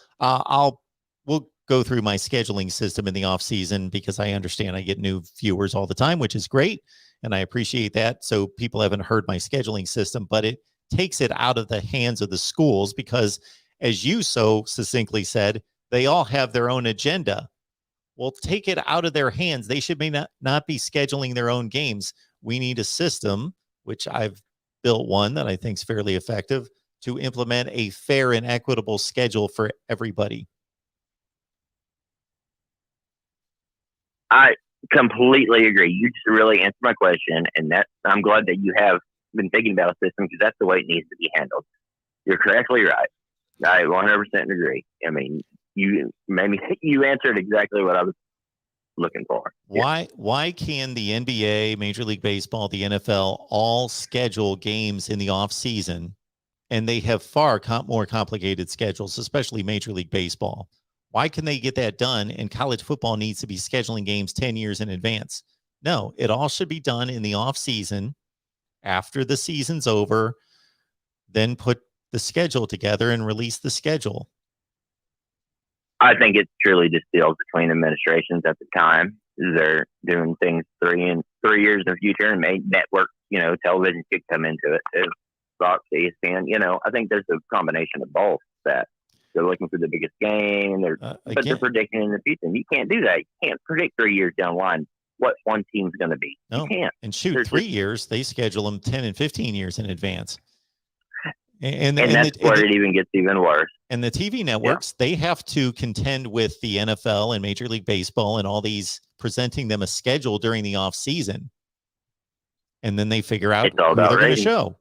[SPEAKER 1] We'll go through my scheduling system in the off season, because I understand I get new viewers all the time, which is great, and I appreciate that. So people haven't heard my scheduling system, but it takes it out of the hands of the schools, because, as you so succinctly said, they all have their own agenda. Well, take it out of their hands. They should not be scheduling their own games. We need a system, which I've built one that I think is fairly effective, to implement a fair and equitable schedule for everybody.
[SPEAKER 12] I completely agree. You just really answered my question, and that I'm glad that you have been thinking about a system, because that's the way it needs to be handled. You're correctly right. I 100% agree. I mean, you answered exactly what I was looking for.
[SPEAKER 1] Why can the NBA, Major League Baseball, the NFL all schedule games in the off season, and they have far more complicated schedules, especially Major League Baseball? Why can they get that done, and college football needs to be scheduling games 10 years in advance? No, it all should be done in the off season, after the season's over, then put the schedule together and release the schedule.
[SPEAKER 12] I think it's truly just deals between administrations at the time. They're doing things 3 years in the future, and maybe network, television could come into it too. Fox, ESPN, I think there's a combination of both, that they're looking for the biggest game, but they're predicting in the future. And you can't do that. You can't predict 3 years down the line what one team's going to be.
[SPEAKER 1] No.
[SPEAKER 12] You can't.
[SPEAKER 1] And shoot, 3 years, they schedule them 10 and 15 years in advance. And that's
[SPEAKER 12] where it even gets even worse.
[SPEAKER 1] And the TV networks, they have to contend with the NFL and Major League Baseball and all these, presenting them a schedule during the off season. And then they figure out who they're going to show.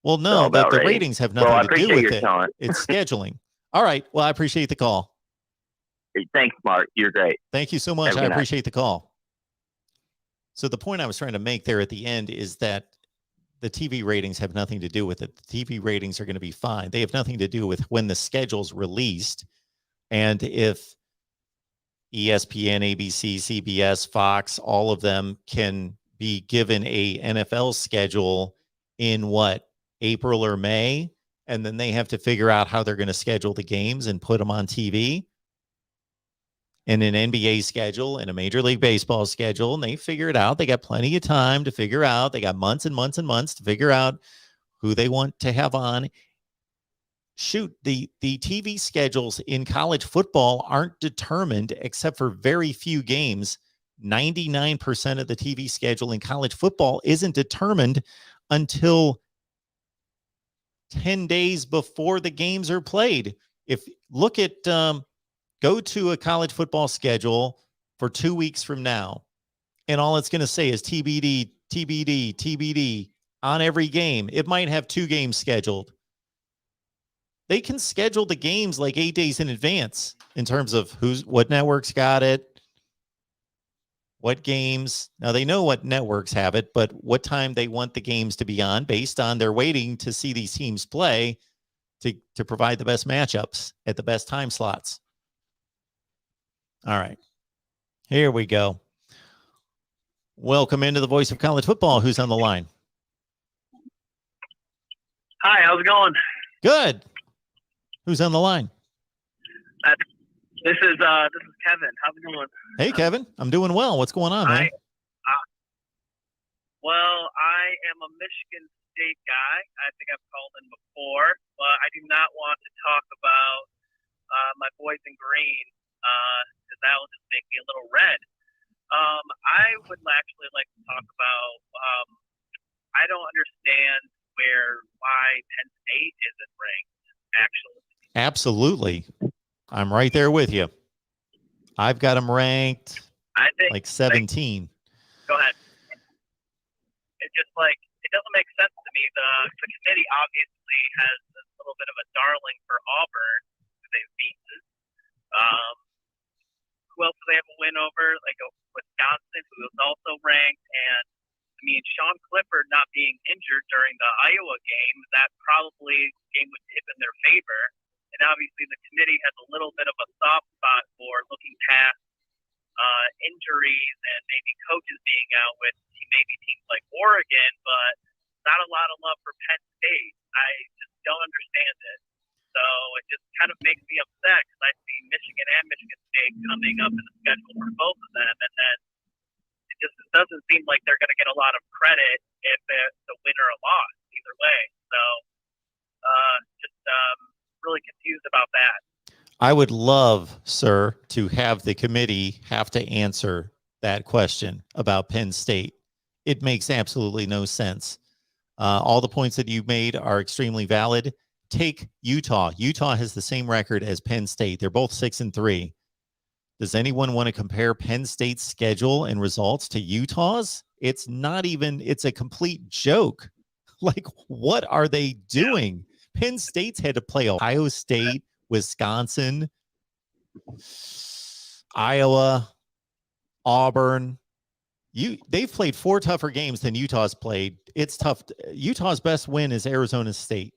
[SPEAKER 1] Well, no, the ratings have nothing to do with it. It's scheduling. All right. Well, I appreciate the call.
[SPEAKER 12] Thanks, Mark. You're great.
[SPEAKER 1] Thank you so much. I appreciate the call. So the point I was trying to make there at the end is that the TV ratings have nothing to do with it. The TV ratings are going to be fine. They have nothing to do with when the schedule's released. And if ESPN, ABC, CBS, Fox, all of them can be given a NFL schedule in April or May, and then they have to figure out how they're going to schedule the games and put them on TV, and an NBA schedule and a Major League Baseball schedule, and they figure it out. They got plenty of time to figure out. They got months and months and months to figure out who they want to have on. Shoot, the TV schedules in college football aren't determined, except for very few games. 99% of the TV schedule in college football isn't determined until 10 days before the games are played. Go to a college football schedule for 2 weeks from now, and all it's going to say is TBD, TBD, TBD on every game. It might have 2 games scheduled. They can schedule the games like 8 days in advance in terms of what networks got it, what games. Now they know what networks have it, but what time they want the games to be on based on they're waiting to see these teams play to provide the best matchups at the best time slots. All right, here we go. Welcome into the Voice of College Football. Who's on the line?
[SPEAKER 13] Hi, how's it going?
[SPEAKER 1] Good. Who's on the line?
[SPEAKER 13] This is Kevin. How's it going?
[SPEAKER 1] Hey, Kevin. I'm doing well. What's going on, man?
[SPEAKER 13] Well, I am a Michigan State guy. I think I've called in before, but I do not want to talk about my boys in green, because that will just make me a little red. I would actually like to talk about, I don't understand why Penn State isn't ranked, actually.
[SPEAKER 1] Absolutely. I'm right there with you. I've got them ranked like 17.
[SPEAKER 13] Go ahead. It's just it doesn't make sense to me. The committee obviously has a little bit of a darling for Auburn, who they've beaten. Who else do they have a win over? Like Wisconsin, who is also ranked. And Sean Clifford not being injured during the Iowa game, that probably game would tip in obviously the committee has a little bit of a soft spot for looking past injuries and maybe coaches being out with maybe teams like Oregon, but not a lot of love for Penn State. I just don't understand it. So it just kind of makes me upset because I see Michigan and Michigan State coming up in the schedule for both of them, and then it just doesn't seem like they're going to get a lot of credit if it's a win or a loss either way. So just really confused about that.
[SPEAKER 1] I would love, sir, to have the committee have to answer that question about Penn State. It makes absolutely no sense. All the points that you made are extremely valid. Take Utah. Utah has the same record as Penn State. They're both 6-3. Does anyone want to compare Penn State's schedule and results to Utah's? It's not even, it's a complete joke. Like, what are they doing? Penn State's had to play Ohio State, Wisconsin, Iowa, Auburn. They've played 4 tougher games than Utah's played. It's tough. Utah's best win is Arizona State,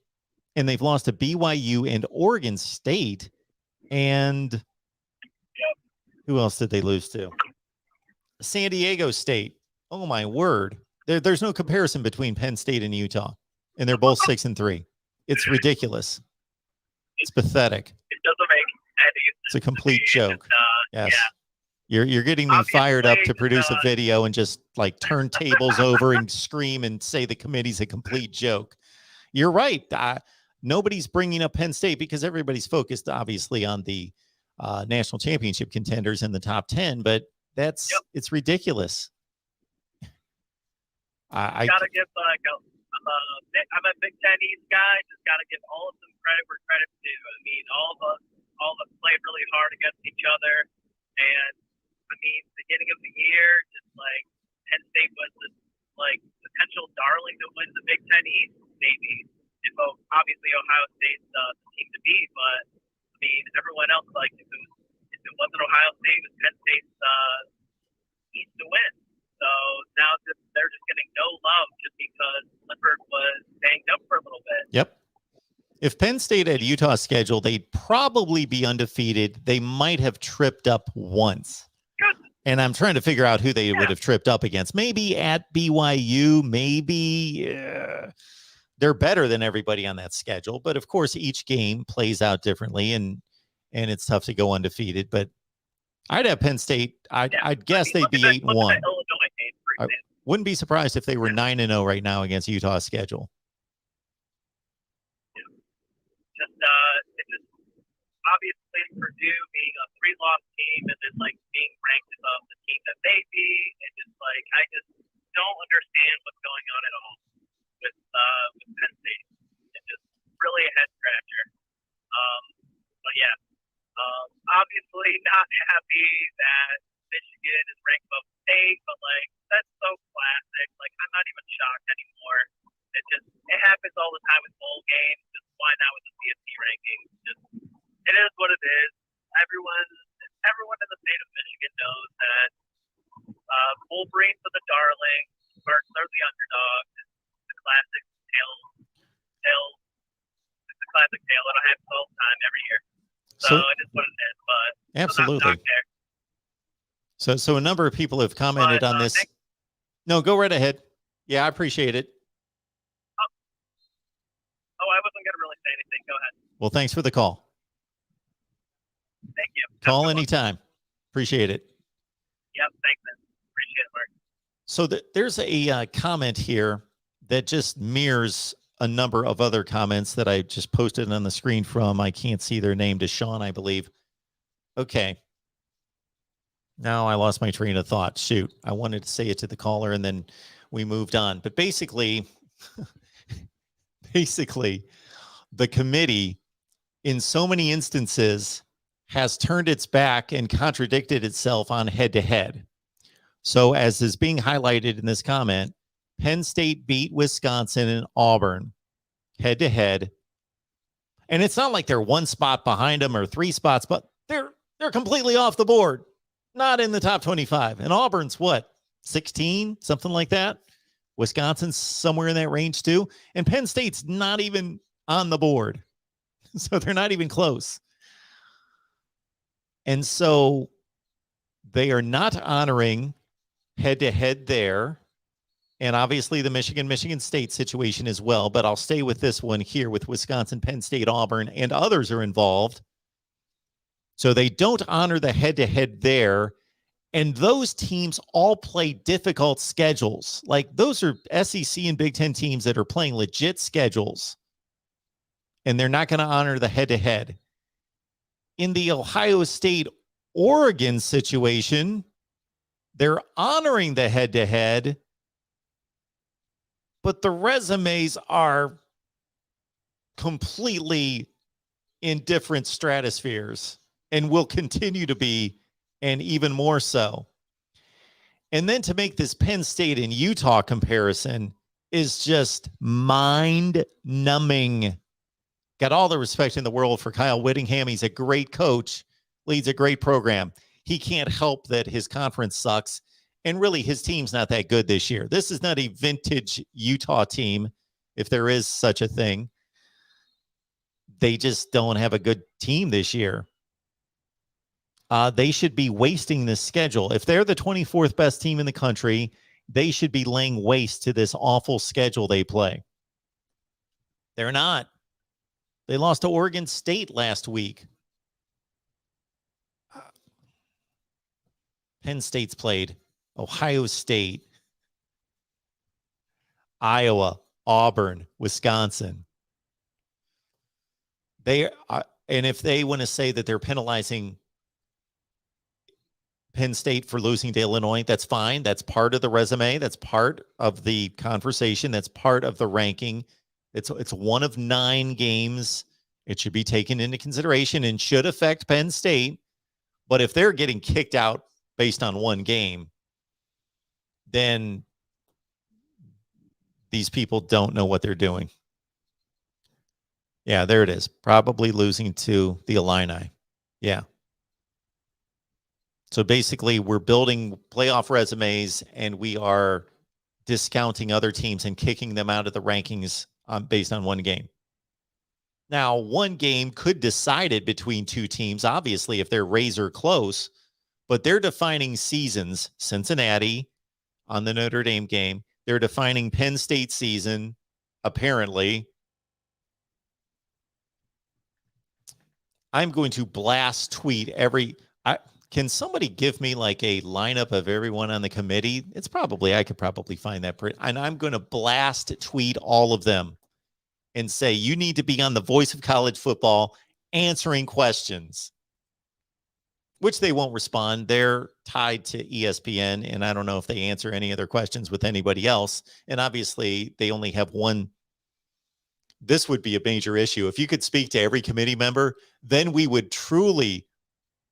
[SPEAKER 1] and they've lost to BYU and Oregon State. And who else did they lose to? San Diego State. Oh my word! There's no comparison between Penn State and Utah, and they're both 6-3. It's ridiculous. It's pathetic.
[SPEAKER 13] It doesn't make any sense.
[SPEAKER 1] It's a complete joke. Yes.
[SPEAKER 13] Yeah.
[SPEAKER 1] You're getting me fired up to produce a video and just like turn tables over and scream and say the committee's a complete joke. You're right. Nobody's bringing up Penn State because everybody's focused obviously on the national championship contenders in the top 10, but it's ridiculous. I
[SPEAKER 13] gotta give I'm a Big Ten East guy. Just gotta give all of them credit where credit's due. I mean, all of them played really hard against each other, and I mean, beginning of the year, just like Penn State was this like potential darling to win the Big Ten East, maybe. And obviously Ohio State's the team to beat, but I mean, everyone else, like if it wasn't Ohio State, it was Penn State's East to win. So now they're just getting no love just because Lippert was banged up for a little bit.
[SPEAKER 1] Yep. If Penn State had Utah's schedule, they'd probably be undefeated. They might have tripped up once. And I'm trying to figure out who they would have tripped up against. Maybe at BYU, maybe they're better than everybody on that schedule. But of course, each game plays out differently, and it's tough to go undefeated. But I'd have Penn State. I'd guess they'd be 8-1. I wouldn't be surprised if they were 9-0 right now against Utah's schedule.
[SPEAKER 13] It's just obviously Purdue being a 3-loss team and then like being ranked above the team that they beat, and just like I just don't understand what's going on at all with Penn State. It's just really a head scratcher. But yeah, obviously not happy that Michigan is ranked above State, but like that's so classic. Like I'm not even shocked anymore. It happens all the time with bowl games. Just why not with the CFP rankings? Just it is what it is. Everyone in the state of Michigan knows that Wolverines are the darling, Spartans are the underdog. It's the classic tale. It's the classic tale that I have all the time every year. So it is what it is. But
[SPEAKER 1] absolutely. So a number of people have commented on this. No, go right ahead. Yeah, I appreciate it.
[SPEAKER 13] I wasn't going to really say anything. Go ahead.
[SPEAKER 1] Well, thanks for the call.
[SPEAKER 13] Thank you.
[SPEAKER 1] Call anytime. Appreciate it.
[SPEAKER 13] Yep. Thanks, man. Appreciate it, Mark.
[SPEAKER 1] So there's a comment here that just mirrors a number of other comments that I just posted on the screen from, I can't see their name, Deshaun, I believe. Okay. Now I lost my train of thought. Shoot. I wanted to say it to the caller and then we moved on. But basically, the committee in so many instances has turned its back and contradicted itself on head-to-head. So as is being highlighted in this comment, Penn State beat Wisconsin and Auburn head-to-head. And it's not like they're one spot behind them or 3 spots, but they're completely off the board. Not in the top 25. And Auburn's what? 16? Something like that. Wisconsin's somewhere in that range too. And Penn State's not even on the board. So they're not even close. And so they are not honoring head-to-head there. And obviously the Michigan State situation as well. But I'll stay with this one here with Wisconsin, Penn State, Auburn, and others are involved. So they don't honor the head-to-head there. And those teams all play difficult schedules. Like those are SEC and Big Ten teams that are playing legit schedules. And they're not going to honor the head-to-head. In the Ohio State, Oregon situation, they're honoring the head-to-head, but the resumes are completely in different stratospheres and will continue to be, and even more so. And then to make this Penn State and Utah comparison is just mind-numbing. Got all the respect in the world for Kyle Whittingham. He's a great coach, leads a great program. He can't help that his conference sucks. And really, his team's not that good this year. This is not a vintage Utah team, if there is such a thing. They just don't have a good team this year. They should be wasting this schedule. If they're the 24th best team in the country, they should be laying waste to this awful schedule they play. They're not. They lost to Oregon State last week. Penn State's played Ohio State, Iowa, Auburn, Wisconsin. They are, and if they want to say that they're penalizing Penn State for losing to Illinois, that's fine. That's part of the resume. That's part of the conversation. That's part of the ranking. It's one of 9 games. It should be taken into consideration and should affect Penn State. But if they're getting kicked out based on one game, then these people don't know what they're doing. Yeah, there it is. Probably losing to the Illini. Yeah. So basically, we're building playoff resumes and we are discounting other teams and kicking them out of the rankings based on one game. Now, one game could decide it between two teams, obviously, if they're razor close, but they're defining seasons. Cincinnati on the Notre Dame game. They're defining Penn State season, apparently. I'm going to blast tweet every... Can somebody give me like a lineup of everyone on the committee? I could probably find that. And I'm going to blast tweet all of them and say, you need to be on the Voice of College Football answering questions, which they won't respond. They're tied to ESPN, and I don't know if they answer any other questions with anybody else. And obviously, they only have one. This would be a major issue. If you could speak to every committee member, then we would truly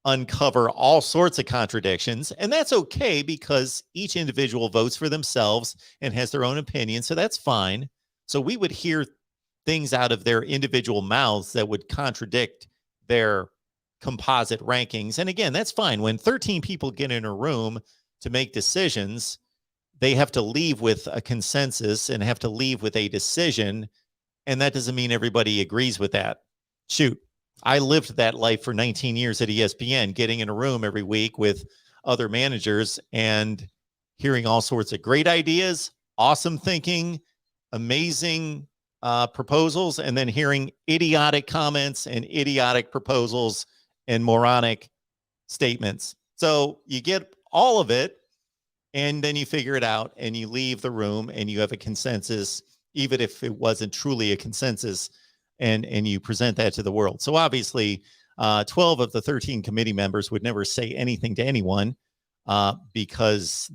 [SPEAKER 1] uncover all sorts of contradictions. And that's okay because each individual votes for themselves and has their own opinion. So that's fine. So we would hear things out of their individual mouths that would contradict their composite rankings. And again, that's fine. When 13 people get in a room to make decisions, they have to leave with a consensus and have to leave with a decision. And that doesn't mean everybody agrees with that. Shoot, I lived that life for 19 years at ESPN, getting in a room every week with other managers and hearing all sorts of great ideas, awesome thinking, amazing proposals, and then hearing idiotic comments and idiotic proposals and moronic statements. So you get all of it, and then you figure it out, and you leave the room, and you have a consensus, even if it wasn't truly a consensus, and you present that to the world. So obviously, 12 of the 13 committee members would never say anything to anyone because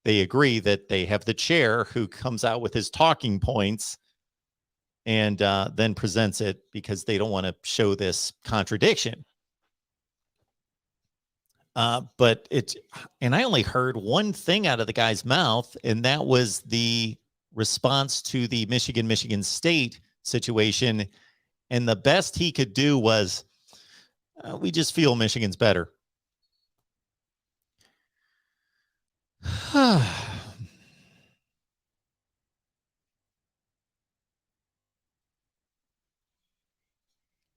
[SPEAKER 1] they agree that they have the chair who comes out with his talking points and then presents it because they don't want to show this contradiction. But I only heard one thing out of the guy's mouth, and that was the response to the Michigan State situation. And the best he could do was, we just feel Michigan's better.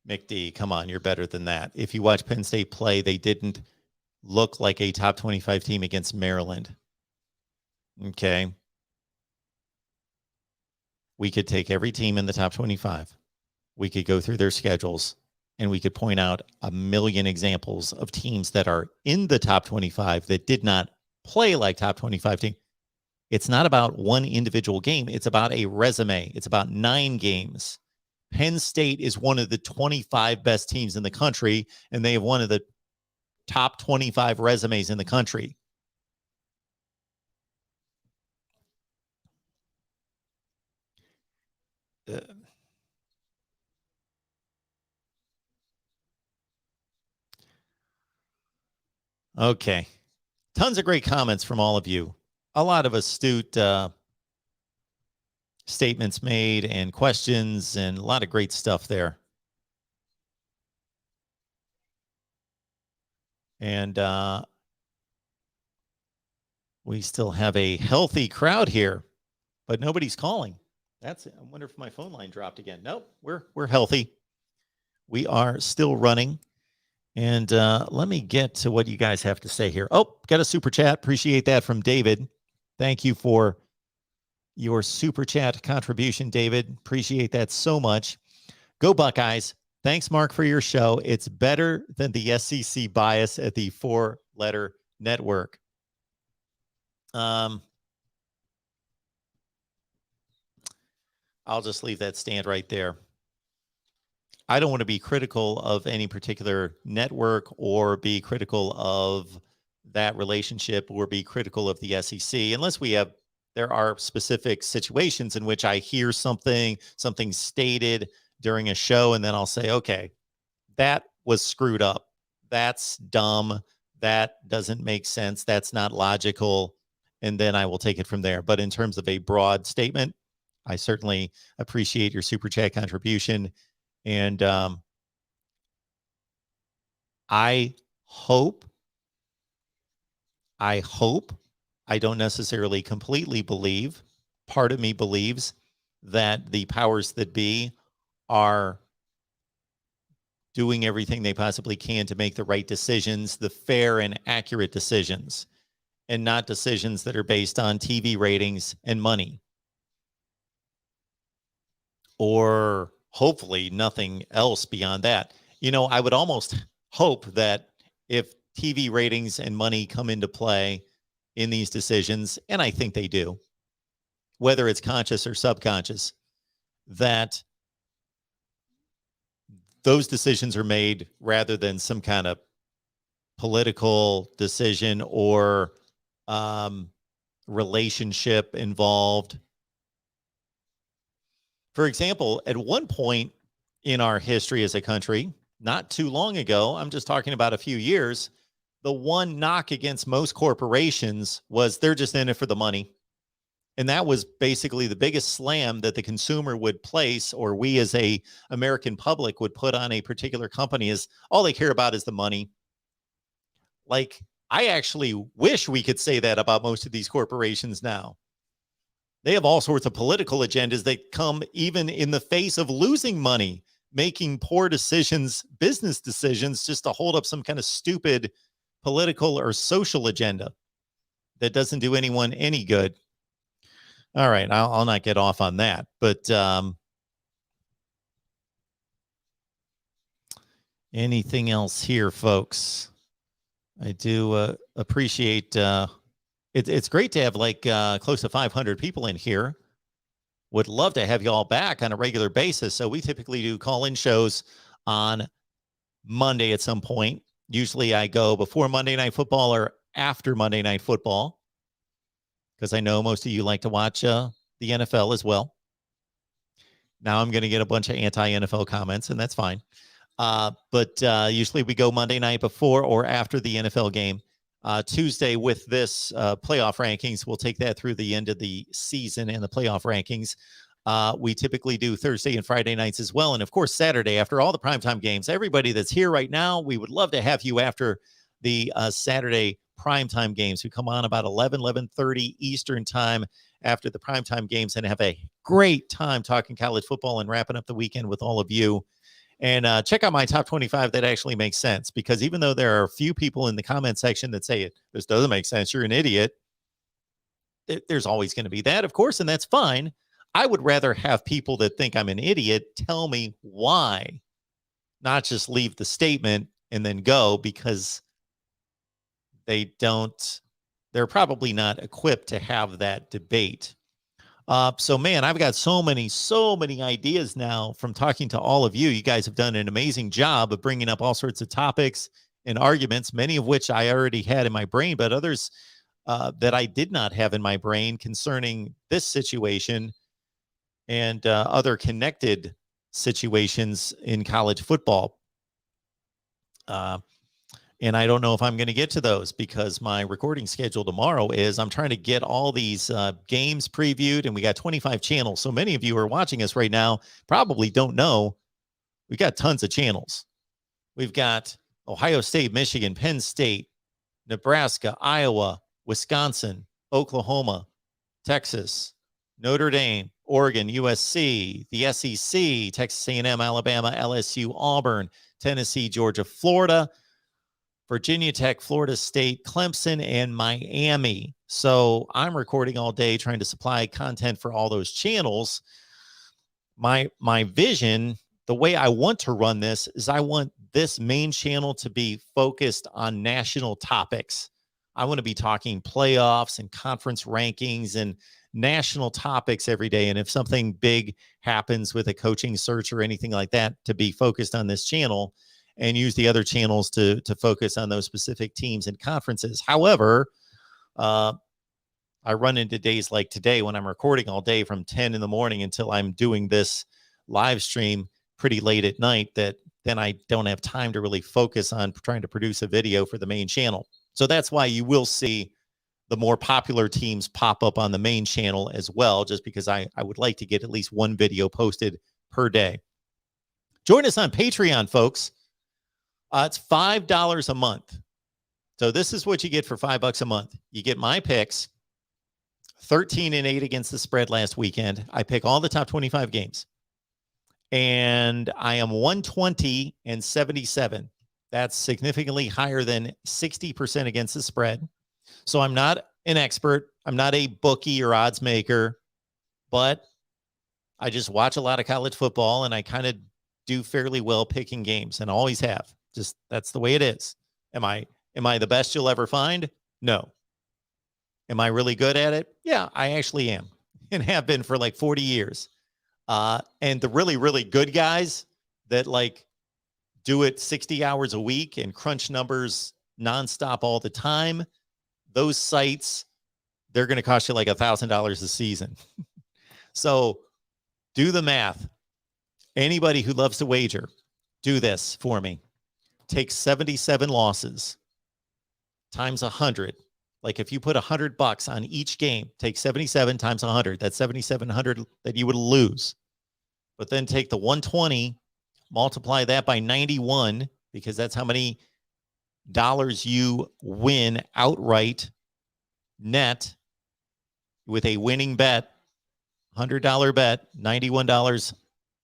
[SPEAKER 1] McD, come on, you're better than that. If you watch Penn State play, they didn't look like a top 25 team against Maryland. Okay. We could take every team in the top 25. We could go through their schedules, and we could point out a million examples of teams that are in the top 25 that did not play like top 25 team. It's not about one individual game. It's about a resume. It's about 9 games. Penn State is one of the 25 best teams in the country, and they have one of the top 25 resumes in the country. Okay. Tons of great comments from all of you. A lot of astute statements made and questions and a lot of great stuff there. And we still have a healthy crowd here, but nobody's calling. That's it. I wonder if my phone line dropped again. Nope, we're healthy. We are still running. And let me get to what you guys have to say here. Oh, got a super chat. Appreciate that from David. Thank you for your super chat contribution, David. Appreciate that so much. Go Buckeyes. Thanks, Mark, for your show. It's better than the SEC bias at the 4-letter network. I'll just leave that stand right there. I don't want to be critical of any particular network or be critical of that relationship or be critical of the SEC unless there are specific situations in which I hear something stated during a show, and then I'll say, okay, that was screwed up. That's dumb. That doesn't make sense. That's not logical. And then I will take it from there. But in terms of a broad statement, I certainly appreciate your super chat contribution. And I hope, I don't necessarily completely believe, part of me believes that the powers that be are doing everything they possibly can to make the right decisions, the fair and accurate decisions, and not decisions that are based on TV ratings and money. Or hopefully nothing else beyond that. You know, I would almost hope that if TV ratings and money come into play in these decisions, and I think they do, whether it's conscious or subconscious, that those decisions are made rather than some kind of political decision or relationship involved. For example, at one point in our history as a country, not too long ago, I'm just talking about a few years, the one knock against most corporations was they're just in it for the money. And that was basically the biggest slam that the consumer would place, or we as a American public would put on a particular company, is all they care about is the money. Like, I actually wish we could say that about most of these corporations now. They have all sorts of political agendas that come even in the face of losing money, making poor decisions, business decisions, just to hold up some kind of stupid political or social agenda that doesn't do anyone any good. All right, I'll not get off on that, but anything else here, folks? I do appreciate it's great to have like close to 500 people in here. Would love to have you all back on a regular basis. So we typically do call-in shows on Monday at some point. Usually I go before Monday Night Football or after Monday Night Football, because I know most of you like to watch the NFL as well. Now I'm going to get a bunch of anti-NFL comments, and that's fine. But usually we go Monday night before or after the NFL game. Tuesday with this playoff rankings, we'll take that through the end of the season and the playoff rankings. We typically do Thursday and Friday nights as well. And of course, Saturday after all the primetime games. Everybody that's here right now, we would love to have you after the Saturday primetime games who come on about 11:30 Eastern time after the primetime games and have a great time talking college football and wrapping up the weekend with all of you. And check out my top 25 that actually makes sense, because even though there are a few people in the comment section that say this doesn't make sense, you're an idiot, there's always going to be that, of course, and that's fine. I would rather have people that think I'm an idiot tell me why, not just leave the statement and then go, because they're probably not equipped to have that debate. So man, I've got so many ideas now from talking to all of you. You guys have done an amazing job of bringing up all sorts of topics and arguments, many of which I already had in my brain, but others that I did not have in my brain concerning this situation and other connected situations in college football. And I don't know if I'm going to get to those, because my recording schedule tomorrow is I'm trying to get all these games previewed, and we got 25 channels. So many of you who are watching us right now probably don't know we got tons of channels. We've got Ohio State, Michigan, Penn State, Nebraska, Iowa, Wisconsin, Oklahoma, Texas, Notre Dame, Oregon, USC, the SEC, Texas A&M, Alabama, LSU, Auburn, Tennessee, Georgia, Florida, Virginia Tech, Florida State, Clemson, and Miami. So I'm recording all day trying to supply content for all those channels. My vision, the way I want to run this, is I want this main channel to be focused on national topics. I want to be talking playoffs and conference rankings and national topics every day. And if something big happens with a coaching search or anything like that, to be focused on this channel, and use the other channels to focus on those specific teams and conferences. However, I run into days like today when I'm recording all day from 10 in the morning until I'm doing this live stream pretty late at night, that then I don't have time to really focus on trying to produce a video for the main channel. So that's why you will see the more popular teams pop up on the main channel as well, just because I would like to get at least one video posted per day. Join us on Patreon, folks. It's $5 a month. So this is what you get for $5 a month. You get my picks, 13-8 against the spread last weekend. I pick all the top 25 games. And I am 120-77. That's significantly higher than 60% against the spread. So I'm not an expert. I'm not a bookie or odds maker, but I just watch a lot of college football, and I kind of do fairly well picking games, and always have. Just that's the way it is. Am I the best you'll ever find? No. Am I really good at it? Yeah, I actually am, and have been for like 40 years. And the really, really good guys that like do it 60 hours a week and crunch numbers nonstop all the time, those sites, they're going to cost you like $1,000 a season. So do the math. Anybody who loves to wager, do this for me. Take 77 losses times 100. Like if you put $100 on each game, take 77 times 100. That's 7,700 that you would lose. But then take the 120, multiply that by 91, because that's how many dollars you win outright net with a winning bet. $100 bet, $91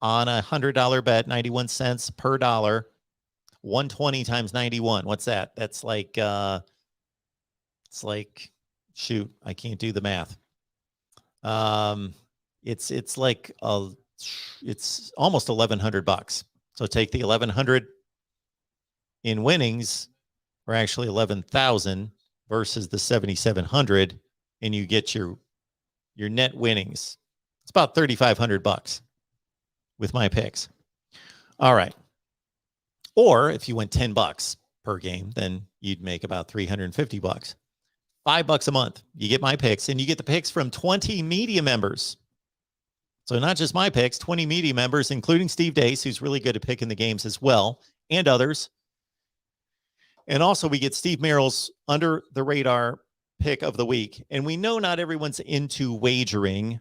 [SPEAKER 1] on a $100 bet, 91 cents per dollar. 120 times 91. What's that? That's like, it's like, shoot, I can't do the math. It's like, it's almost $1,100. So take the 1,100 in winnings, or actually 11,000 versus the 7,700, and you get your net winnings. It's about $3,500 with my picks. All right. Or if you went $10 per game, then you'd make about $350. $5 a month. You get my picks, and you get the picks from 20 media members. So not just my picks, 20 media members, including Steve Dace, who's really good at picking the games as well, and others. And also we get Steve Merrill's under the radar pick of the week. And we know not everyone's into wagering,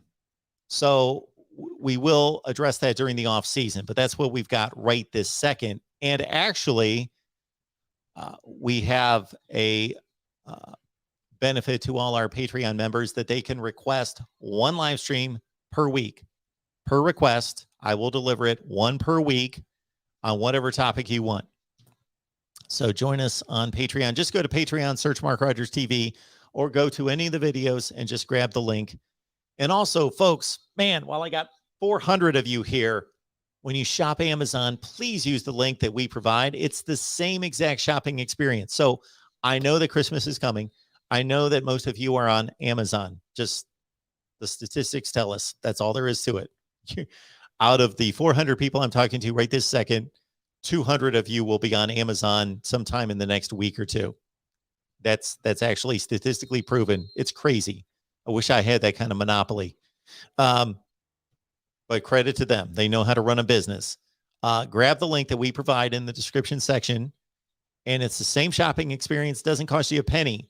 [SPEAKER 1] so we will address that during the off season, but that's what we've got right this second. And actually, we have a benefit to all our Patreon members that they can request one live stream per week. Per request, I will deliver it, one per week, on whatever topic you want. So join us on Patreon. Just go to Patreon, search Mark Rogers TV, or go to any of the videos and just grab the link. And also, folks, man, while I got 400 of you here, when you shop Amazon, please use the link that we provide. It's the same exact shopping experience. So I know that Christmas is coming. I know that most of you are on Amazon. Just the statistics tell us that's all there is to it. Out of the 400 people I'm talking to right this second, 200 of you will be on Amazon sometime in the next week or two. That's actually statistically proven. It's crazy. I wish I had that kind of monopoly. But credit to them. They know how to run a business. Grab the link that we provide in the description section, and it's the same shopping experience. Doesn't cost you a penny,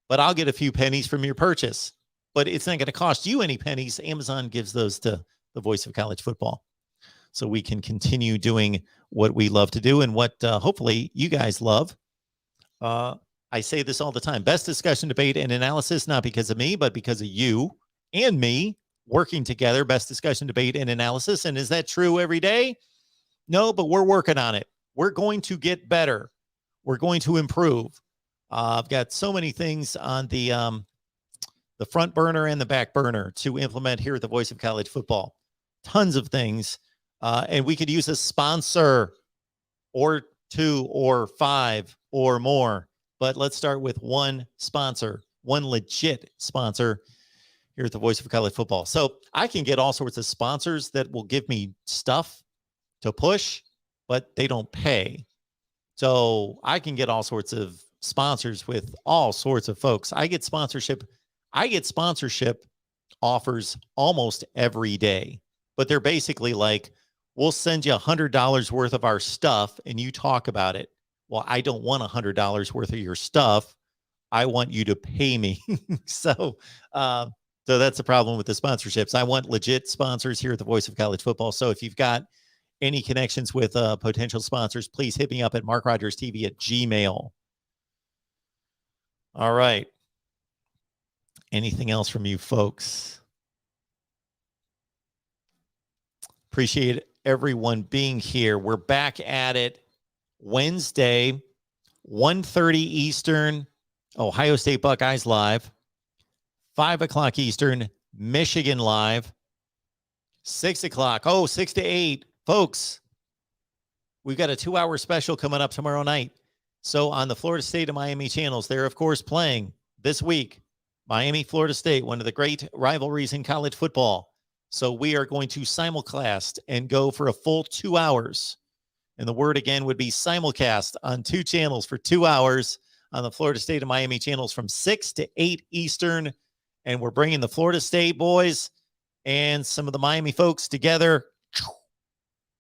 [SPEAKER 1] but I'll get a few pennies from your purchase. But it's not going to cost you any pennies. Amazon gives those to the voice of college football, so we can continue doing what we love to do and what hopefully you guys love. I say this all the time. Best discussion, debate, and analysis, not because of me, but because of you and me working together. Best discussion, debate, and analysis. And is that true every day? No, but we're working on it. We're going to get better. We're going to improve. I've got so many things on the front burner and the back burner to implement here at the Voice of College Football. Tons of things. And we could use a sponsor or 2 or 5 or more. But let's start with one sponsor, one legit sponsor here at the Voice of College Football. So I can get all sorts of sponsors that will give me stuff to push, but they don't pay. So I can get all sorts of sponsors with all sorts of folks. I get sponsorship offers almost every day, but they're basically like, we'll send you $100 worth of our stuff and you talk about it. Well, I don't want $100 worth of your stuff. I want you to pay me. So that's the problem with the sponsorships. I want legit sponsors here at the Voice of College Football. So if you've got any connections with potential sponsors, please hit me up at MarkRogersTV@gmail. All right. Anything else from you folks? Appreciate everyone being here. We're back at it Wednesday, 1:30 Eastern, Ohio State Buckeyes live. 5 o'clock Eastern, Michigan live. 6 o'clock. 6 to 8. Folks, we've got a 2-hour special coming up tomorrow night. So on the Florida State and Miami channels, they're, of course, playing this week. Miami, Florida State, one of the great rivalries in college football. So we are going to simulcast and go for a full 2 hours. And the word again would be simulcast on 2 channels for 2 hours on the Florida State and Miami channels from 6 to 8 Eastern. And we're bringing the Florida State boys and some of the Miami folks together.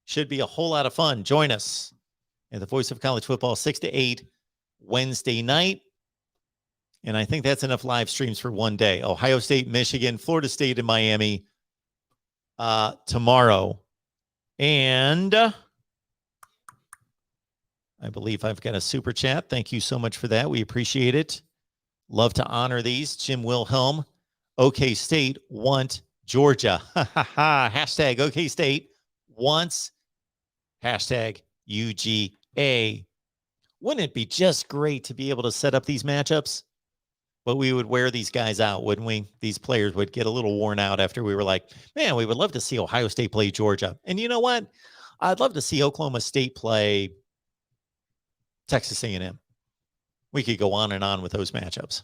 [SPEAKER 1] Should be a whole lot of fun. Join us at the Voice of College Football, 6 to 8 Wednesday night. And I think that's enough live streams for one day. Ohio State, Michigan, Florida State, and Miami tomorrow. And I believe I've got a super chat. Thank you so much for that. We appreciate it. Love to honor these. Jim Wilhelm, OK State want Georgia. Hashtag OK State wants hashtag UGA. Wouldn't it be just great to be able to set up these matchups? But we would wear these guys out, wouldn't we? These players would get a little worn out after we were like, man, we would love to see Ohio State play Georgia. And you know what? I'd love to see Oklahoma State play Texas A&M. We could go on and on with those matchups.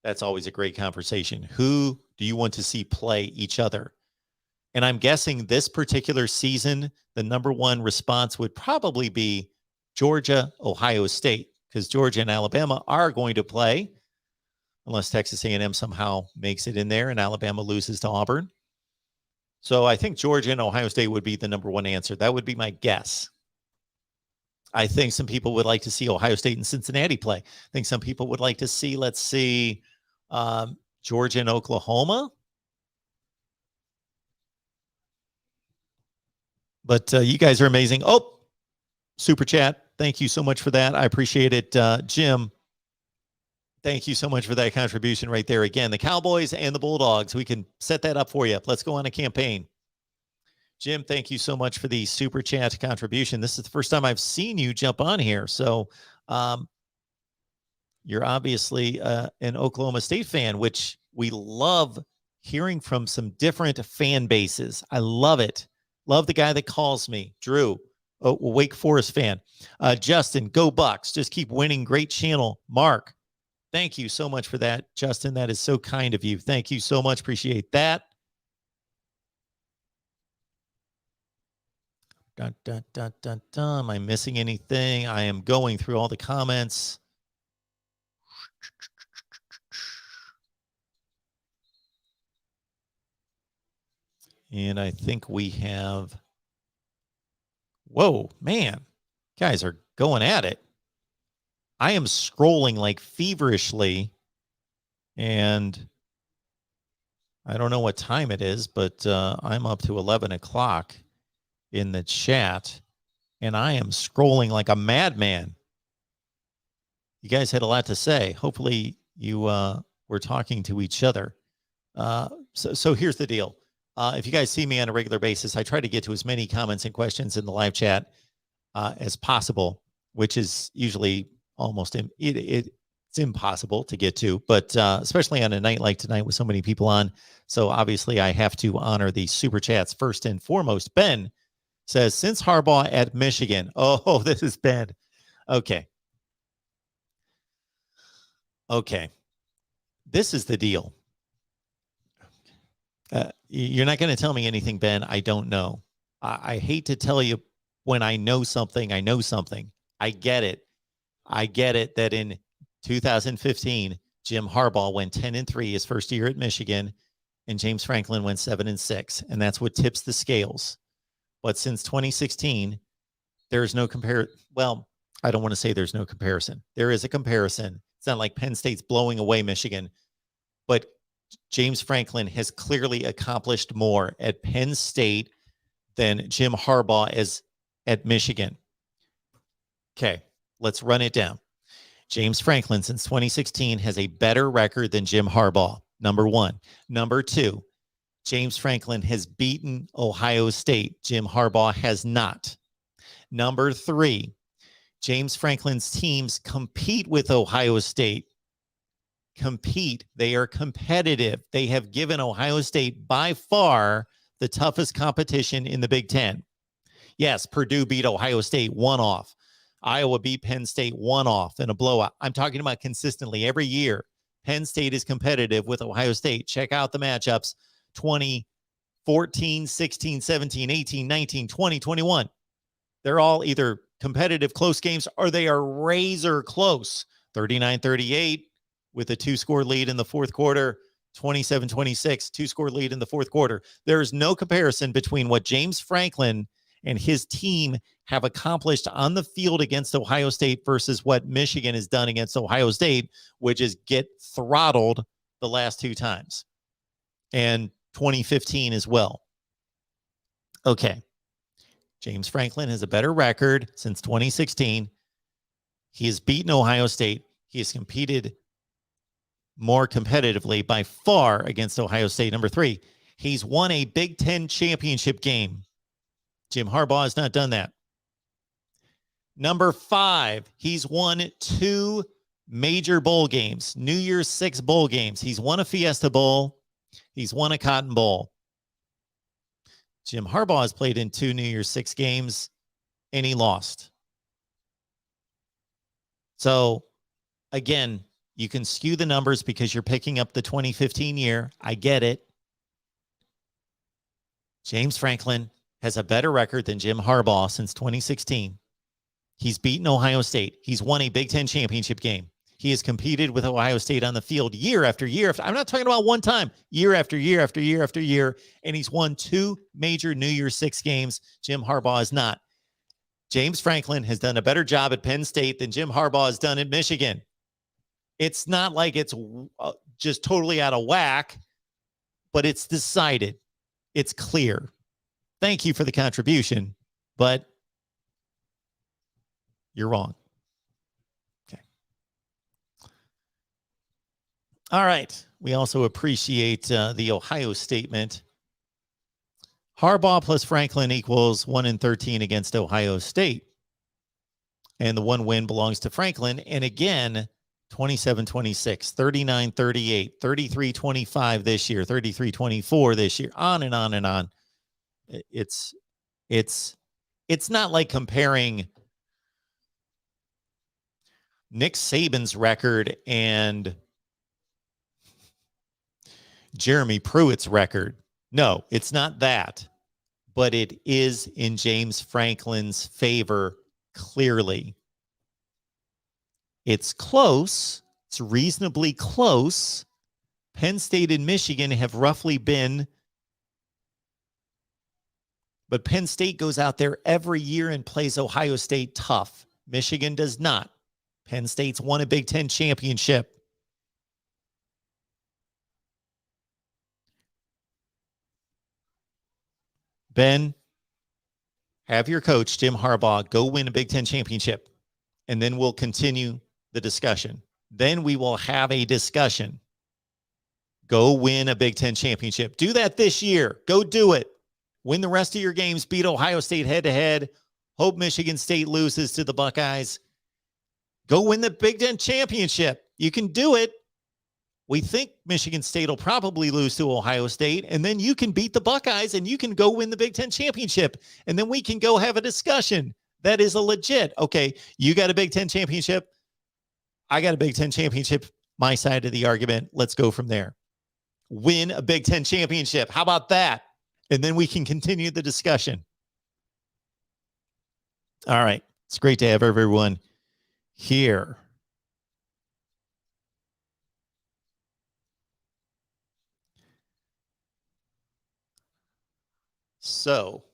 [SPEAKER 1] That's always a great conversation. Who do you want to see play each other? And I'm guessing this particular season, the number one response would probably be Georgia, Ohio State, because Georgia and Alabama are going to play unless Texas A&M somehow makes it in there and Alabama loses to Auburn. So I think Georgia and Ohio State would be the number one answer. That would be my guess. I think some people would like to see Ohio State and Cincinnati play. I think some people would like to see, Georgia and Oklahoma. But you guys are amazing. Oh, super chat. Thank you so much for that. I appreciate it. Jim, thank you so much for that contribution right there. Again, the Cowboys and the Bulldogs. We can set that up for you. Let's go on a campaign. Jim, thank you so much for the super chat contribution. This is the first time I've seen you jump on here. So you're obviously an Oklahoma State fan, which we love hearing from some different fan bases. I love it. Love the guy that calls me, Drew, a Wake Forest fan. Justin, go Bucks. Just keep winning. Great channel. Mark, thank you so much for that, Justin. That is so kind of you. Thank you so much. Appreciate that. Dun, dun, dun, dun, dun. Am I missing anything? I am going through all the comments. And I think we have, whoa, man, guys are going at it. I am scrolling like feverishly, and I don't know what time it is, but I'm up to 11 o'clock in the chat, and I am scrolling like a madman. You guys had a lot to say. Hopefully you were talking to each other. So here's the deal. If you guys see me on a regular basis, I try to get to as many comments and questions in the live chat as possible, which is usually almost it's impossible to get to, but especially on a night like tonight with so many people on. So obviously I have to honor the super chats first and foremost. Ben says, since Harbaugh at Michigan. Oh, this is Ben. Okay. This is the deal. You're not going to tell me anything, Ben. I don't know. I hate to tell you when I know something, I know something. I get it. I get it that in 2015, Jim Harbaugh went 10-3 his first year at Michigan, and James Franklin went 7-6, and that's what tips the scales. But since 2016, there's no well, I don't want to say there's no comparison. There is a comparison. It's not like Penn State's blowing away Michigan, but James Franklin has clearly accomplished more at Penn State than Jim Harbaugh is at Michigan. Okay, let's run it down. James Franklin, since 2016, has a better record than Jim Harbaugh, number one. Number two, James Franklin has beaten Ohio State. Jim Harbaugh has not. Number three, James Franklin's teams compete with Ohio State. They are competitive. They have given Ohio State by far the toughest competition in the Big Ten. Yes, Purdue beat Ohio State one-off. Iowa beat Penn State one-off in a blowout. I'm talking about consistently every year. Penn State is competitive with Ohio State. Check out the matchups. 2014, 16, 17, 18, 19, 20, 21. They're all either competitive close games or they are razor close. 39-38 with a 2-score lead in the fourth quarter. 27-26, 2-score lead in the fourth quarter. There is no comparison between what James Franklin and his team have accomplished on the field against Ohio State versus what Michigan has done against Ohio State, which is get throttled the last two times. And 2015 as well. Okay. James Franklin has a better record since 2016. He has beaten Ohio State. He has competed more competitively by far against Ohio State. Number three, he's won a Big Ten championship game. Jim Harbaugh has not done that. Number five, he's won 2 major bowl games, New Year's 6 bowl games. He's won a Fiesta Bowl. He's won a Cotton Bowl. Jim Harbaugh has played in 2 New Year's 6 games, and he lost. So, again, you can skew the numbers because you're picking up the 2015 year. I get it. James Franklin has a better record than Jim Harbaugh since 2016. He's beaten Ohio State. He's won a Big Ten championship game. He has competed with Ohio State on the field year after year. I'm not talking about one time, year after year after year after year. And he's won 2 major New Year's 6 games. Jim Harbaugh has not. James Franklin has done a better job at Penn State than Jim Harbaugh has done at Michigan. It's not like it's just totally out of whack, but it's decided. It's clear. Thank you for the contribution, but you're wrong. Okay. All right. We also appreciate the Ohio statement. Harbaugh plus Franklin equals 1-13 against Ohio State. And the one win belongs to Franklin. And again, 27-26, 39-38, 33-25 this year, 33-24 this year, on and on and on. It's not like comparing Nick Saban's record and Jeremy Pruitt's record. No, it's not that, but it is in James Franklin's favor, clearly. It's close. It's reasonably close. Penn State and Michigan have roughly been, but Penn State goes out there every year and plays Ohio State tough. Michigan does not. Penn State's won a Big Ten championship. Ben, have your coach, Jim Harbaugh, go win a Big Ten championship, and then we'll continue the discussion. Then we will have a discussion. Go win a Big Ten championship. Do that this year. Go do it. Win the rest of your games. Beat Ohio State head-to-head. Hope Michigan State loses to the Buckeyes. Go win the Big Ten championship. You can do it. We think Michigan State will probably lose to Ohio State, and then you can beat the Buckeyes, and you can go win the Big Ten championship, and then we can go have a discussion. That is a legit, okay, you got a Big Ten championship. I got a Big Ten championship. My side of the argument. Let's go from there. Win a Big Ten championship. How about that? And then we can continue the discussion. All right. It's great to have everyone here. So,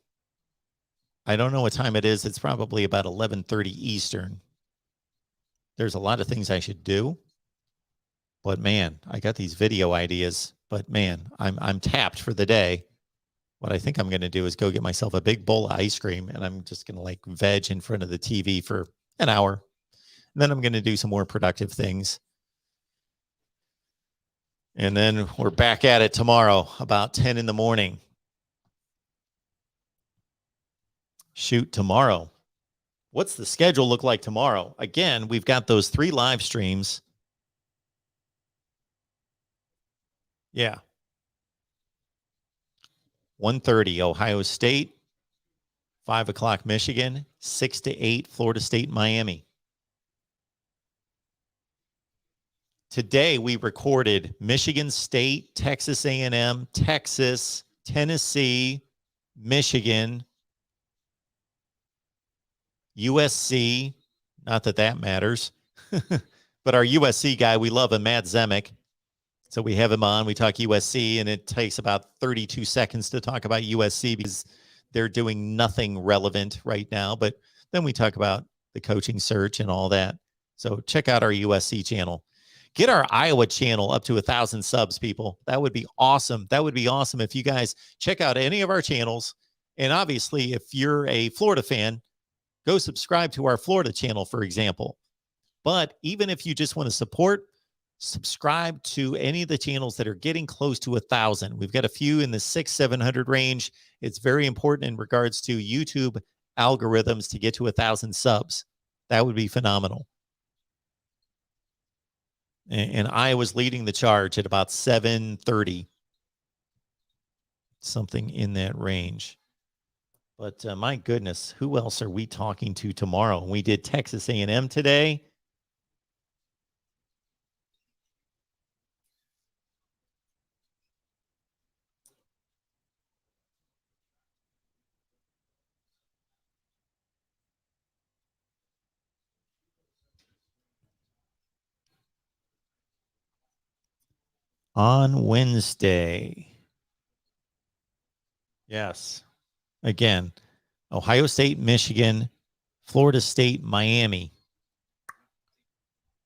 [SPEAKER 1] I don't know what time it is. It's probably about 11:30 Eastern. There's a lot of things I should do. But man, I got these video ideas. But man, I'm tapped for the day. What I think I'm going to do is go get myself a big bowl of ice cream, and I'm just going to like veg in front of the TV for an hour. And then I'm going to do some more productive things. And then we're back at it tomorrow about 10 in the morning. Shoot, tomorrow. What's the schedule look like tomorrow? Again, we've got those 3 live streams. Yeah. 1:30 Ohio State, 5 o'clock Michigan, 6 to 8 Florida State, Miami. Today we recorded Michigan State, Texas A&M, Texas, Tennessee, Michigan, USC. Not that that matters, but our USC guy, we love him, Matt Zemek. So we have him on. We talk USC, and it takes about 32 seconds to talk about USC because they're doing nothing relevant right now. But then we talk about the coaching search and all that. So check out our USC channel. Get our Iowa channel up to 1,000 subs, people. That would be awesome. That would be awesome if you guys check out any of our channels. And obviously, if you're a Florida fan, go subscribe to our Florida channel, for example. But even if you just want to support, subscribe to any of the channels that are getting close to 1,000. We've got a few in the 600-700 range. It's very important in regards to YouTube algorithms to get to 1,000 subs. That would be phenomenal. And Iowa's leading the charge at about 730, something in that range. But my goodness, who else are we talking to tomorrow? We did Texas A&M today. On Wednesday. Yes. Again, Ohio State, Michigan, Florida State, Miami.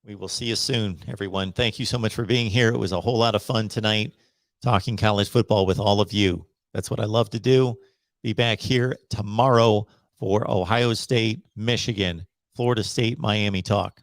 [SPEAKER 1] We will see you soon, everyone. Thank you so much for being here. It was a whole lot of fun tonight talking college football with all of you. That's what I love to do. Be back here tomorrow for Ohio State, Michigan, Florida State, Miami talk.